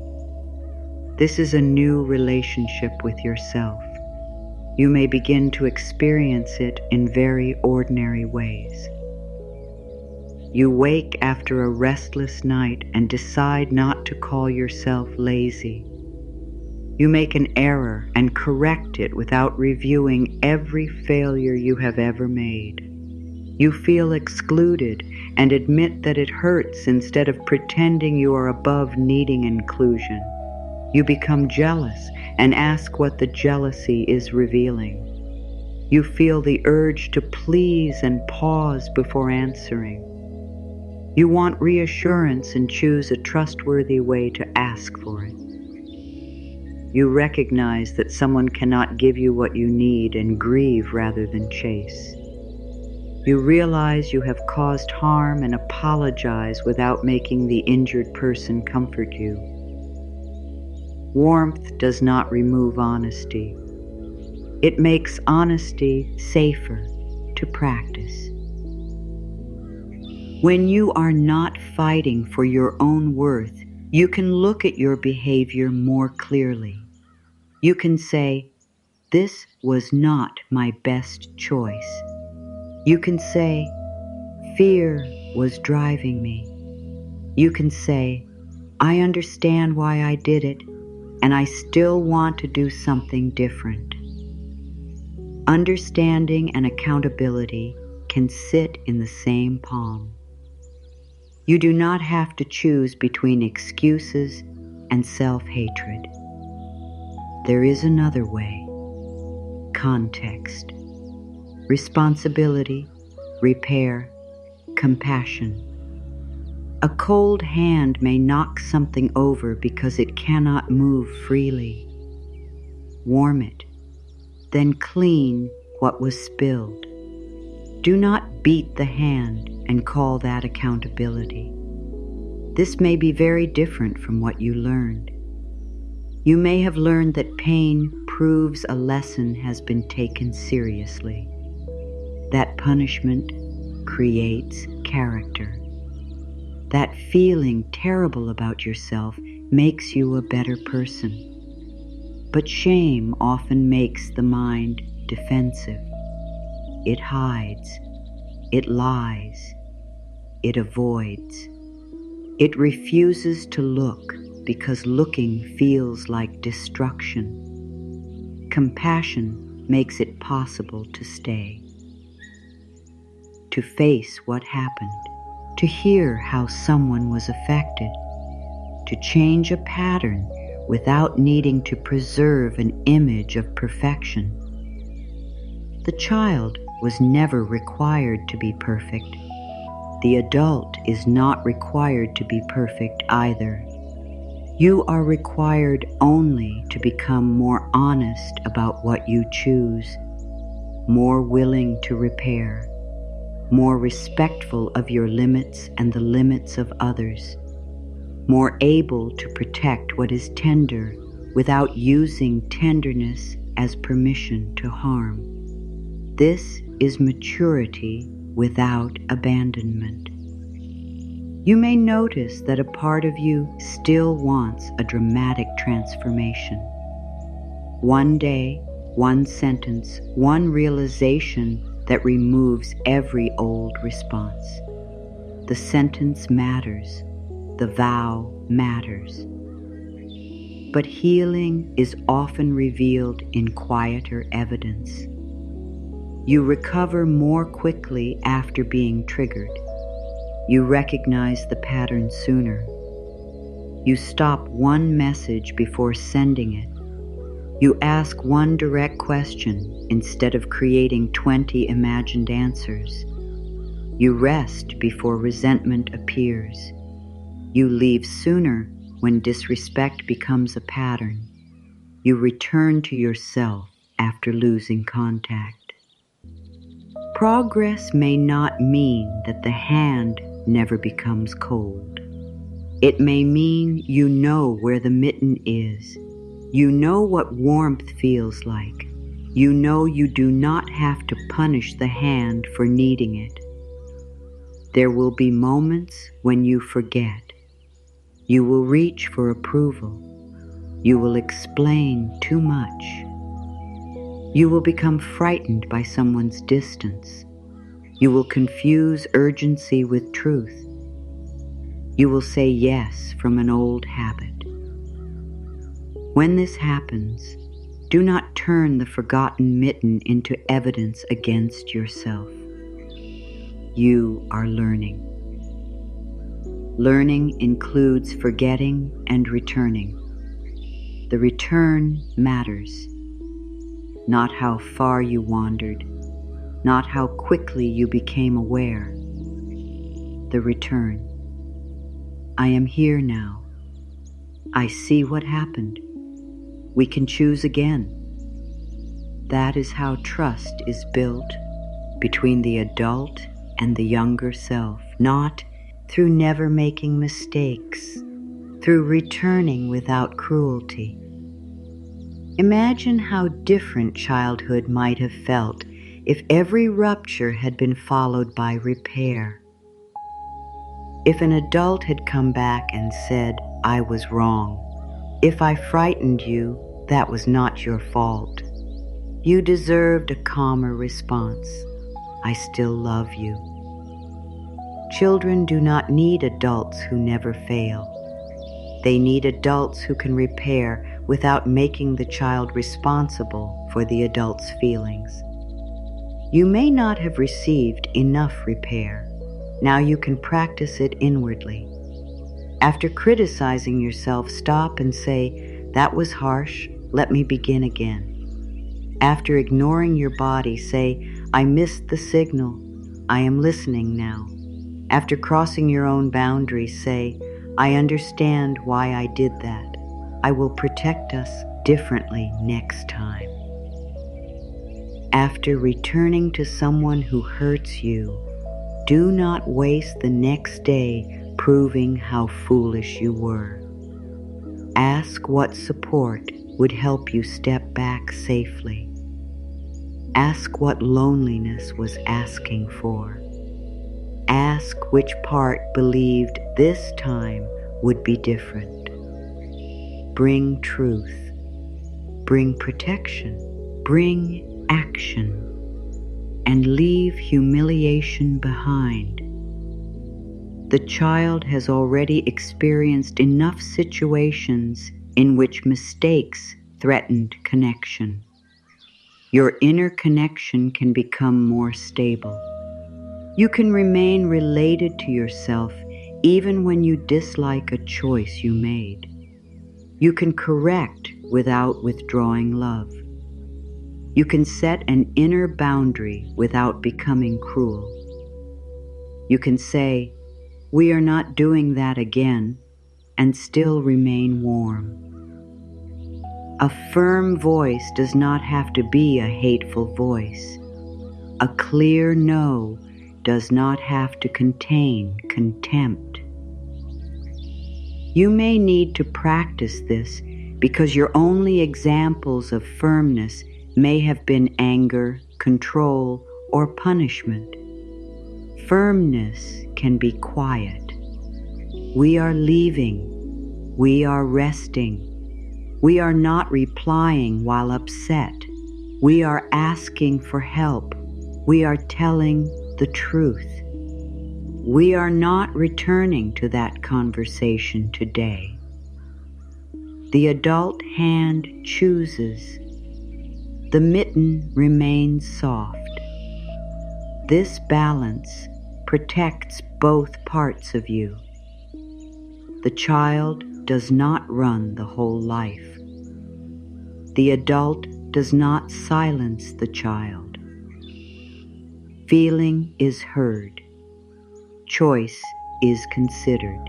This is a new relationship with yourself. You may begin to experience it in very ordinary ways. You wake after a restless night and decide not to call yourself lazy. You make an error and correct it without reviewing every failure you have ever made. You feel excluded and admit that it hurts instead of pretending you are above needing inclusion. You become jealous and ask what the jealousy is revealing. You feel the urge to please and pause before answering. You want reassurance and choose a trustworthy way to ask for it. You recognize that someone cannot give you what you need and grieve rather than chase. You realize you have caused harm and apologize without making the injured person comfort you. Warmth does not remove honesty. It makes honesty safer to practice. When you are not fighting for your own worth, you can look at your behavior more clearly. You can say, "This was not my best choice." You can say, "Fear was driving me." You can say, "I understand why I did it, and I still want to do something different." Understanding and accountability can sit in the same palm. You do not have to choose between excuses and self-hatred. There is another way. Context, responsibility, repair, compassion. A cold hand may knock something over because it cannot move freely. Warm it, then clean what was spilled. Do not beat the hand and call that accountability. This may be very different from what you learned. You may have learned that pain proves a lesson has been taken seriously, that punishment creates character, that feeling terrible about yourself makes you a better person. But shame often makes the mind defensive. It hides, it lies, it avoids. It refuses to look because looking feels like destruction. Compassion makes it possible to stay, to face what happened, to hear how someone was affected, to change a pattern without needing to preserve an image of perfection. The child was never required to be perfect. The adult is not required to be perfect either. You are required only to become more honest about what you choose, more willing to repair, more respectful of your limits and the limits of others, more able to protect what is tender without using tenderness as permission to harm. This is maturity without abandonment. You may notice that a part of you still wants a dramatic transformation. One day, one sentence, one realization that removes every old response. The sentence matters. The vow matters. But healing is often revealed in quieter evidence. You recover more quickly after being triggered. You recognize the pattern sooner. You stop one message before sending it. You ask one direct question instead of creating 20 imagined answers. You rest before resentment appears. You leave sooner when disrespect becomes a pattern. You return to yourself after losing contact. Progress may not mean that the hand never becomes cold. It may mean you know where the mitten is. You know what warmth feels like. You know you do not have to punish the hand for needing it. There will be moments when you forget. You will reach for approval. You will explain too much. You will become frightened by someone's distance. You will confuse urgency with truth. You will say yes from an old habit. When this happens, do not turn the forgotten mitten into evidence against yourself. You are learning. Learning includes forgetting and returning. The return matters. Not how far you wandered, not how quickly you became aware. The return. I am here now. I see what happened. We can choose again. That is how trust is built, between the adult and the younger self, not through never making mistakes, through returning without cruelty. Imagine how different childhood might have felt if every rupture had been followed by repair. If an adult had come back and said, "I was wrong. If I frightened you, that was not your fault. You deserved a calmer response. I still love you." Children do not need adults who never fail. They need adults who can repair without making the child responsible for the adult's feelings. You may not have received enough repair. Now you can practice it inwardly. After criticizing yourself, stop and say, "That was harsh. Let me begin again." After ignoring your body, say, "I missed the signal. I am listening now." After crossing your own boundaries, say, "I understand why I did that. I will protect us differently next time." After returning to someone who hurts you, do not waste the next day proving how foolish you were. Ask what support would help you step back safely. Ask what loneliness was asking for. Ask which part believed this time would be different. Bring truth. Bring protection. Bring action. And leave humiliation behind. The child has already experienced enough situations in which mistakes threatened connection. Your inner connection can become more stable. You can remain related to yourself even when you dislike a choice you made. You can correct without withdrawing love. You can set an inner boundary without becoming cruel. You can say, "We are not doing that again," and still remain warm. A firm voice does not have to be a hateful voice. A clear no does not have to contain contempt. You may need to practice this because your only examples of firmness may have been anger, control, or punishment. Firmness can be quiet. We are leaving. We are resting. We are not replying while upset. We are asking for help. We are telling the truth. We are not returning to that conversation today. The adult hand chooses. The mitten remains soft. This balance protects both parts of you. The child does not run the whole life. The adult does not silence the child. Feeling is heard. Choice is considered.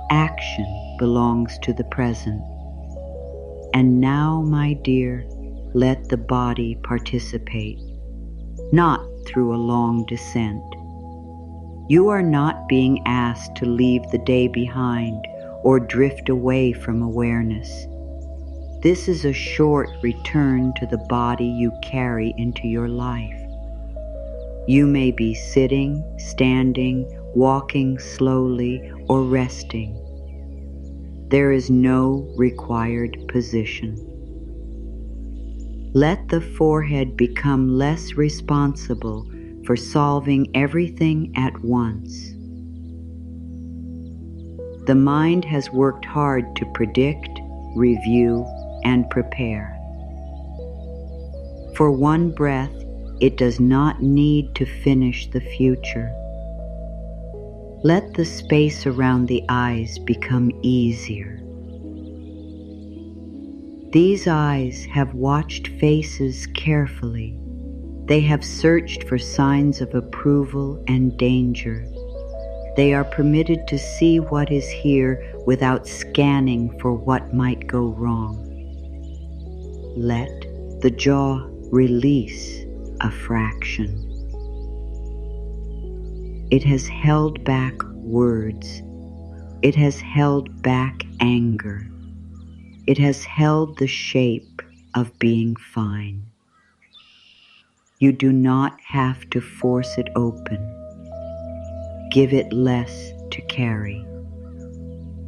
Action belongs to the present. And now, my dear, let the body participate, not through a long descent. You are not being asked to leave the day behind or drift away from awareness. This is a short return to the body you carry into your life. You may be sitting, standing, walking slowly, or resting. There is no required position. Let the forehead become less responsible for solving everything at once. The mind has worked hard to predict, review, and prepare. For one breath, it does not need to finish the future. Let the space around the eyes become easier. These eyes have watched faces carefully. They have searched for signs of approval and danger. They are permitted to see what is here without scanning for what might go wrong. Let the jaw release a fraction. It has held back words. It has held back anger. It has held the shape of being fine. You do not have to force it open. Give it less to carry.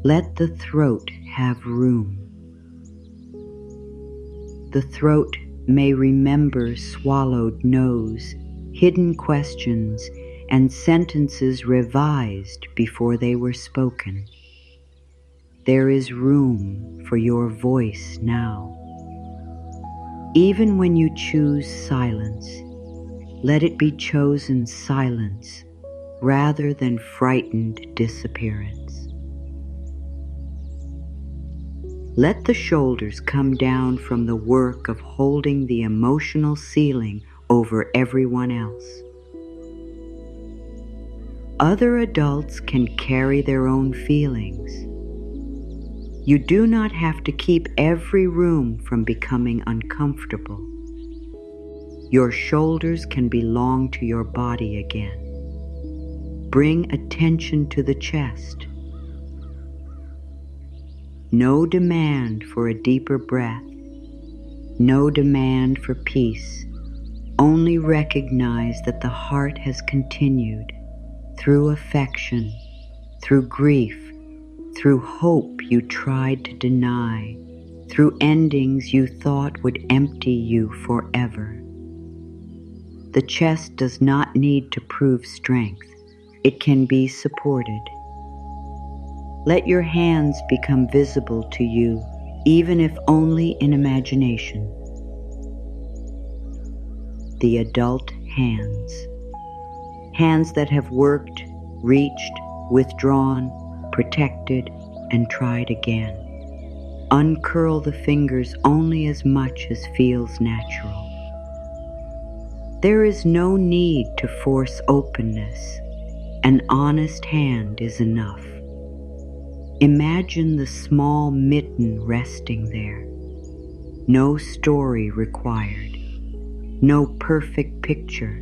Let the throat have room. The throat may remember swallowed no's, hidden questions, and sentences revised before they were spoken. There is room for your voice now. Even when you choose silence, let it be chosen silence rather than frightened disappearance. Let the shoulders come down from the work of holding the emotional ceiling over everyone else. Other adults can carry their own feelings. You do not have to keep every room from becoming uncomfortable. Your shoulders can belong to your body again. Bring attention to the chest. No demand for a deeper breath. No demand for peace. Only recognize that the heart has continued through affection, through grief, through hope you tried to deny, through endings you thought would empty you forever. The chest does not need to prove strength. It can be supported. Let your hands become visible to you, even if only in imagination. The adult hands. Hands that have worked, reached, withdrawn, protected, and tried again. Uncurl the fingers only as much as feels natural. There is no need to force openness. An honest hand is enough. Imagine the small mitten resting there. No story required. No perfect picture.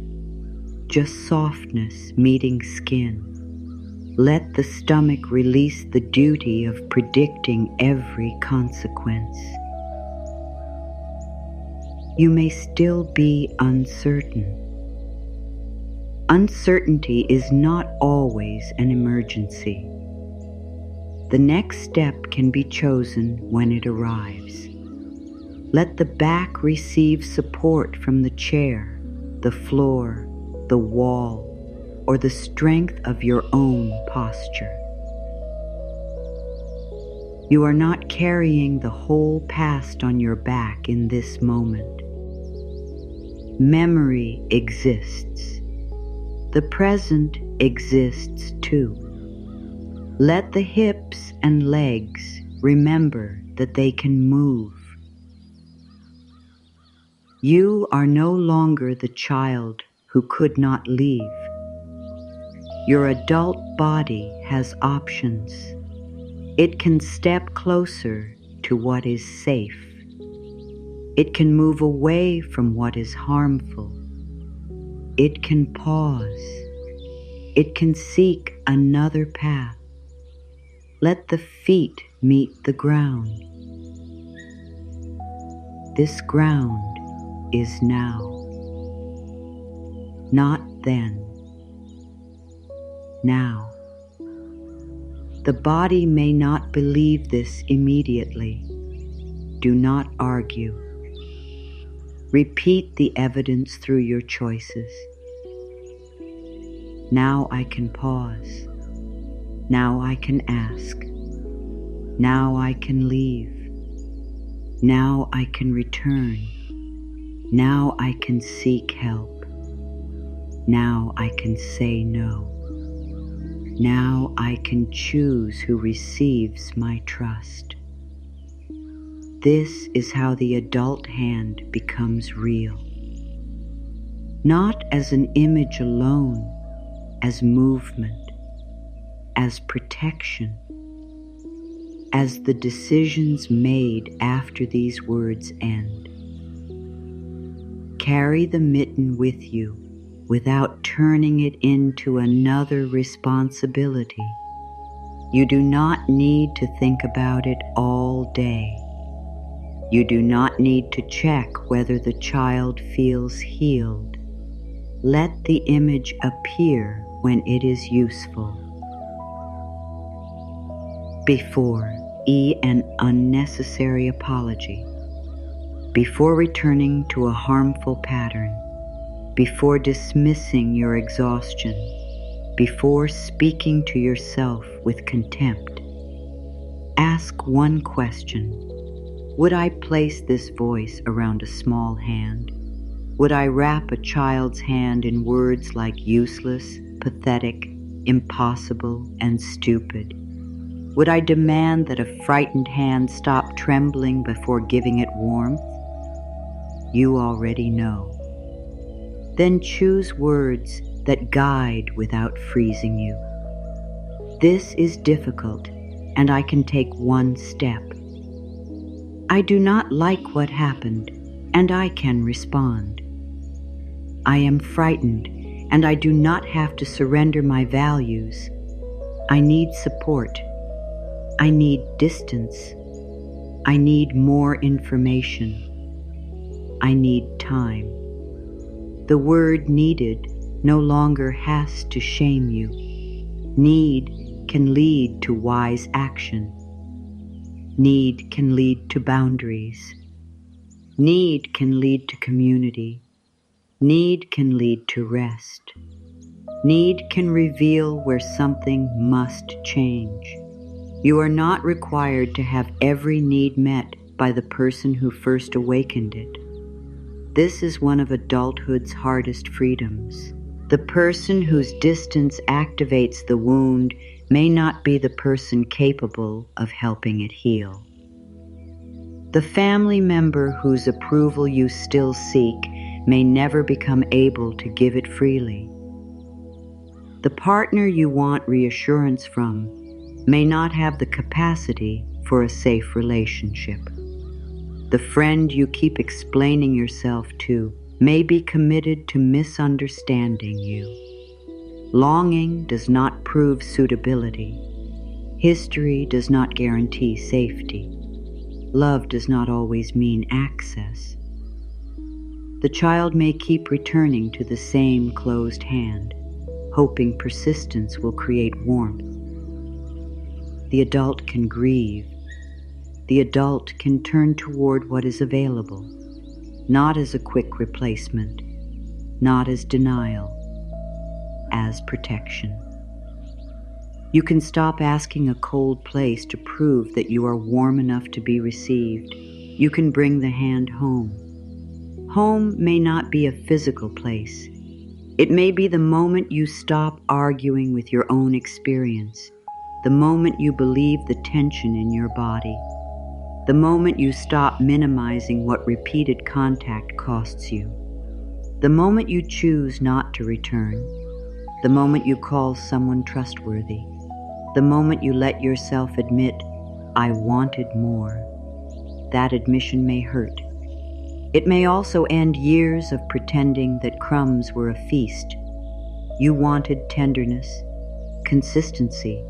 Just softness meeting skin. Let the stomach release the duty of predicting every consequence. You may still be uncertain. Uncertainty is not always an emergency. The next step can be chosen when it arrives. Let the back receive support from the chair, the floor, the wall, or the strength of your own posture. You are not carrying the whole past on your back in this moment. Memory exists. The present exists too. Let the hips and legs remember that they can move. You are no longer the child who could not leave. Your adult body has options. It can step closer to what is safe. It can move away from what is harmful. It can pause. It can seek another path. Let the feet meet the ground. This ground is now, not then. Now. The body may not believe this immediately. Do not argue. Repeat the evidence through your choices. Now I can pause. Now I can ask. Now I can leave. Now I can return. Now I can seek help. Now I can say no. Now I can choose who receives my trust. This is how the adult hand becomes real. Not as an image alone, as movement, as protection, as the decisions made after these words end. Carry the mitten with you without turning it into another responsibility. You do not need to think about it all day. You do not need to check whether the child feels healed. Let the image appear when it is useful. Before, an unnecessary apology. Before returning to a harmful pattern. Before dismissing your exhaustion. Before speaking to yourself with contempt. Ask one question. Would I place this voice around a small hand? Would I wrap a child's hand in words like useless, pathetic, impossible, and stupid? Would I demand that a frightened hand stop trembling before giving it warmth? You already know. Then choose words that guide without freezing you. This is difficult, and I can take one step. I do not like what happened, and I can respond. I am frightened, and I do not have to surrender my values. I need support. I need distance. I need more information. I need time. The word needed no longer has to shame you. Need can lead to wise action. Need can lead to boundaries. Need can lead to community. Need can lead to rest. Need can reveal where something must change. You are not required to have every need met by the person who first awakened it. This is one of adulthood's hardest freedoms. The person whose distance activates the wound may not be the person capable of helping it heal. The family member whose approval you still seek may never become able to give it freely. The partner you want reassurance from may not have the capacity for a safe relationship. The friend you keep explaining yourself to may be committed to misunderstanding you. Longing does not prove suitability. History does not guarantee safety. Love does not always mean access. The child may keep returning to the same closed hand, hoping persistence will create warmth. The adult can grieve. The adult can turn toward what is available, not as a quick replacement, not as denial, as protection. You can stop asking a cold place to prove that you are warm enough to be received. You can bring the hand home. Home may not be a physical place. It may be the moment you stop arguing with your own experience, the moment you believe the tension in your body, the moment you stop minimizing what repeated contact costs you, the moment you choose not to return, the moment you call someone trustworthy, the moment you let yourself admit, I wanted more. That admission may hurt. It may also end years of pretending that crumbs were a feast. You wanted tenderness, consistency,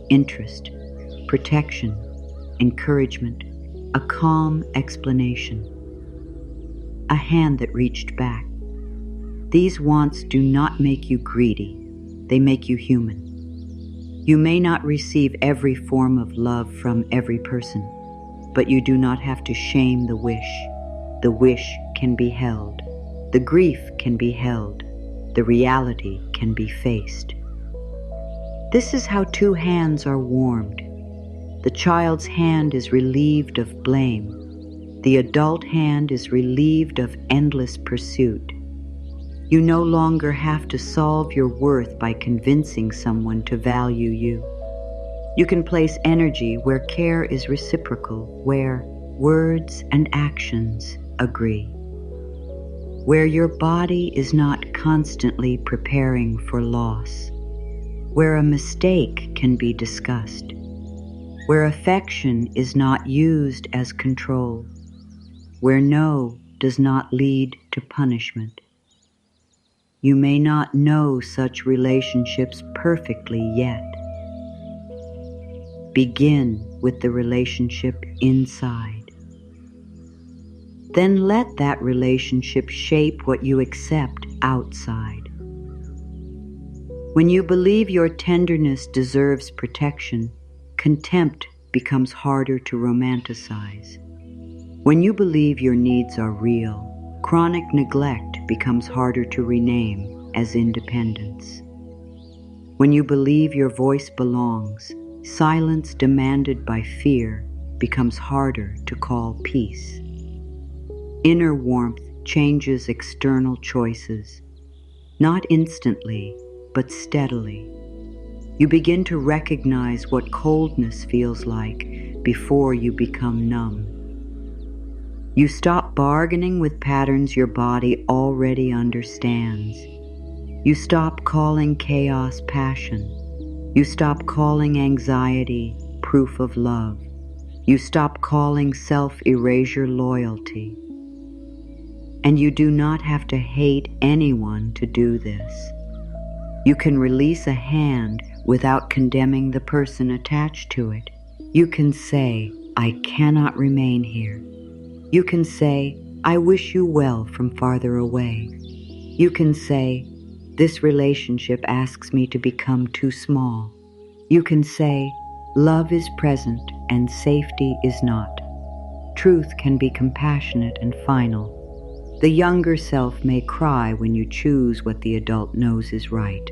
interest, protection, encouragement, a calm explanation, a hand that reached back. These wants do not make you greedy, they make you human. You may not receive every form of love from every person, but you do not have to shame the wish. The wish can be held. The grief can be held. The reality can be faced. This is how two hands are warmed. The child's hand is relieved of blame. The adult hand is relieved of endless pursuit. You no longer have to solve your worth by convincing someone to value you. You can place energy where care is reciprocal, where words and actions agree, where your body is not constantly preparing for loss, where a mistake can be discussed, where affection is not used as control, where no does not lead to punishment. You may not know such relationships perfectly yet. Begin with the relationship inside. Then let that relationship shape what you accept outside. When you believe your tenderness deserves protection, contempt becomes harder to romanticize. When you believe your needs are real, chronic neglect becomes harder to rename as independence. When you believe your voice belongs, silence demanded by fear becomes harder to call peace. Inner warmth changes external choices, not instantly, but steadily. You begin to recognize what coldness feels like before you become numb. You stop bargaining with patterns your body already understands. You stop calling chaos passion. You stop calling anxiety proof of love. You stop calling self-erasure loyalty. And you do not have to hate anyone to do this. You can release a hand without condemning the person attached to it. You can say, I cannot remain here. You can say, I wish you well from farther away. You can say, this relationship asks me to become too small. You can say, love is present and safety is not. Truth can be compassionate and final. The younger self may cry when you choose what the adult knows is right.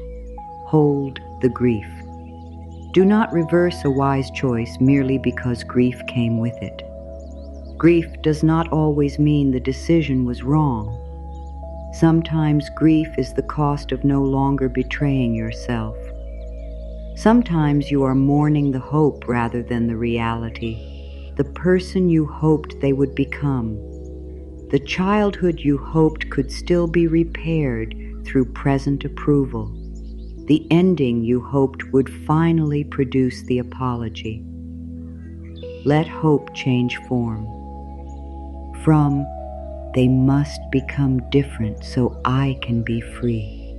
Hold the grief. Do not reverse a wise choice merely because grief came with it. Grief does not always mean the decision was wrong. Sometimes grief is the cost of no longer betraying yourself. Sometimes you are mourning the hope rather than the reality, the person you hoped they would become. The childhood you hoped could still be repaired through present approval. The ending you hoped would finally produce the apology. Let hope change form. From, they must become different so I can be free,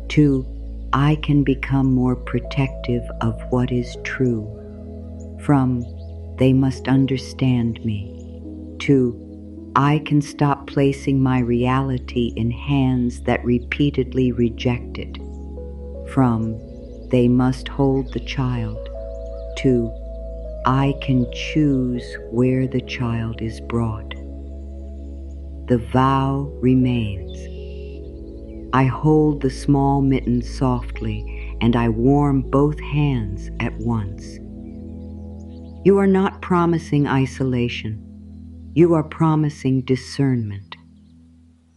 to, I can become more protective of what is true. From, they must understand me, to, I can stop placing my reality in hands that repeatedly reject it. From, they must hold the child, to, I can choose where the child is brought. The vow remains. I hold the small mitten softly, and I warm both hands at once. You are not promising isolation. You are promising discernment.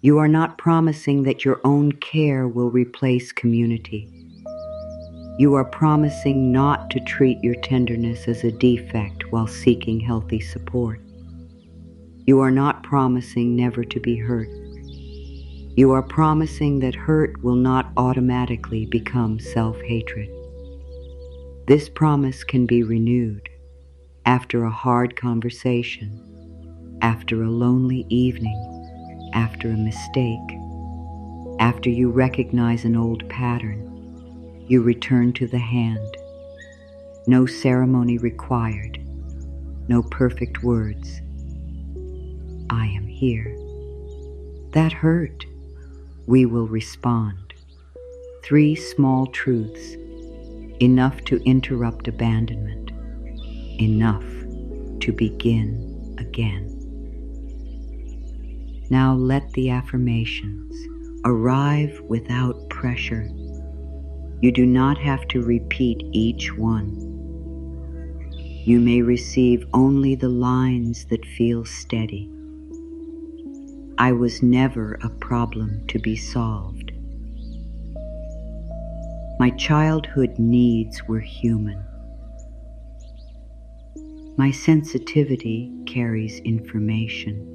You are not promising that your own care will replace community. You are promising not to treat your tenderness as a defect while seeking healthy support. You are not promising never to be hurt. You are promising that hurt will not automatically become self-hatred. This promise can be renewed after a hard conversation, after a lonely evening, after a mistake, after you recognize an old pattern. You return to the hand. No ceremony required, no perfect words. I am here. That hurt. We will respond. 3 small truths, enough to interrupt abandonment, enough to begin again. Now let the affirmations arrive without pressure. You do not have to repeat each one. You may receive only the lines that feel steady. I was never a problem to be solved. My childhood needs were human. My sensitivity carries information.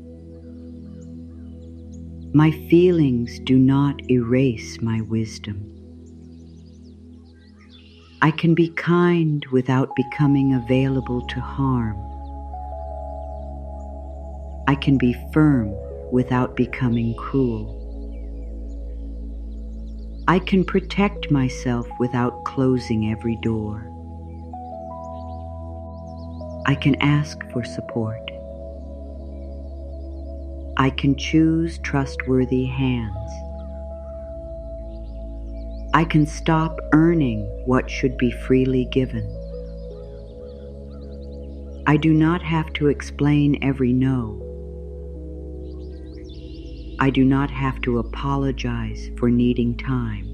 My feelings do not erase my wisdom. I can be kind without becoming available to harm. I can be firm without becoming cruel. I can protect myself without closing every door. I can ask for support. I can choose trustworthy hands. I can stop earning what should be freely given. I do not have to explain every no. I do not have to apologize for needing time.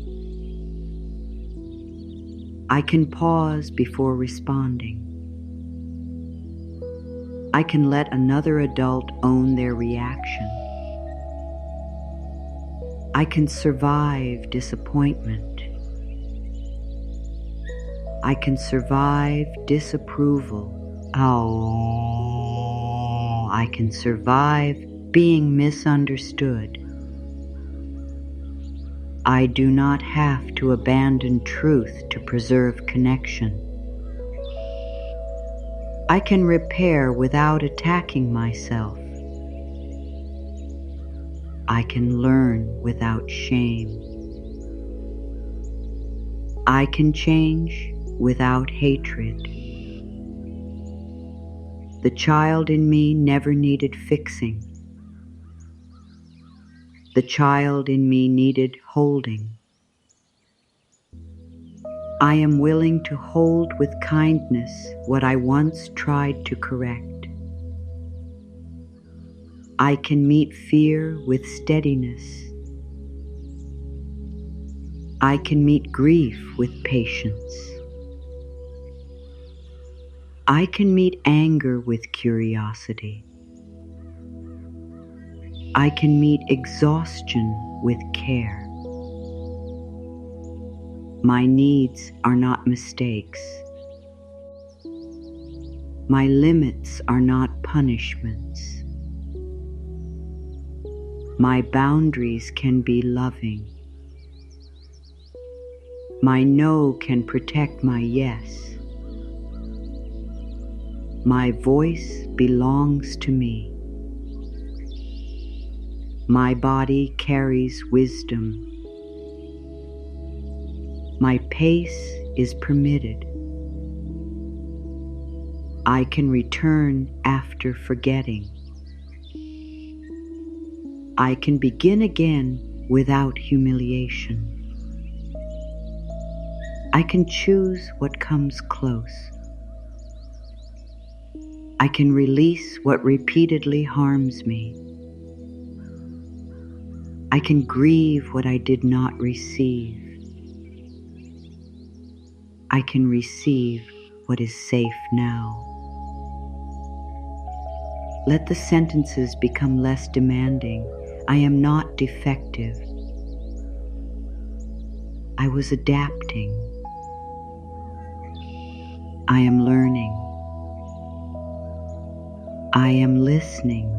I can pause before responding. I can let another adult own their reaction. I can survive disappointment. I can survive disapproval. I can survive being misunderstood. I do not have to abandon truth to preserve connection. I can repair without attacking myself. I can learn without shame. I can change without hatred. The child in me never needed fixing. The child in me needed holding. I am willing to hold with kindness what I once tried to correct. I can meet fear with steadiness. I can meet grief with patience. I can meet anger with curiosity. I can meet exhaustion with care. My needs are not mistakes. My limits are not punishments. My boundaries can be loving. My no can protect my yes. My voice belongs to me. My body carries wisdom. My pace is permitted. I can return after forgetting. I can begin again without humiliation. I can choose what comes close. I can release what repeatedly harms me. I can grieve what I did not receive. I can receive what is safe now. Let the sentences become less demanding. I am not defective. I was adapting. I am learning. I am listening.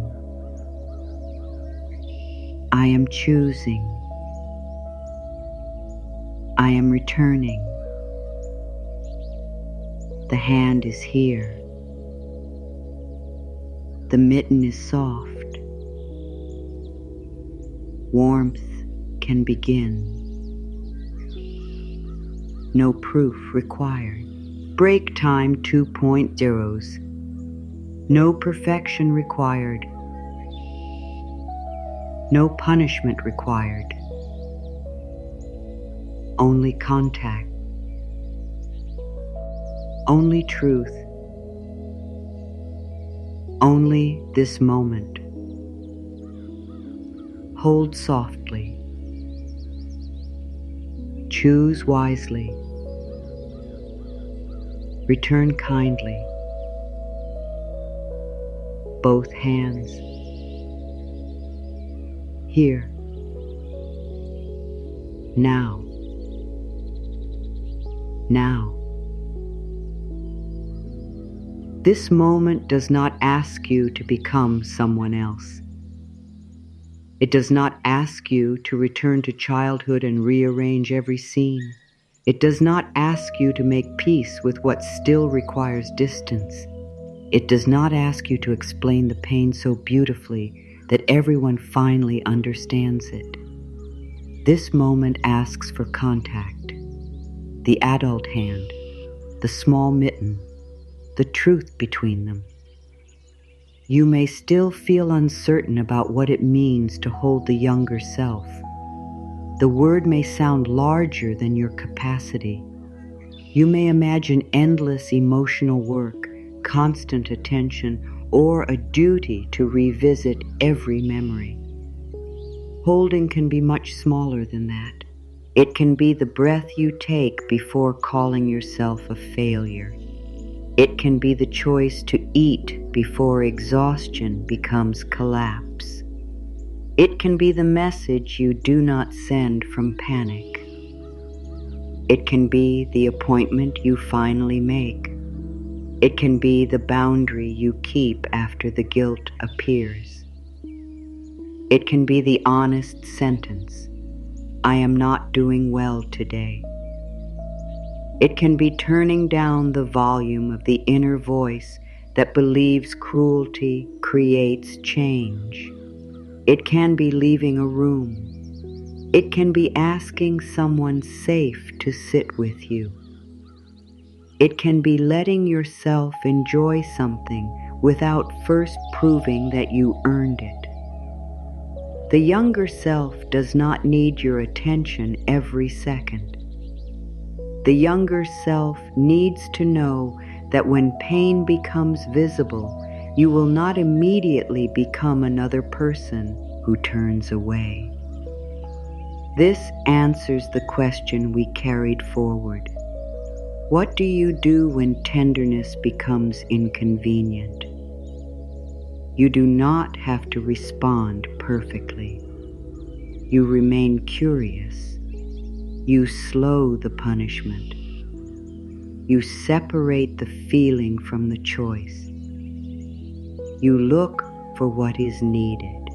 I am choosing. I am returning. The hand is here. The mitten is soft. Warmth can begin. No proof required. Break time 2.0s. No perfection required. No punishment required. Only contact. Only truth. Only this moment. Hold softly. Choose wisely. Return kindly. Both hands. Here. Now. Now. This moment does not ask you to become someone else. It does not ask you to return to childhood and rearrange every scene. It does not ask you to make peace with what still requires distance. It does not ask you to explain the pain so beautifully that everyone finally understands it. This moment asks for contact. The adult hand, the small mitten, the truth between them. You may still feel uncertain about what it means to hold the younger self. The word may sound larger than your capacity. You may imagine endless emotional work, constant attention, or a duty to revisit every memory. Holding can be much smaller than that. It can be the breath you take before calling yourself a failure. It can be the choice to eat before exhaustion becomes collapse. It can be the message you do not send from panic. It can be the appointment you finally make. It can be the boundary you keep after the guilt appears. It can be the honest sentence, "I am not doing well today." It can be turning down the volume of the inner voice that believes cruelty creates change. It can be leaving a room. It can be asking someone safe to sit with you. It can be letting yourself enjoy something without first proving that you earned it. The younger self does not need your attention every second. The younger self needs to know that when pain becomes visible, you will not immediately become another person who turns away. This answers the question we carried forward. What do you do when tenderness becomes inconvenient? You do not have to respond perfectly. You remain curious. You slow the punishment. You separate the feeling from the choice. You look for what is needed.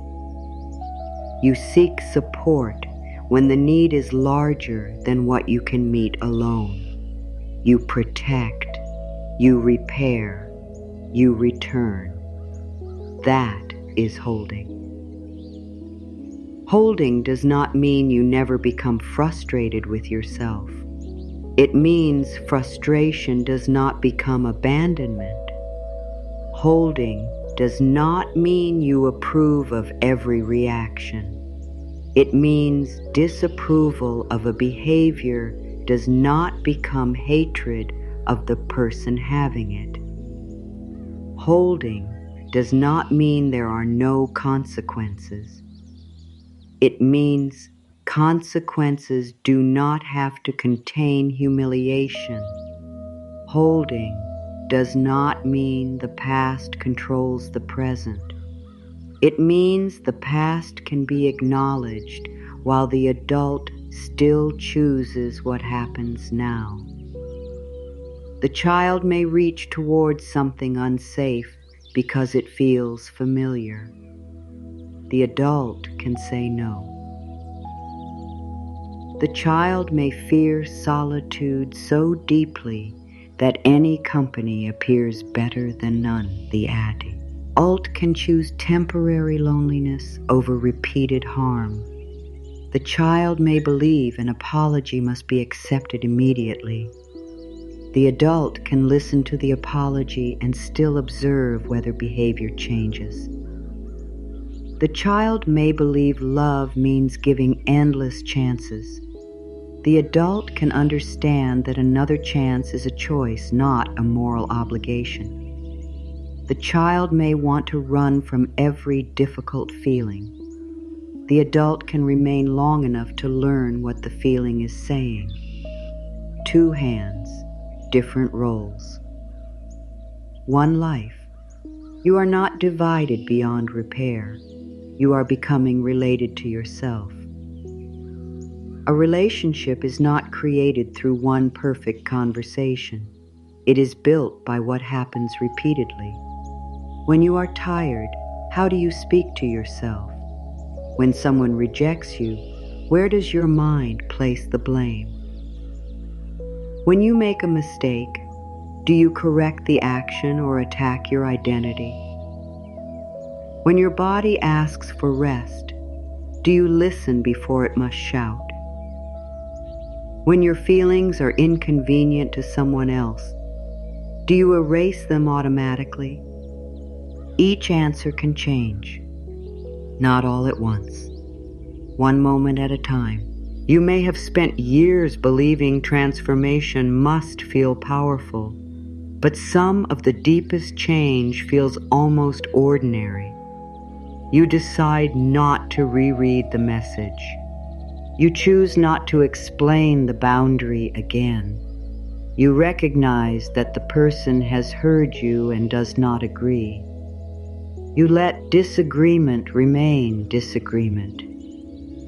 You seek support when the need is larger than what you can meet alone. You protect. You repair. You return. That is holding. Holding does not mean you never become frustrated with yourself. It means frustration does not become abandonment. Holding does not mean you approve of every reaction. It means disapproval of a behavior does not become hatred of the person having it. Holding does not mean there are no consequences. It means consequences do not have to contain humiliation. Holding does not mean the past controls the present. It means the past can be acknowledged while the adult still chooses what happens now. The child may reach towards something unsafe because it feels familiar. The adult can say no. The child may fear solitude so deeply that any company appears better than none, the adult can choose temporary loneliness over repeated harm. The child may believe an apology must be accepted immediately. The adult can listen to the apology and still observe whether behavior changes. The child may believe love means giving endless chances. The adult can understand that another chance is a choice, not a moral obligation. The child may want to run from every difficult feeling. The adult can remain long enough to learn what the feeling is saying. Two hands, different roles. One life. You are not divided beyond repair. You are becoming related to yourself. A relationship is not created through one perfect conversation. It is built by what happens repeatedly. When you are tired, how do you speak to yourself? When someone rejects you, where does your mind place the blame? When you make a mistake, do you correct the action or attack your identity? When your body asks for rest, Do you listen before it must shout? When your feelings are inconvenient to someone else, do you erase them automatically? Each answer can change, not all at once, one moment at a time. You may have spent years believing transformation must feel powerful, but some of the deepest change feels almost ordinary. You decide not to reread the message. You choose not to explain the boundary again. You recognize that the person has heard you and does not agree. You let disagreement remain disagreement.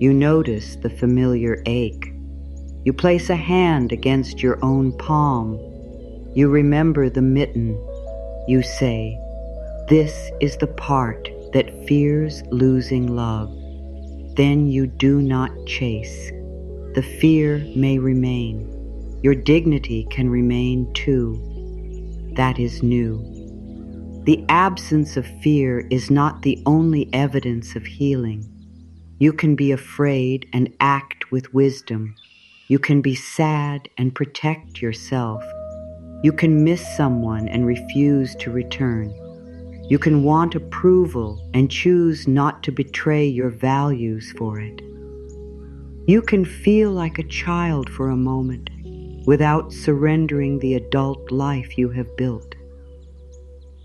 You notice the familiar ache. You place a hand against your own palm. You remember the mitten. You say, "This is the part that fears losing love." Then you do not chase. The fear may remain. Your dignity can remain too. That is new. The absence of fear is not the only evidence of healing. You can be afraid and act with wisdom. You can be sad and protect yourself. You can miss someone and refuse to return. You can want approval and choose not to betray your values for it. You can feel like a child for a moment without surrendering the adult life you have built.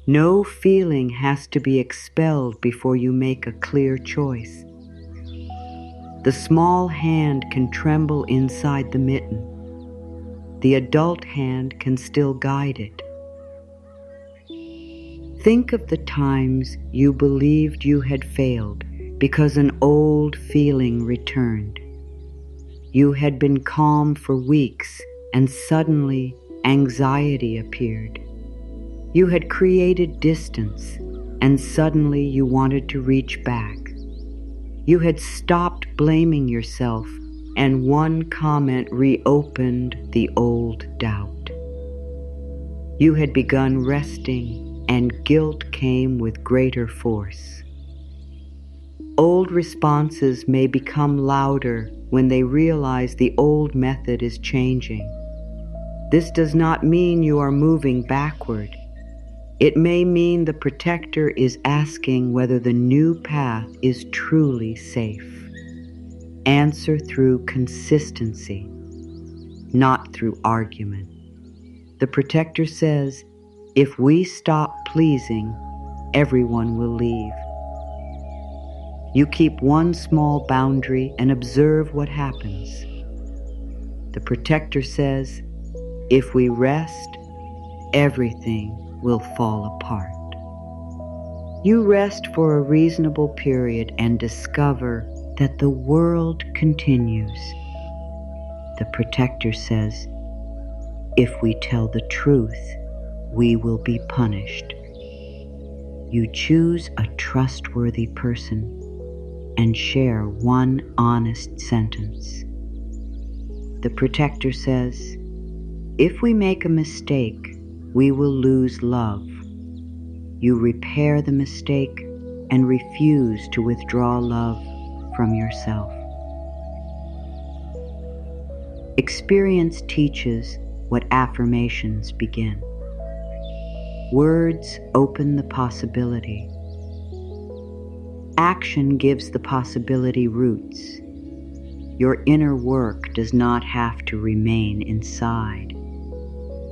No feeling has to be expelled before you make a clear choice. The small hand can tremble inside the mitten. The adult hand can still guide it. Think of the times you believed you had failed because an old feeling returned. You had been calm for weeks and suddenly anxiety appeared. You had created distance and suddenly you wanted to reach back. You had stopped blaming yourself and one comment reopened the old doubt. You had begun resting and guilt came with greater force. Old responses may become louder when they realize the old method is changing. This does not mean you are moving backward. It may mean the protector is asking whether the new path is truly safe. Answer through consistency, not through argument. The protector says, if we stop pleasing, everyone will leave. You keep one small boundary and observe what happens. The protector says, if we rest, everything will fall apart. You rest for a reasonable period and discover that the world continues. The protector says, if we tell the truth, we will be punished. You choose a trustworthy person and share one honest sentence. The protector says, if we make a mistake, we will lose love. You repair the mistake and refuse to withdraw love from yourself. Experience teaches what affirmations begin. Words open the possibility. Action gives the possibility roots. Your inner work does not have to remain inside.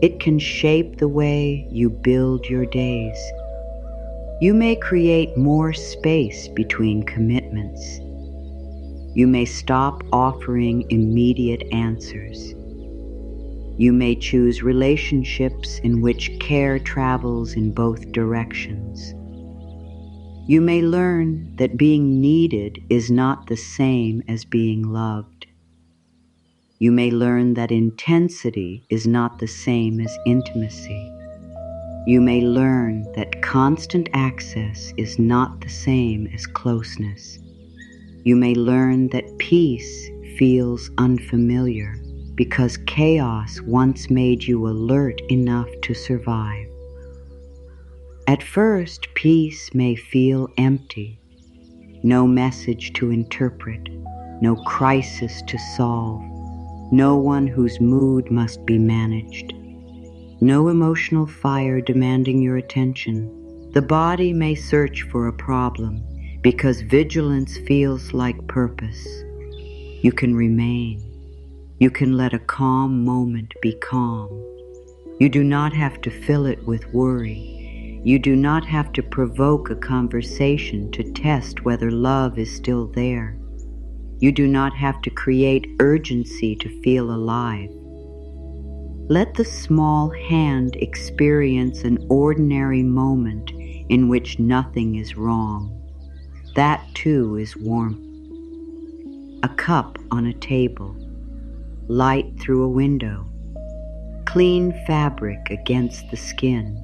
It can shape the way you build your days. You may create more space between commitments. You may stop offering immediate answers. You may choose relationships in which care travels in both directions. You may learn that being needed is not the same as being loved. You may learn that intensity is not the same as intimacy. You may learn that constant access is not the same as closeness. You may learn that peace feels unfamiliar because chaos once made you alert enough to survive. At first, peace may feel empty. no message to interpret, no crisis to solve, no one whose mood must be managed, no emotional fire demanding your attention. The body may search for a problem because vigilance feels like purpose. You can remain. You can let a calm moment be calm. You do not have to fill it with worry. You do not have to provoke a conversation to test whether love is still there. You do not have to create urgency to feel alive. Let the small hand experience an ordinary moment in which nothing is wrong. That too is warmth. A cup on a table, light through a window, clean fabric against the skin,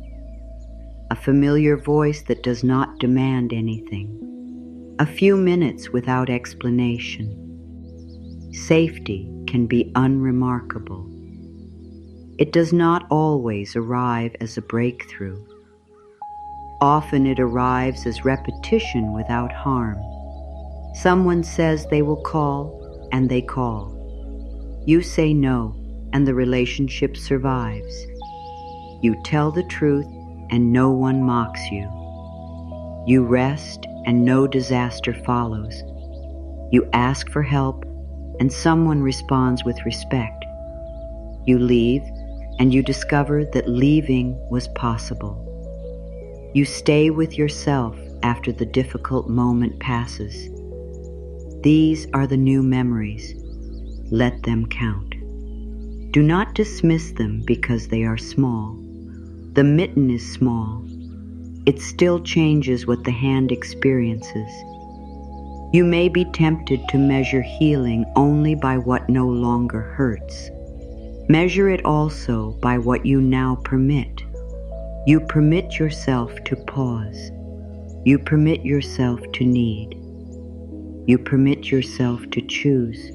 a familiar voice that does not demand anything, a few minutes without explanation. Safety can be unremarkable. It does not always arrive as a breakthrough. Often it arrives as repetition without harm. Someone says they will call, and they call. You say no, and the relationship survives. You tell the truth, and no one mocks you. You rest, and no disaster follows. You ask for help, and someone responds with respect. You leave, and you discover that leaving was possible. You stay with yourself after the difficult moment passes. These are the new memories. Let them count. Do not dismiss them because they are small. The mitten is small. It still changes what the hand experiences. You may be tempted to measure healing only by what no longer hurts. Measure it also by what you now permit. You permit yourself to pause. You permit yourself to need. You permit yourself to choose.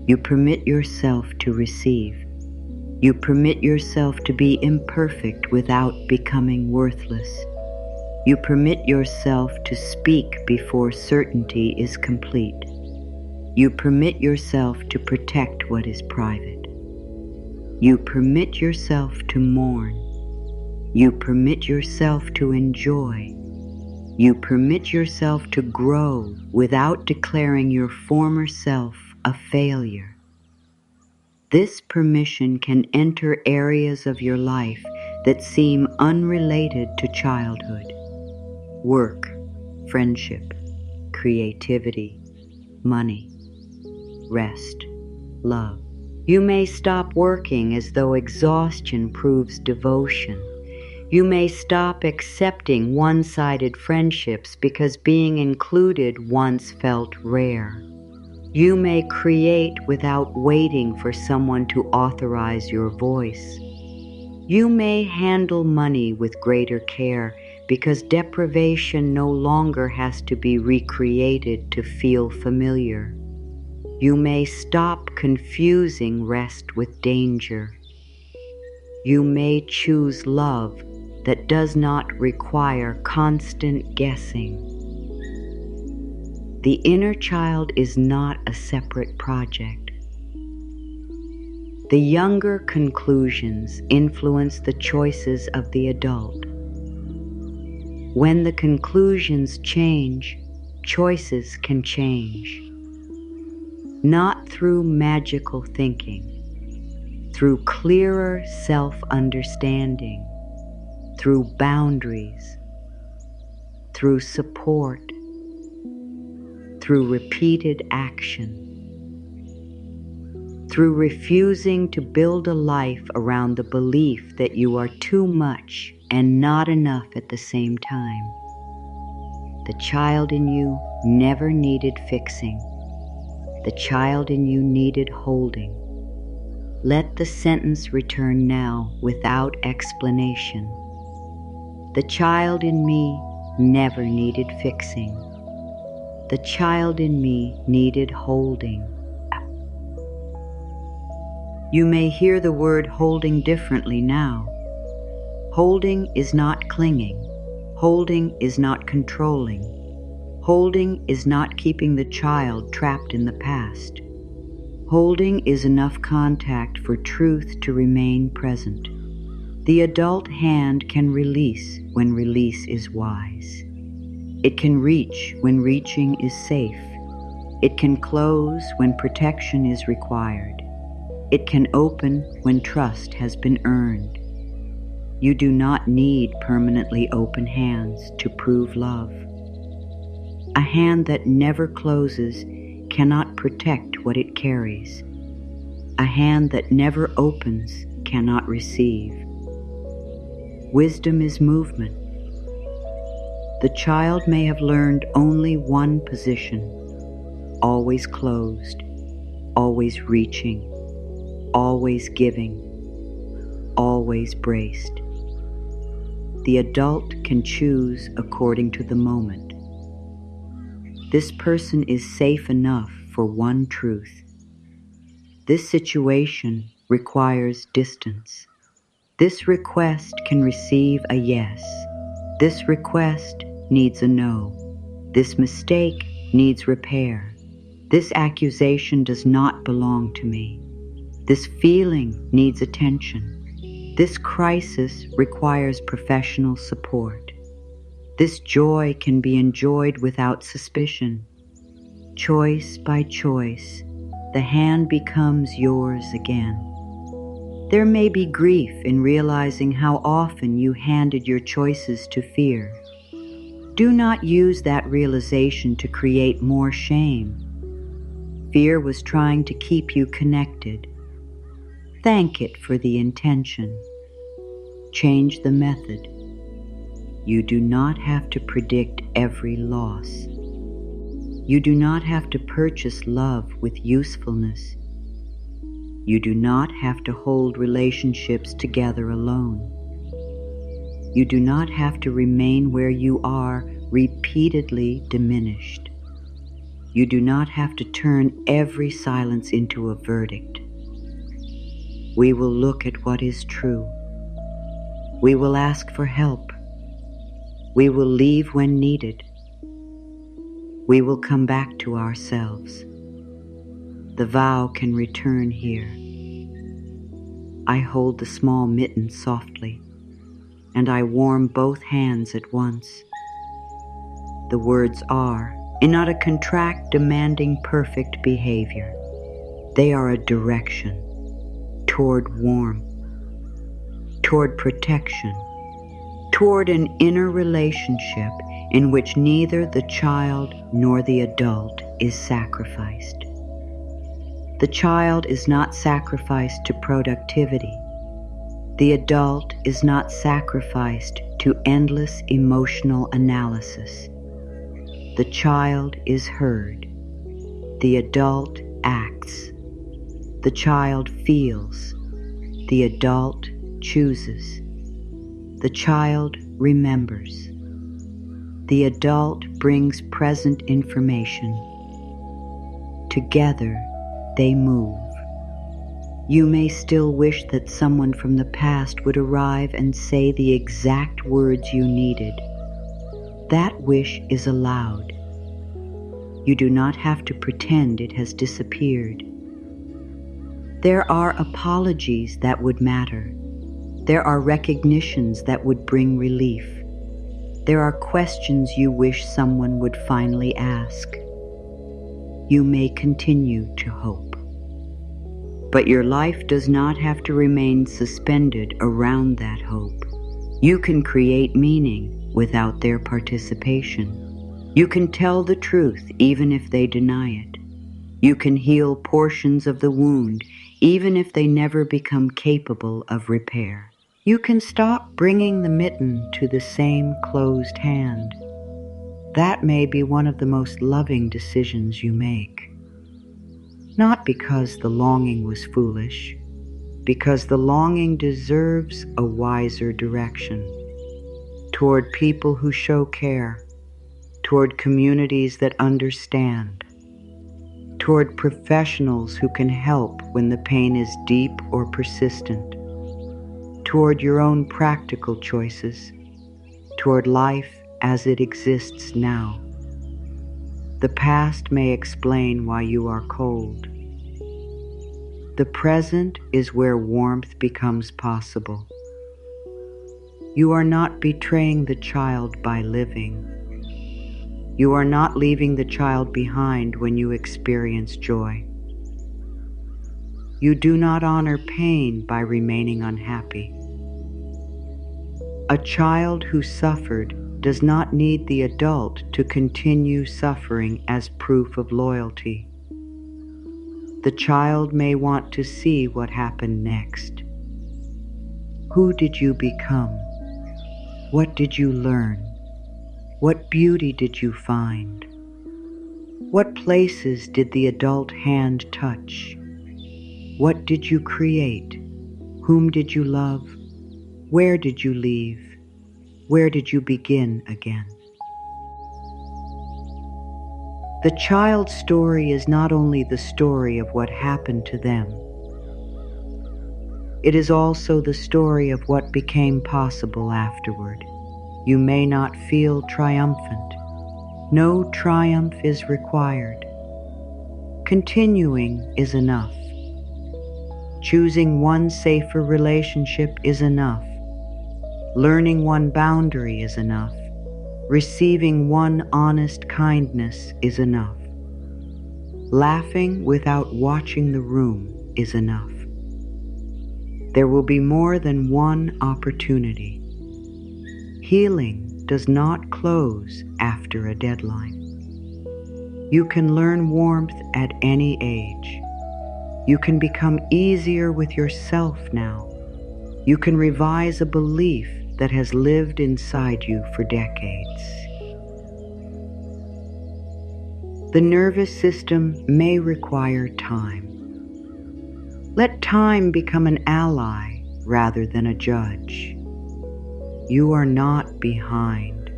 You permit yourself to receive. You permit yourself to be imperfect without becoming worthless. You permit yourself to speak before certainty is complete. You permit yourself to protect what is private. You permit yourself to mourn. You permit yourself to enjoy. You permit yourself to grow without declaring your former self a failure. This permission can enter areas of your life that seem unrelated to childhood. Work, friendship, creativity, money, rest, love. You may stop working as though exhaustion proves devotion. You may stop accepting one-sided friendships because being included once felt rare. You may create without waiting for someone to authorize your voice. You may handle money with greater care because deprivation no longer has to be recreated to feel familiar. You may stop confusing rest with danger. You may choose love that does not require constant guessing. The inner child is not a separate project. The younger conclusions influence the choices of the adult. When the conclusions change, choices can change. Not through magical thinking, through clearer self-understanding, through boundaries, through support, through repeated action, through refusing to build a life around the belief that you are too much and not enough at the same time. The child in you never needed fixing. The child in you needed holding. Let the sentence return now without explanation. The child in me never needed fixing. The child in me needed holding. You may hear the word holding differently now. Holding is not clinging. Holding is not controlling. Holding is not keeping the child trapped in the past. Holding is enough contact for truth to remain present. The adult hand can release when release is wise. It can reach when reaching is safe. It can close when protection is required. It can open when trust has been earned. You do not need permanently open hands to prove love. A hand that never closes cannot protect what it carries. A hand that never opens cannot receive. Wisdom is movement. The child may have learned only one position, always closed, always reaching, always giving, always braced. The adult can choose according to the moment. This person is safe enough for one truth. This situation requires distance. This request can receive a yes. This request needs a no. This mistake needs repair. This accusation does not belong to me. This feeling needs attention. This crisis requires professional support. This joy can be enjoyed without suspicion. Choice by choice, the hand becomes yours again. There may be grief in realizing how often you handed your choices to fear. Do not use that realization to create more shame. Fear was trying to keep you connected. Thank it for the intention. Change the method. You do not have to predict every loss. You do not have to purchase love with usefulness. You do not have to hold relationships together alone. You do not have to remain where you are repeatedly diminished. You do not have to turn every silence into a verdict. We will look at what is true. We will ask for help. We will leave when needed. We will come back to ourselves. The vow can return here. I hold the small mitten softly, and I warm both hands at once. The words are, and not a contract demanding perfect behavior. They are a direction toward warmth, toward protection, toward an inner relationship in which neither the child nor the adult is sacrificed. The child is not sacrificed to productivity. The adult is not sacrificed to endless emotional analysis. The child is heard. The adult acts. The child feels. The adult chooses. The child remembers. The adult brings present information. Together, they move. You may still wish that someone from the past would arrive and say the exact words you needed. That wish is allowed. You do not have to pretend it has disappeared. There are apologies that would matter. There are recognitions that would bring relief. There are questions you wish someone would finally ask. You may continue to hope. But your life does not have to remain suspended around that hope. You can create meaning without their participation. You can tell the truth even if they deny it. You can heal portions of the wound even if they never become capable of repair. You can stop bringing the mitten to the same closed hand. That may be one of the most loving decisions you make. Not because the longing was foolish, because the longing deserves a wiser direction toward people who show care, toward communities that understand, toward professionals who can help when the pain is deep or persistent, toward your own practical choices, toward life as it exists now. The past may explain why you are cold. The present is where warmth becomes possible. You are not betraying the child by living. You are not leaving the child behind when you experience joy. You do not honor pain by remaining unhappy. A child who suffered does not need the adult to continue suffering as proof of loyalty. The child may want to see what happened next. Who did you become? What did you learn? What beauty did you find? What places did the adult hand touch? What did you create? Whom did you love? Where did you leave? Where did you begin again? The child's story is not only the story of what happened to them. It is also the story of what became possible afterward. You may not feel triumphant. No triumph is required. Continuing is enough. Choosing one safer relationship is enough. Learning one boundary is enough. Receiving one honest kindness is enough. Laughing without watching the room is enough. There will be more than one opportunity. Healing does not close after a deadline. You can learn warmth at any age. You can become easier with yourself now. You can revise a belief that has lived inside you for decades. The nervous system may require time. Let time become an ally rather than a judge. You are not behind.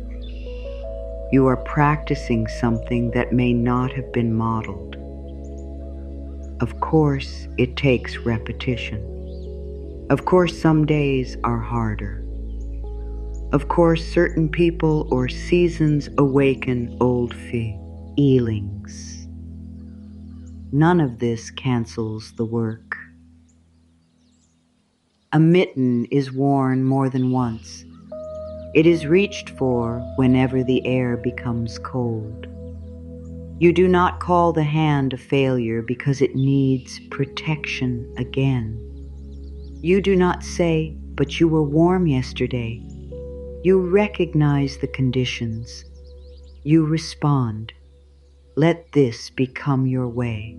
You are practicing something that may not have been modeled. Of course, it takes repetition. Of course, some days are harder. Of course, certain people or seasons awaken old feelings. None of this cancels the work. A mitten is worn more than once. It is reached for whenever the air becomes cold. You do not call the hand a failure because it needs protection again. You do not say, "But you were warm yesterday." You recognize the conditions. You respond. Let this become your way.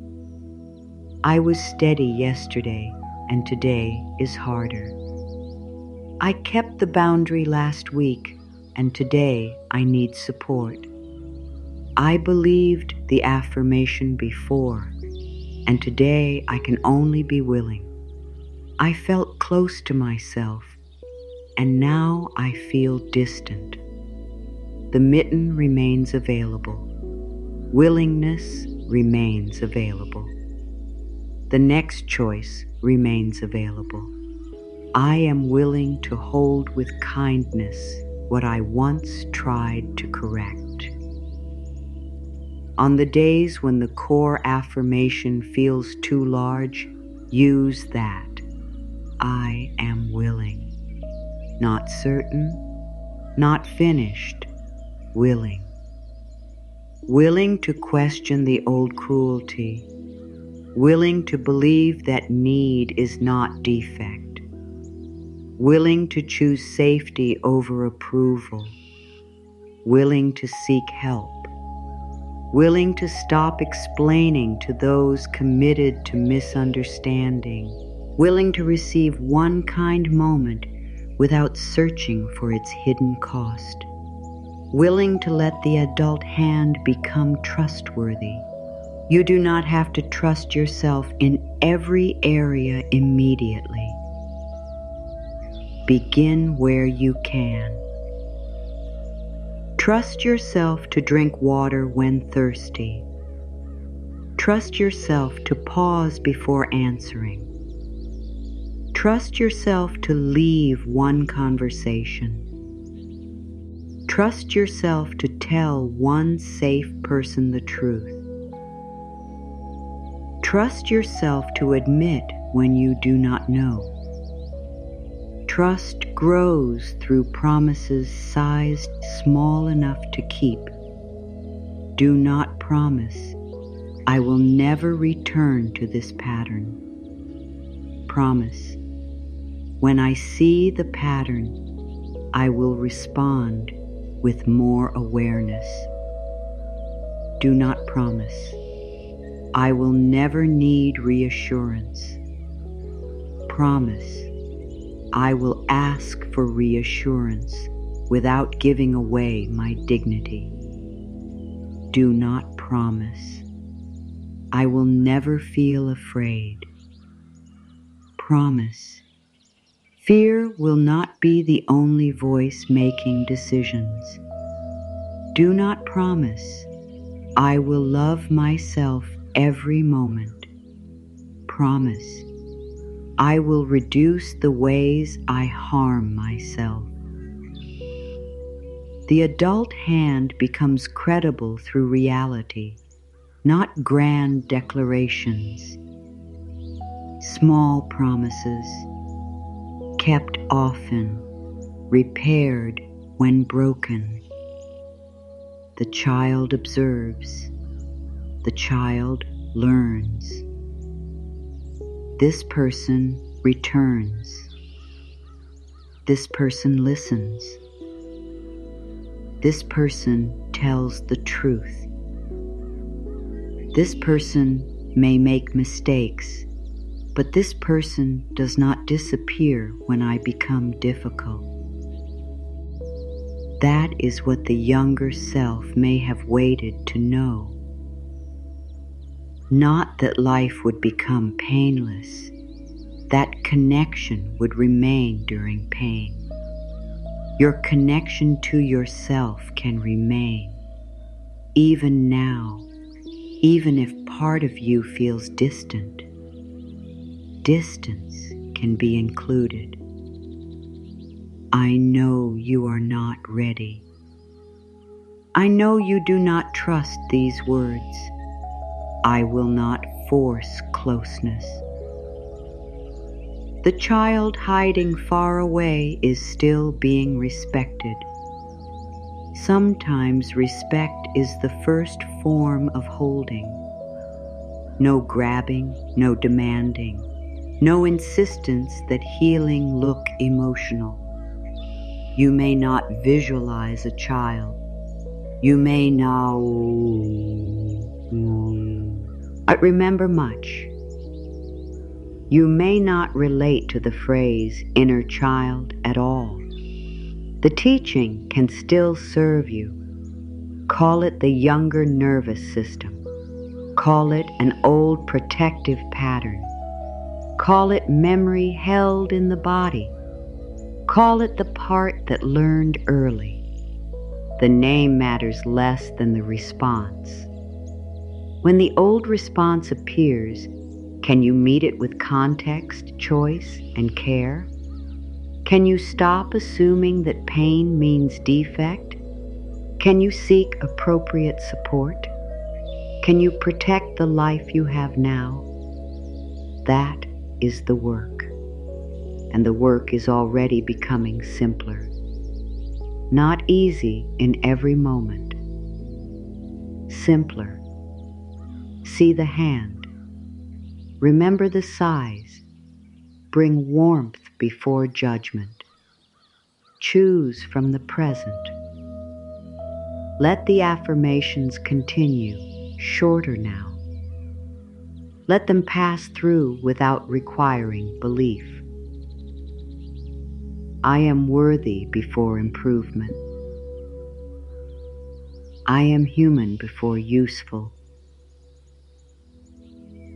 I was steady yesterday, and today is harder. I kept the boundary last week, and today I need support. I believed the affirmation before, and today I can only be willing. I felt close to myself, and now I feel distant. The mitten remains available. Willingness remains available. The next choice remains available. I am willing to hold with kindness what I once tried to correct. On the days when the core affirmation feels too large, use that. I am willing. Not certain, not finished, willing. Willing to question the old cruelty. Willing to believe that need is not defect. Willing to choose safety over approval. Willing to seek help. Willing to stop explaining to those committed to misunderstanding. Willing to receive one kind moment without searching for its hidden cost. Willing to let the adult hand become trustworthy. You do not have to trust yourself in every area immediately. Begin where you can. Trust yourself to drink water when thirsty. Trust yourself to pause before answering. Trust yourself to leave one conversation. Trust yourself to tell one safe person the truth. Trust yourself to admit when you do not know. Trust grows through promises sized small enough to keep. Do not promise, I will never return to this pattern. Promise, when I see the pattern, I will respond with more awareness. Do not promise, I will never need reassurance. Promise, I will ask for reassurance without giving away my dignity. Do not promise, I will never feel afraid. Promise, fear will not be the only voice making decisions. Do not promise, I will love myself every moment. Promise, I will reduce the ways I harm myself. The adult hand becomes credible through reality, not grand declarations. Small promises, kept often, repaired when broken. The child observes, the child learns. This person returns. This person listens. This person tells the truth. This person may make mistakes, but this person does not disappear when I become difficult. That is what the younger self may have waited to know. Not that life would become painless, that connection would remain during pain. Your connection to yourself can remain, even now, even if part of you feels distant. Distance can be included. I know you are not ready. I know you do not trust these words. I will not force closeness. The child hiding far away is still being respected. Sometimes respect is the first form of holding. No grabbing, no demanding, no insistence that healing look emotional. You may not visualize a child. You may not remember much. You may not relate to the phrase inner child at all. The teaching can still serve you. Call it the younger nervous system. Call it an old protective pattern. Call it memory held in the body. Call it the part that learned early. The name matters less than the response. When the old response appears, can you meet it with context, choice, and care? Can you stop assuming that pain means defect? Can you seek appropriate support? Can you protect the life you have now? That is the work, and the work is already becoming simpler. Not easy in every moment. Simpler. See the hand. Remember the size. Bring warmth before judgment. Choose from the present. Let the affirmations continue, shorter now. Let them pass through without requiring belief. I am worthy before improvement. I am human before useful.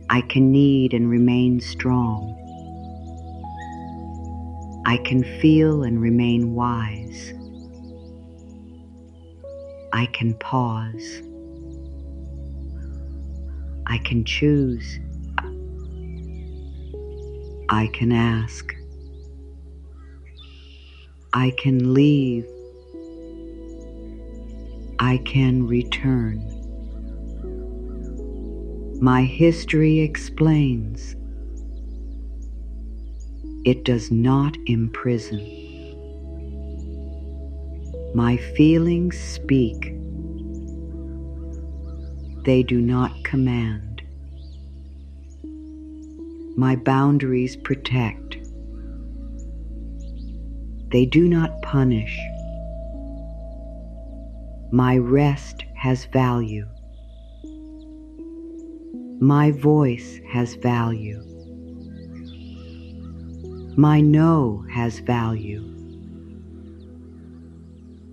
I can need and remain strong. I can feel and remain wise. I can pause. I can choose. I can ask. I can leave. I can return. My history explains. It does not imprison. My feelings speak. They do not command. My boundaries protect. They do not punish. My rest has value. My voice has value. My no has value.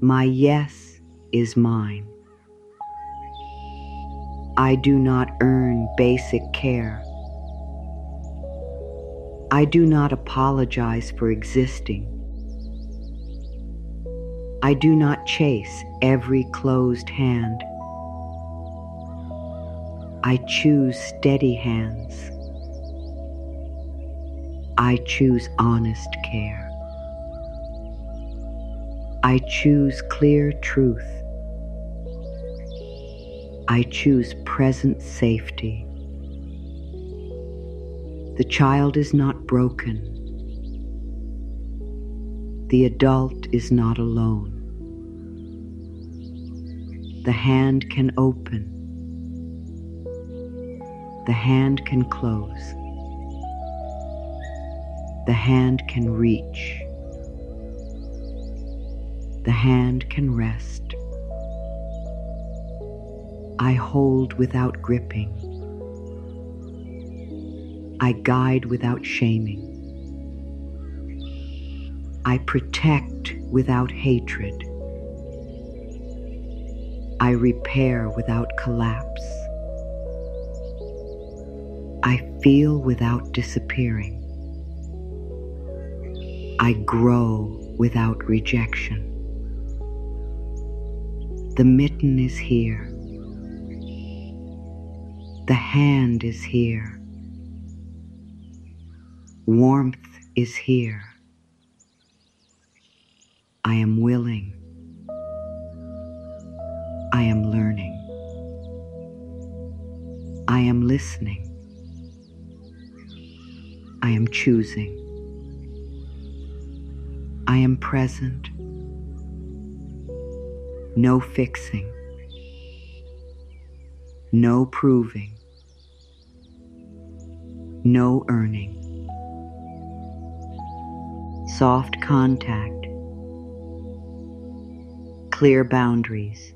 My yes is mine. I do not earn basic care. I do not apologize for existing. I do not chase every closed hand. I choose steady hands. I choose honest care. I choose clear truth. I choose present safety. The child is not broken. The adult is not alone. The hand can open. The hand can close. The hand can reach. The hand can rest. I hold without gripping. I guide without shaming. I protect without hatred. I repair without collapse. I feel without disappearing. I grow without rejection. The mitten is here. The hand is here. Warmth is here. I am willing. I am learning. I am listening. I am choosing. I am present. No fixing. No proving. No earning. Soft contact. Clear boundaries.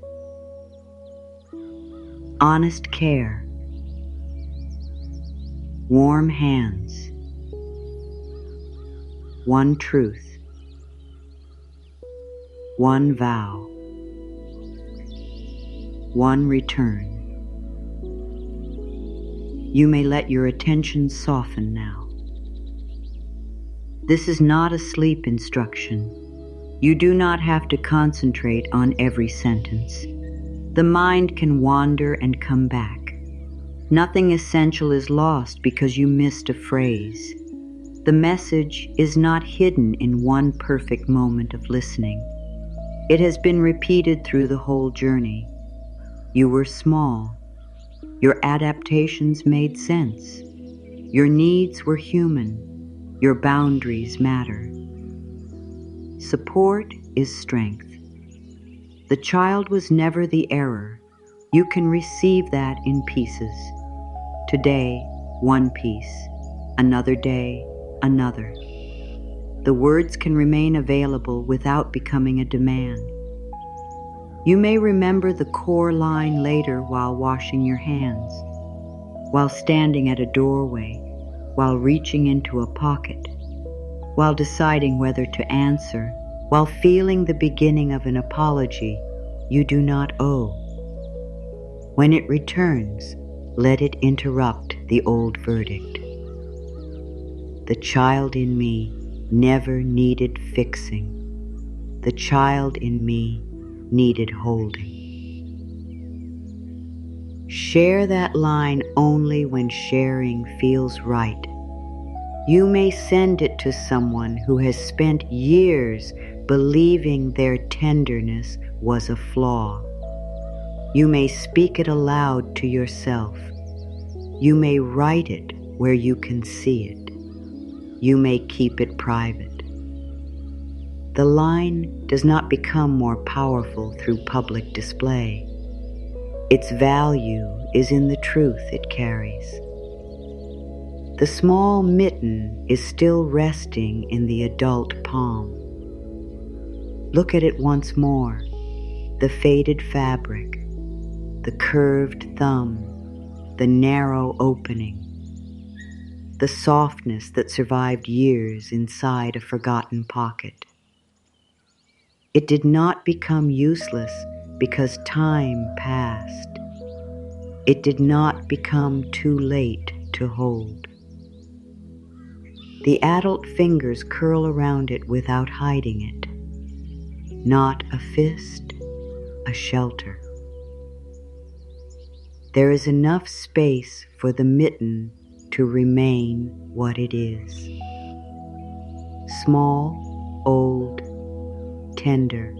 Honest care. Warm hands. One truth. One vow. One return. You may let your attention soften now. This is not a sleep instruction. You do not have to concentrate on every sentence. The mind can wander and come back. Nothing essential is lost because you missed a phrase. The message is not hidden in one perfect moment of listening. It has been repeated through the whole journey. You were small. Your adaptations made sense. Your needs were human. Your boundaries matter. Support is strength. The child was never the error. You can receive that in pieces. Today, one piece. Another day, another. The words can remain available without becoming a demand. You may remember the core line later while washing your hands, while standing at a doorway, while reaching into a pocket, while deciding whether to answer, while feeling the beginning of an apology you do not owe. When it returns, let it interrupt the old verdict. The child in me never needed fixing. The child in me needed holding. Share that line only when sharing feels right. You may send it to someone who has spent years believing their tenderness was a flaw. You may speak it aloud to yourself. You may write it where you can see it. You may keep it private. The line does not become more powerful through public display. Its value is in the truth it carries. The small mitten is still resting in the adult palm. Look at it once more, the faded fabric, the curved thumb, the narrow opening, the softness that survived years inside a forgotten pocket. It did not become useless because time passed. It did not become too late to hold. The adult fingers curl around it without hiding it. Not a fist, a shelter. There is enough space for the mitten to remain what it is. Small, old, tender.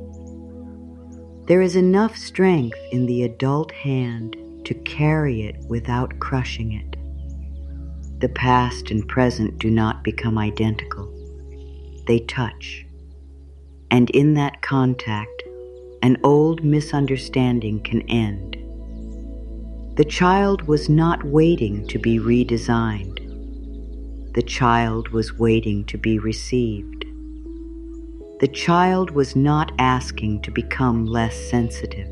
There is enough strength in the adult hand to carry it without crushing it. The past and present do not become identical. They touch. And in that contact, an old misunderstanding can end. The child was not waiting to be redesigned. The child was waiting to be received. The child was not asking to become less sensitive.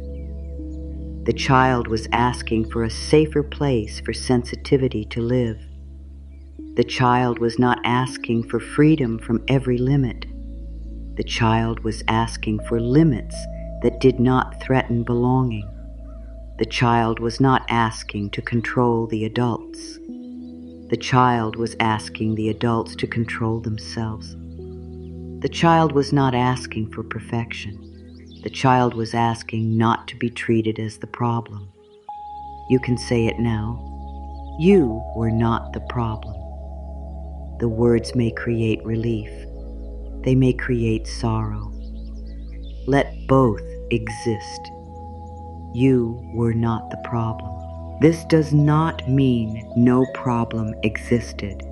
The child was asking for a safer place for sensitivity to live. The child was not asking for freedom from every limit. The child was asking for limits that did not threaten belonging. The child was not asking to control the adults. The child was asking the adults to control themselves. The child was not asking for perfection. The child was asking not to be treated as the problem. You can say it now. You were not the problem. The words may create relief. They may create sorrow. Let both exist. You were not the problem. This does not mean no problem existed.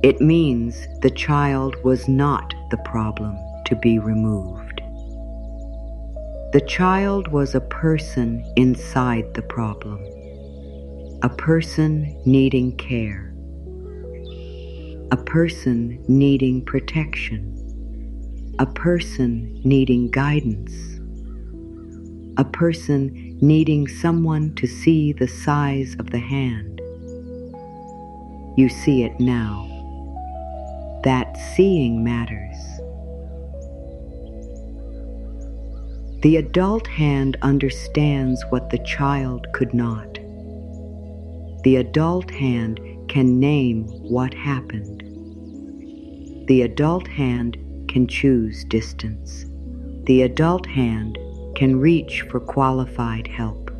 It means the child was not the problem to be removed. The child was a person inside the problem, a person needing care, a person needing protection, a person needing guidance, a person needing someone to see the size of the hand. You see it now. That seeing matters. The adult hand understands what the child could not. The adult hand can name what happened. The adult hand can choose distance. The adult hand can reach for qualified help.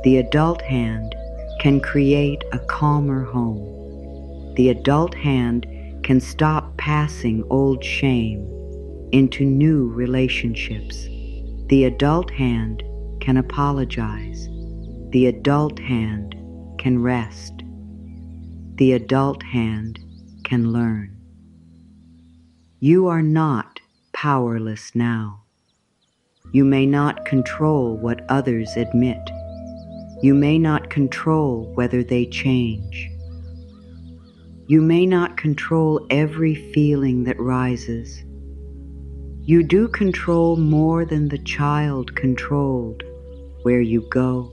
The adult hand can create a calmer home. The adult hand can stop passing old shame into new relationships. The adult hand can apologize. The adult hand can rest. The adult hand can learn. You are not powerless now. You may not control what others admit. You may not control whether they change. You may not control every feeling that rises. You do control more than the child controlled, where you go,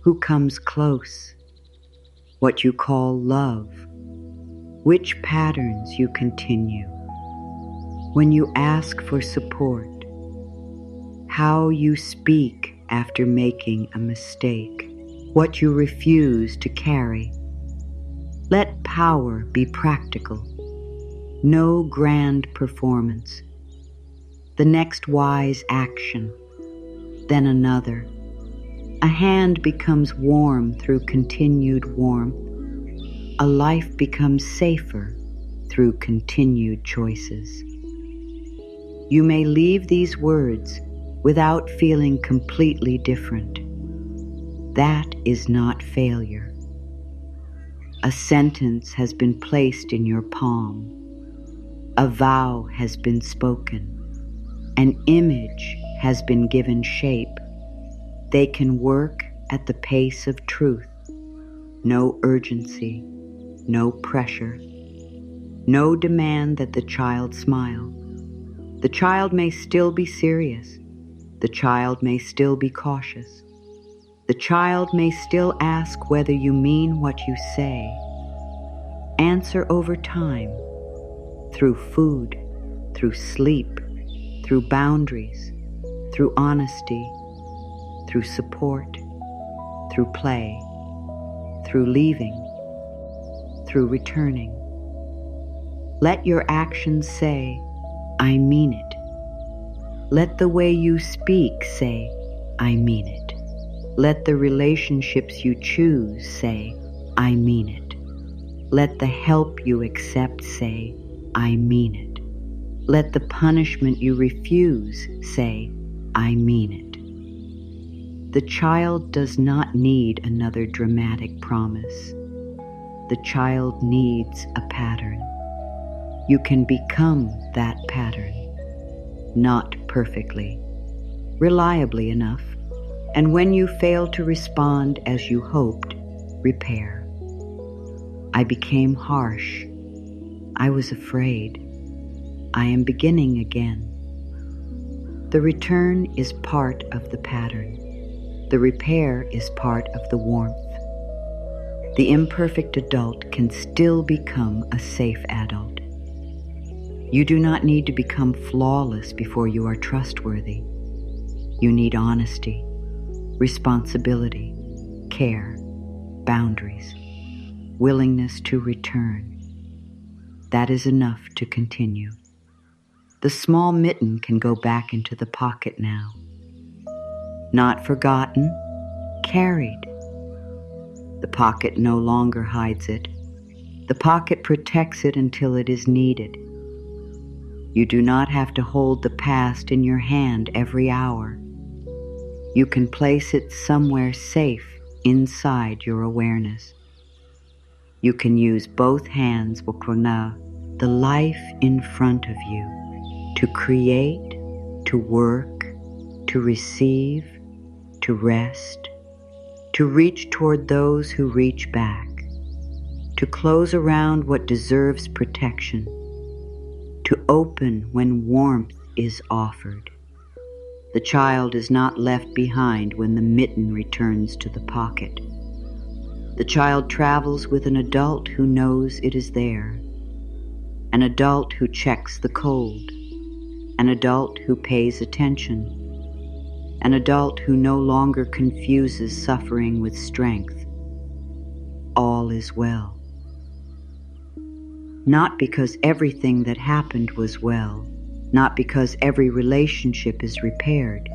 who comes close, what you call love, which patterns you continue, when you ask for support, how you speak after making a mistake, what you refuse to carry. Let power be practical, no grand performance. The next wise action, then another. A hand becomes warm through continued warmth. A life becomes safer through continued choices. You may leave these words without feeling completely different. That is not failure. A sentence has been placed in your palm. A vow has been spoken. An image has been given shape. They can work at the pace of truth. No urgency, no pressure, no demand that the child smile. The child may still be serious. The child may still be cautious. The child may still ask whether you mean what you say. Answer over time, through food, through sleep, through boundaries, through honesty, through support, through play, through leaving, through returning. Let your actions say, I mean it. Let the way you speak say, I mean it. Let the relationships you choose say, I mean it. Let the help you accept say, I mean it. Let the punishment you refuse say, I mean it. The child does not need another dramatic promise. The child needs a pattern. You can become that pattern. Not perfectly, reliably enough, and when you fail to respond as you hoped, repair. I became harsh. I was afraid. I am beginning again. The return is part of the pattern. The repair is part of the warmth. The imperfect adult can still become a safe adult. You do not need to become flawless before you are trustworthy. You need honesty, responsibility, care, boundaries, willingness to return. That is enough to continue. The small mitten can go back into the pocket now. Not forgotten, carried. The pocket no longer hides it. The pocket protects it until it is needed. You do not have to hold the past in your hand every hour. You can place it somewhere safe inside your awareness. You can use both hands, the life in front of you, to create, to work, to receive, to rest, to reach toward those who reach back, to close around what deserves protection, to open when warmth is offered. The child is not left behind when the mitten returns to the pocket. The child travels with an adult who knows it is there, an adult who checks the cold, an adult who pays attention, an adult who no longer confuses suffering with strength. All is well. Not because everything that happened was well, not because every relationship is repaired,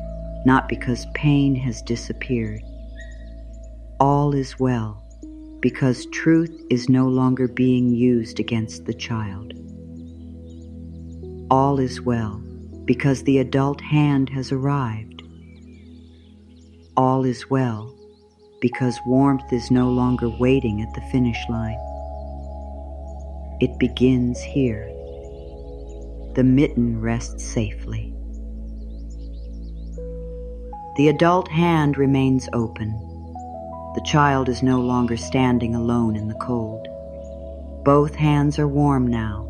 not because pain has disappeared. All is well, because truth is no longer being used against the child. All is well, because the adult hand has arrived. All is well, because warmth is no longer waiting at the finish line. It begins here. The mitten rests safely. The adult hand remains open. The child is no longer standing alone in the cold. Both hands are warm now.